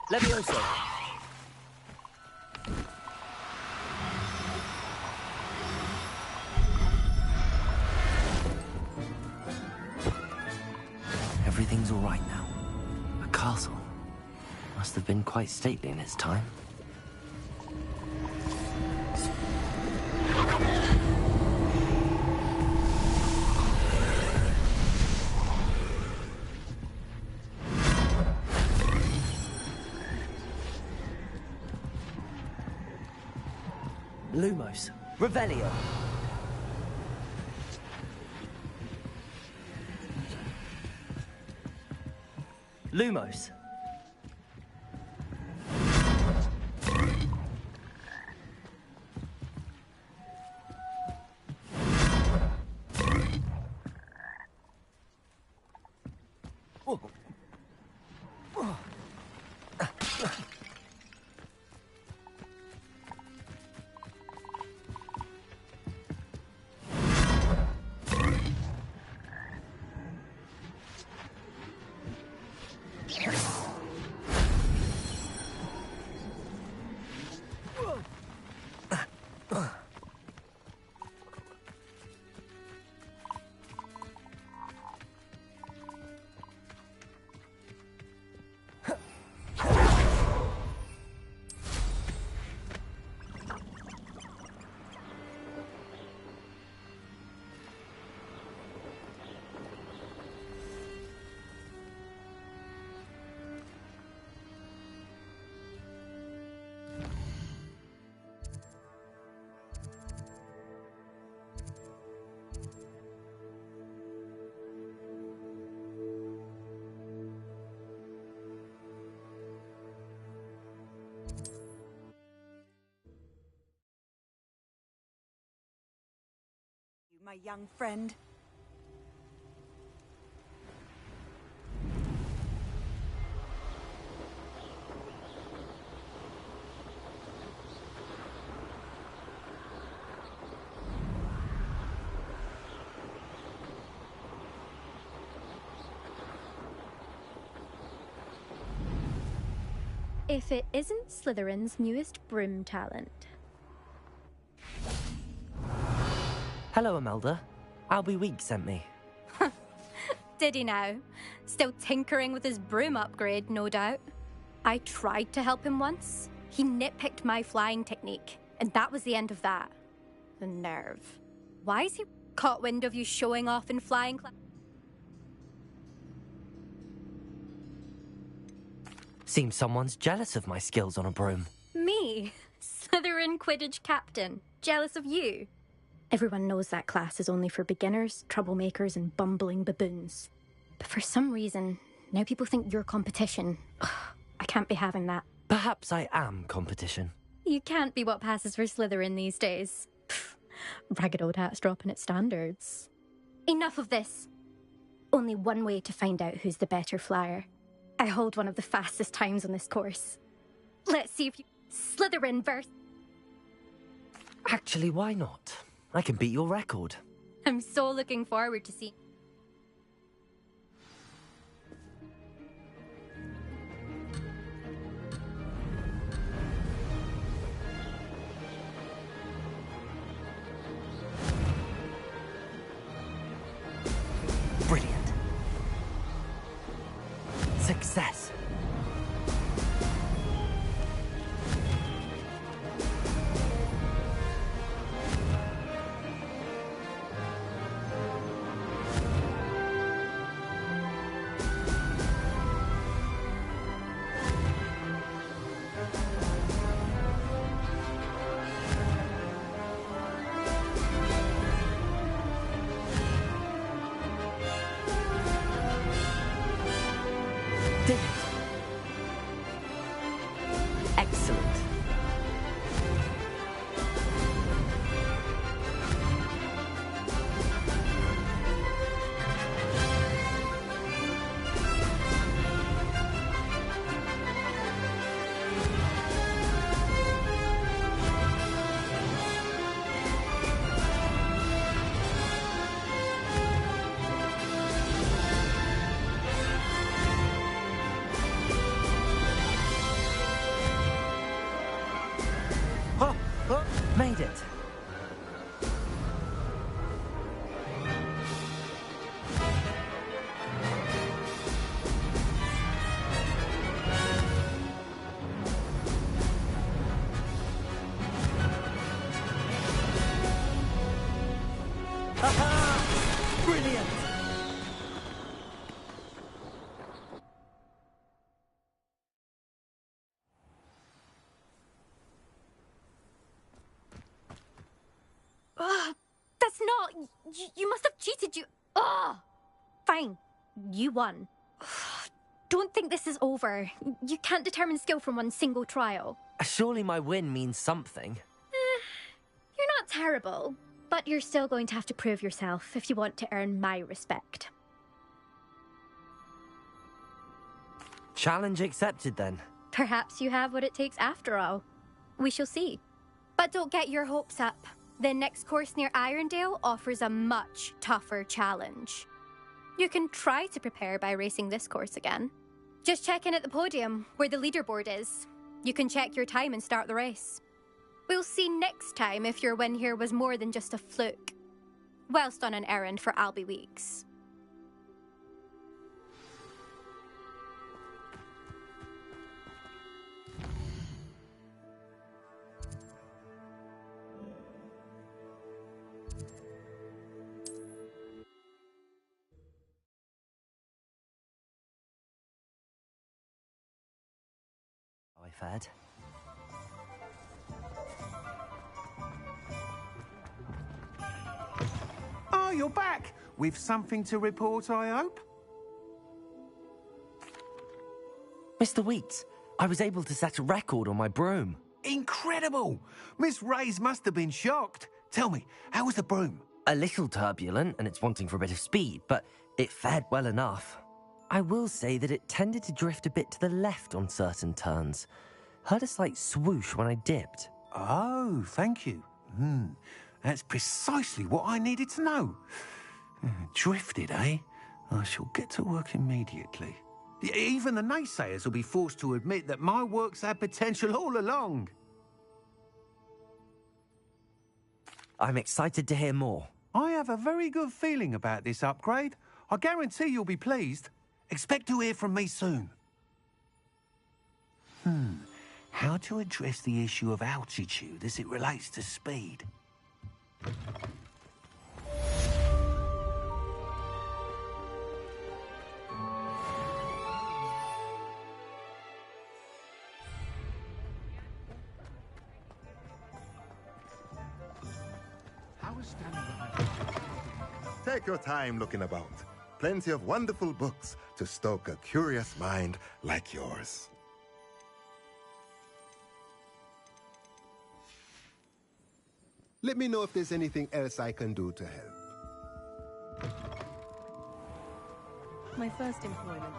Levioso. Everything's all right now. A castle. Must have been quite stately in its time. Lumos. Revelio. Lumos. My young friend. If it isn't Slytherin's newest broom talent. Hello, Imelda. Albie Week sent me. Did he now? Still tinkering with his broom upgrade, no doubt. I tried to help him once. He nitpicked my flying technique, and that was the end of that. The nerve. Why is he caught wind of you showing off in flying class? Seems someone's jealous of my skills on a broom. Me? Slytherin Quidditch captain. Jealous of you? Everyone knows that class is only for beginners, troublemakers, and bumbling baboons. But for some reason, now people think you're competition. Ugh, I can't be having that. Perhaps I am competition. You can't be what passes for Slytherin these days. Ragged old hat's dropping its standards. Enough of this. Only one way to find out who's the better flyer. I hold one of the fastest times on this course. Let's see if you... Slytherin versus... Actually, why not? I can beat your record. I'm so looking forward to seeing... Brilliant. Success. Did it. Excellent. Made it. Aha! Brilliant! That's not... You must have cheated, you... Ugh! Fine. You won. Don't think this is over. You can't determine skill from one single trial. Surely my win means something. You're not terrible, but you're still going to have to prove yourself if you want to earn my respect. Challenge accepted, then. Perhaps you have what it takes after all. We shall see. But don't get your hopes up. The next course near Irondale offers a much tougher challenge. You can try to prepare by racing this course again. Just check in at the podium, where the leaderboard is. You can check your time and start the race. We'll see next time if your win here was more than just a fluke. Whilst on an errand for Albie Weeks. I fared. Oh, you're back! With something to report, I hope? Mr. Weeks, I was able to set a record on my broom. Incredible! Miss Reyes must have been shocked. Tell me, how was the broom? A little turbulent, and it's wanting for a bit of speed, but it fared well enough. I will say that it tended to drift a bit to the left on certain turns. Heard a slight swoosh when I dipped. Oh, thank you. That's precisely what I needed to know. Drifted, eh? I shall get to work immediately. Even the naysayers will be forced to admit that my work's had potential all along. I'm excited to hear more. I have a very good feeling about this upgrade. I guarantee you'll be pleased. Expect to hear from me soon. How to address the issue of altitude as it relates to speed? Take your time looking about. Plenty of wonderful books to stoke a curious mind like yours. Let me know if there's anything else I can do to help. My first employment.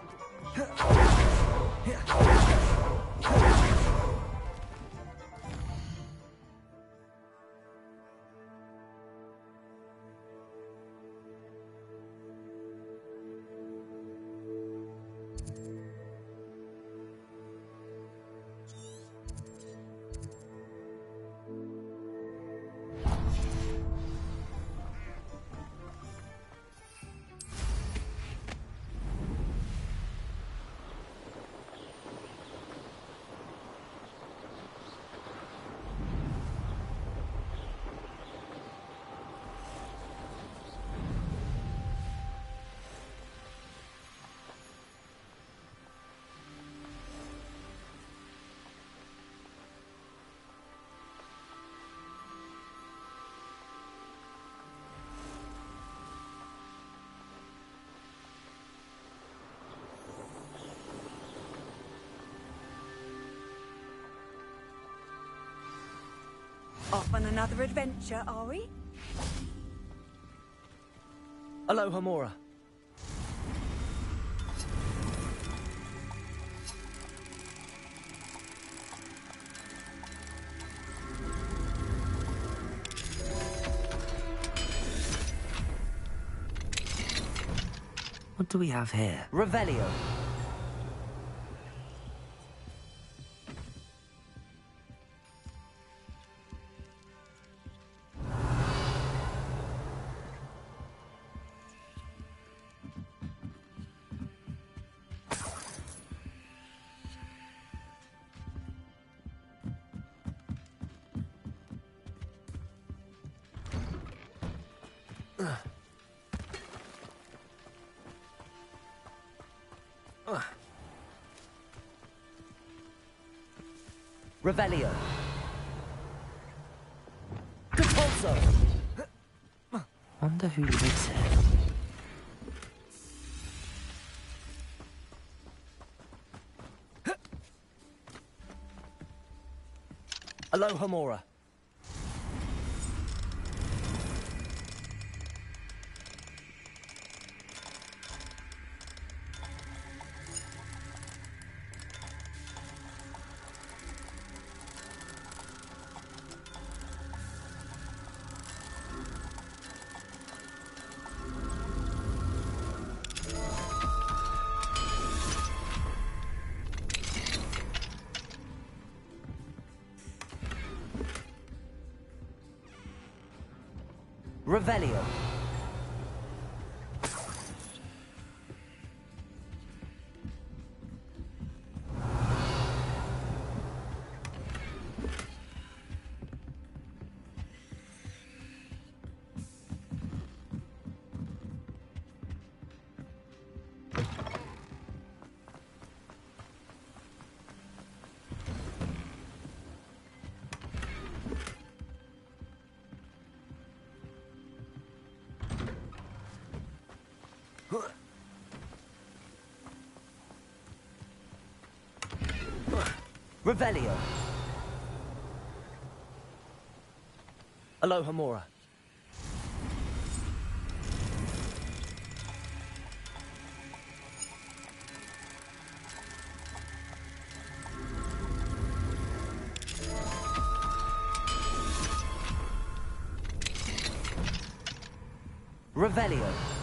Off on another adventure, are we? Aloha Mora. What do we have here? Revelio. Revelio. Repulso. Wonder who lives here. Aloha Mora. Revelio. Revelio. Aloha Mora. Revelio.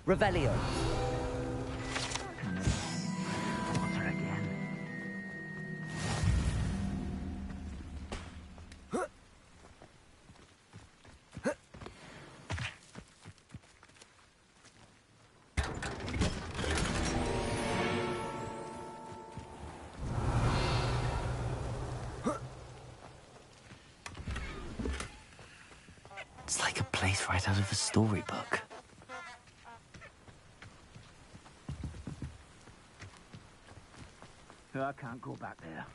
Revelio. Water again. like a place right out of a storybook. I can't go back there.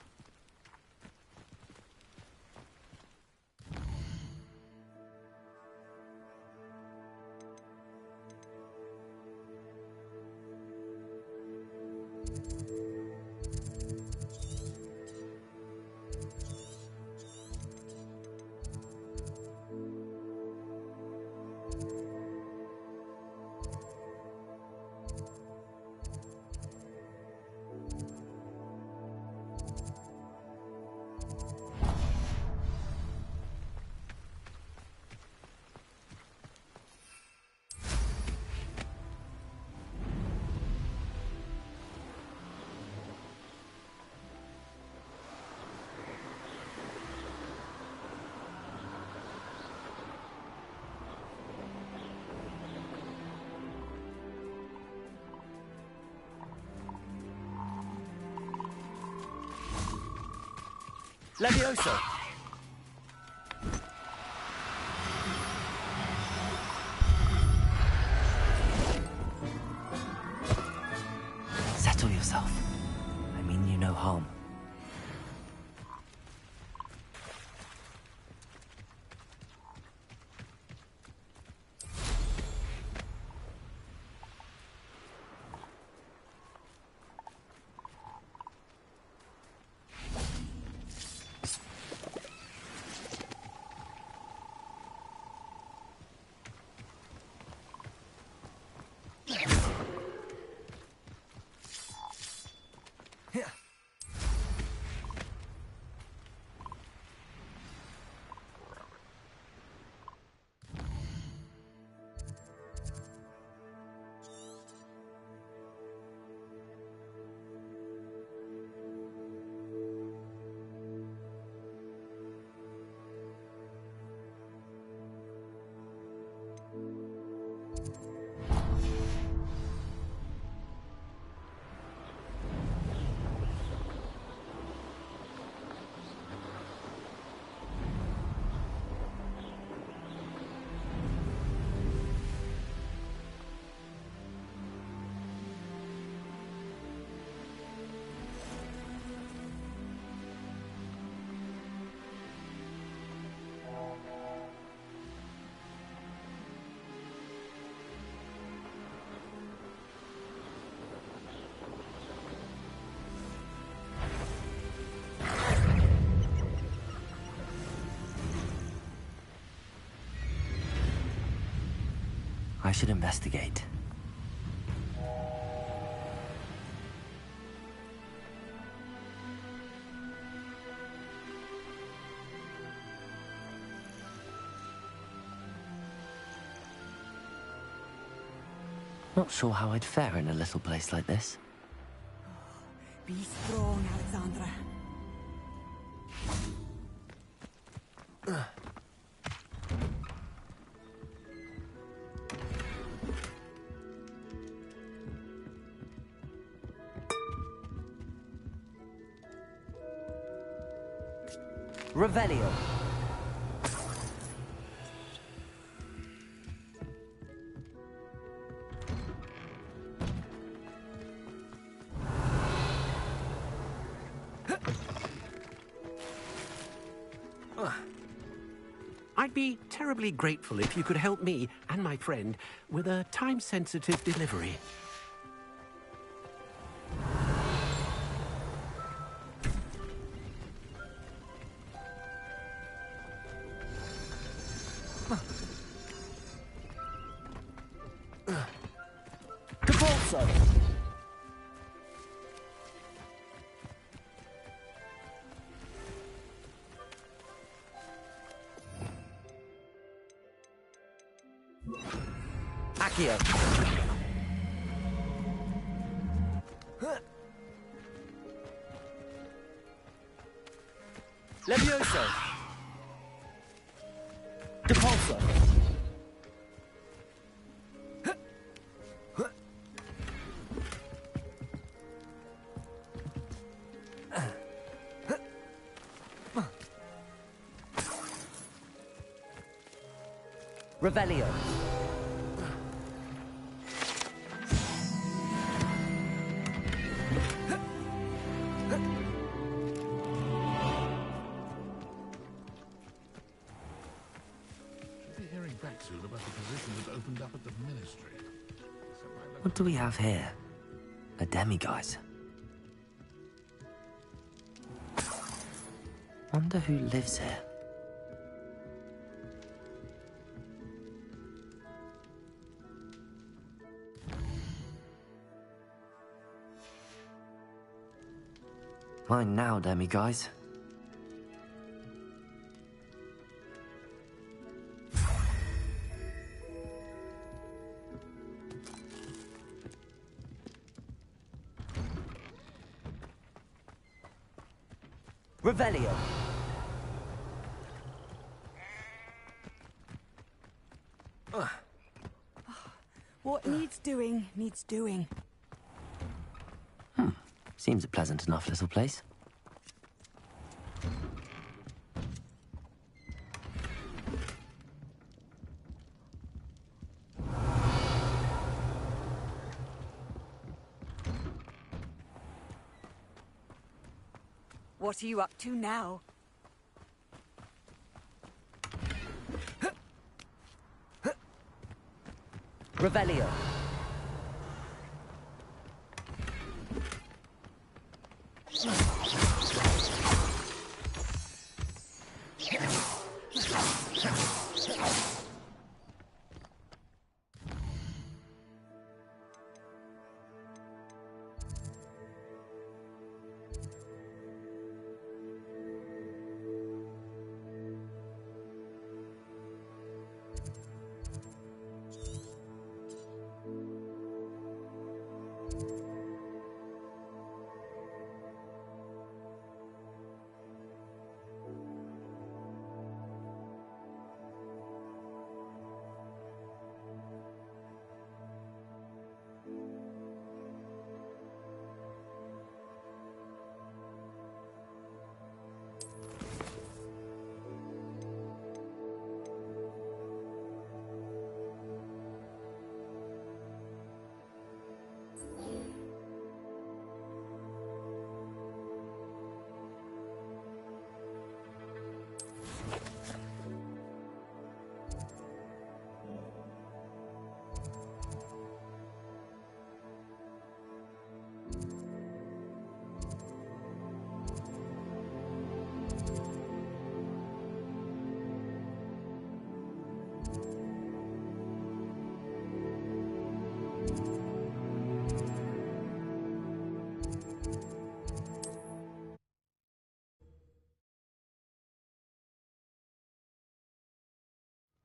Levioso! Settle yourself. I mean you no harm. I should investigate. Not sure how I'd fare in a little place like this. Be strong, Alexandra. Revelio. I'd be terribly grateful if you could help me and my friend with a time-sensitive delivery. Capolso. Accio. Levioso. Capolso. Revelio. Should be hearing back soon about the position that opened up at the Ministry. What do we have here? A demiguise. Wonder who lives here. Mine now, demiguise. Revelio. What needs doing, needs doing. Seems a pleasant enough little place. What are you up to now? Revelio.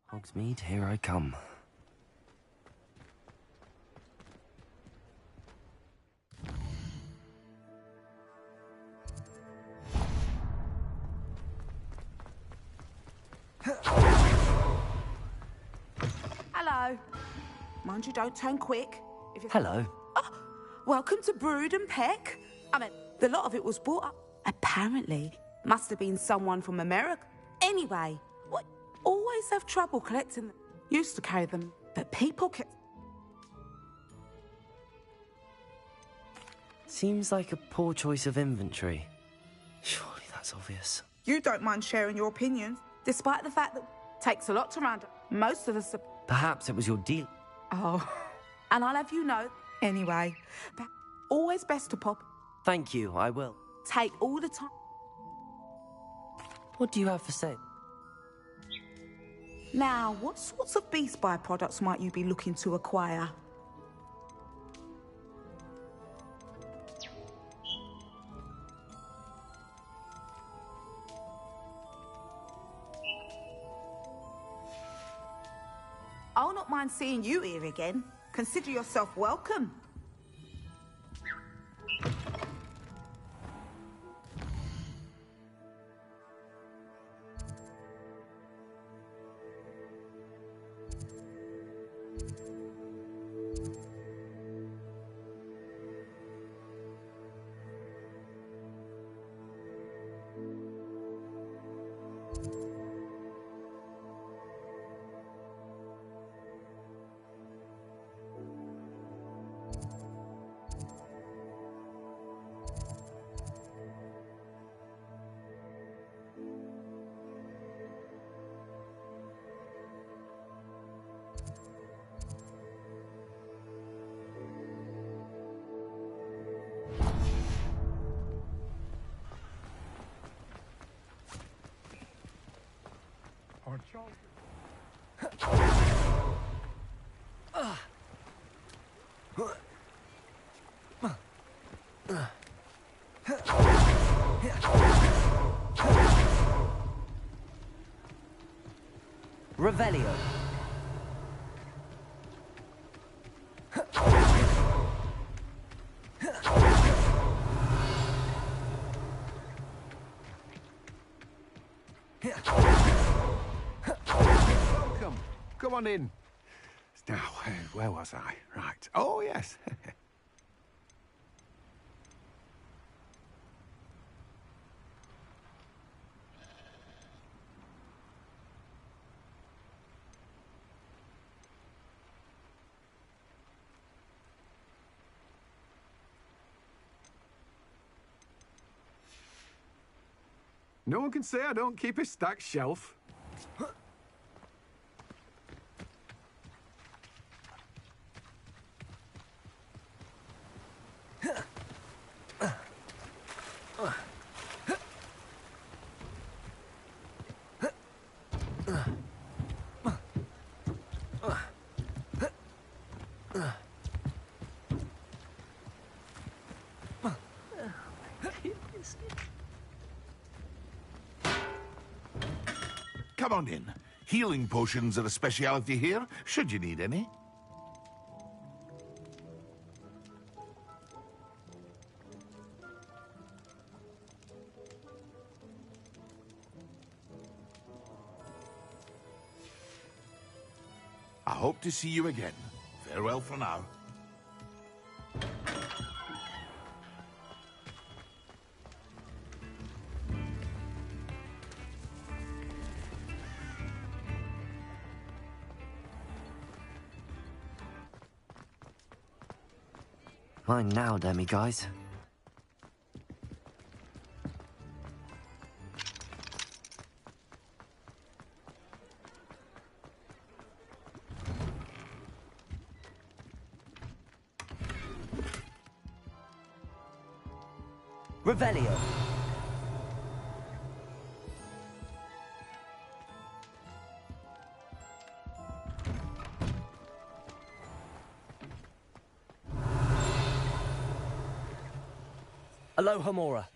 Hogsmeade, here I come. Hello. Mind you, don't turn quick. Hello. Oh, welcome to Brood and Peck. I mean, the lot of it was bought up. Apparently, must have been someone from America. Anyway, what? Always have trouble collecting them. Used to carry them, but people kept... Seems like a poor choice of inventory. Surely that's obvious. You don't mind sharing your opinions, despite the fact that it takes a lot to round up. Most of us are... Perhaps it was your deal. Oh, and I'll have you know, anyway, but always best to pop. Thank you, I will. Take all the time. What do you have for sale? Now, what sorts of beast byproducts might you be looking to acquire? I'll not mind seeing you here again. Consider yourself welcome. Revelio. Welcome. Come on in. Now, where was I? Right. Oh, yes. No one can say I don't keep a stacked shelf. Come on in. Healing potions are a speciality here, should you need any. I hope to see you again. Farewell for now. Mine now, Demi, guys. Revelio. Aloha Mora.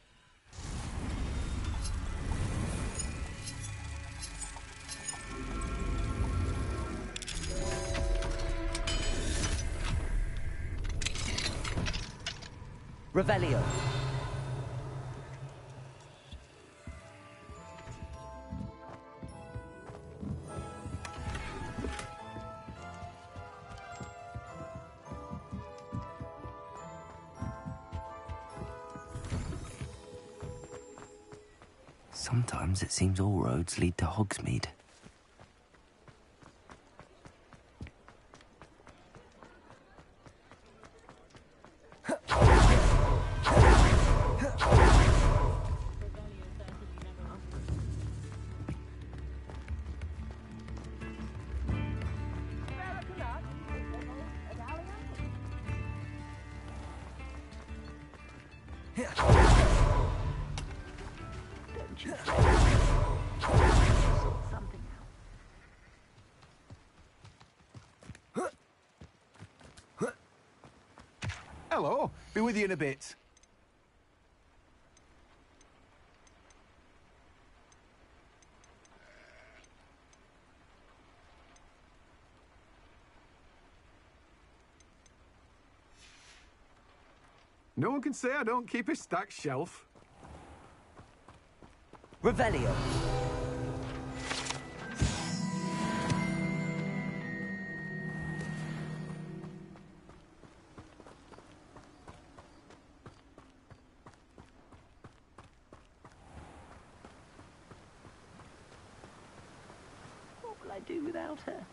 Revelio. Sometimes it seems all roads lead to Hogsmeade. Hello. Be with you in a bit. No one can say I don't keep a stacked shelf. Revelio. What will I do without her?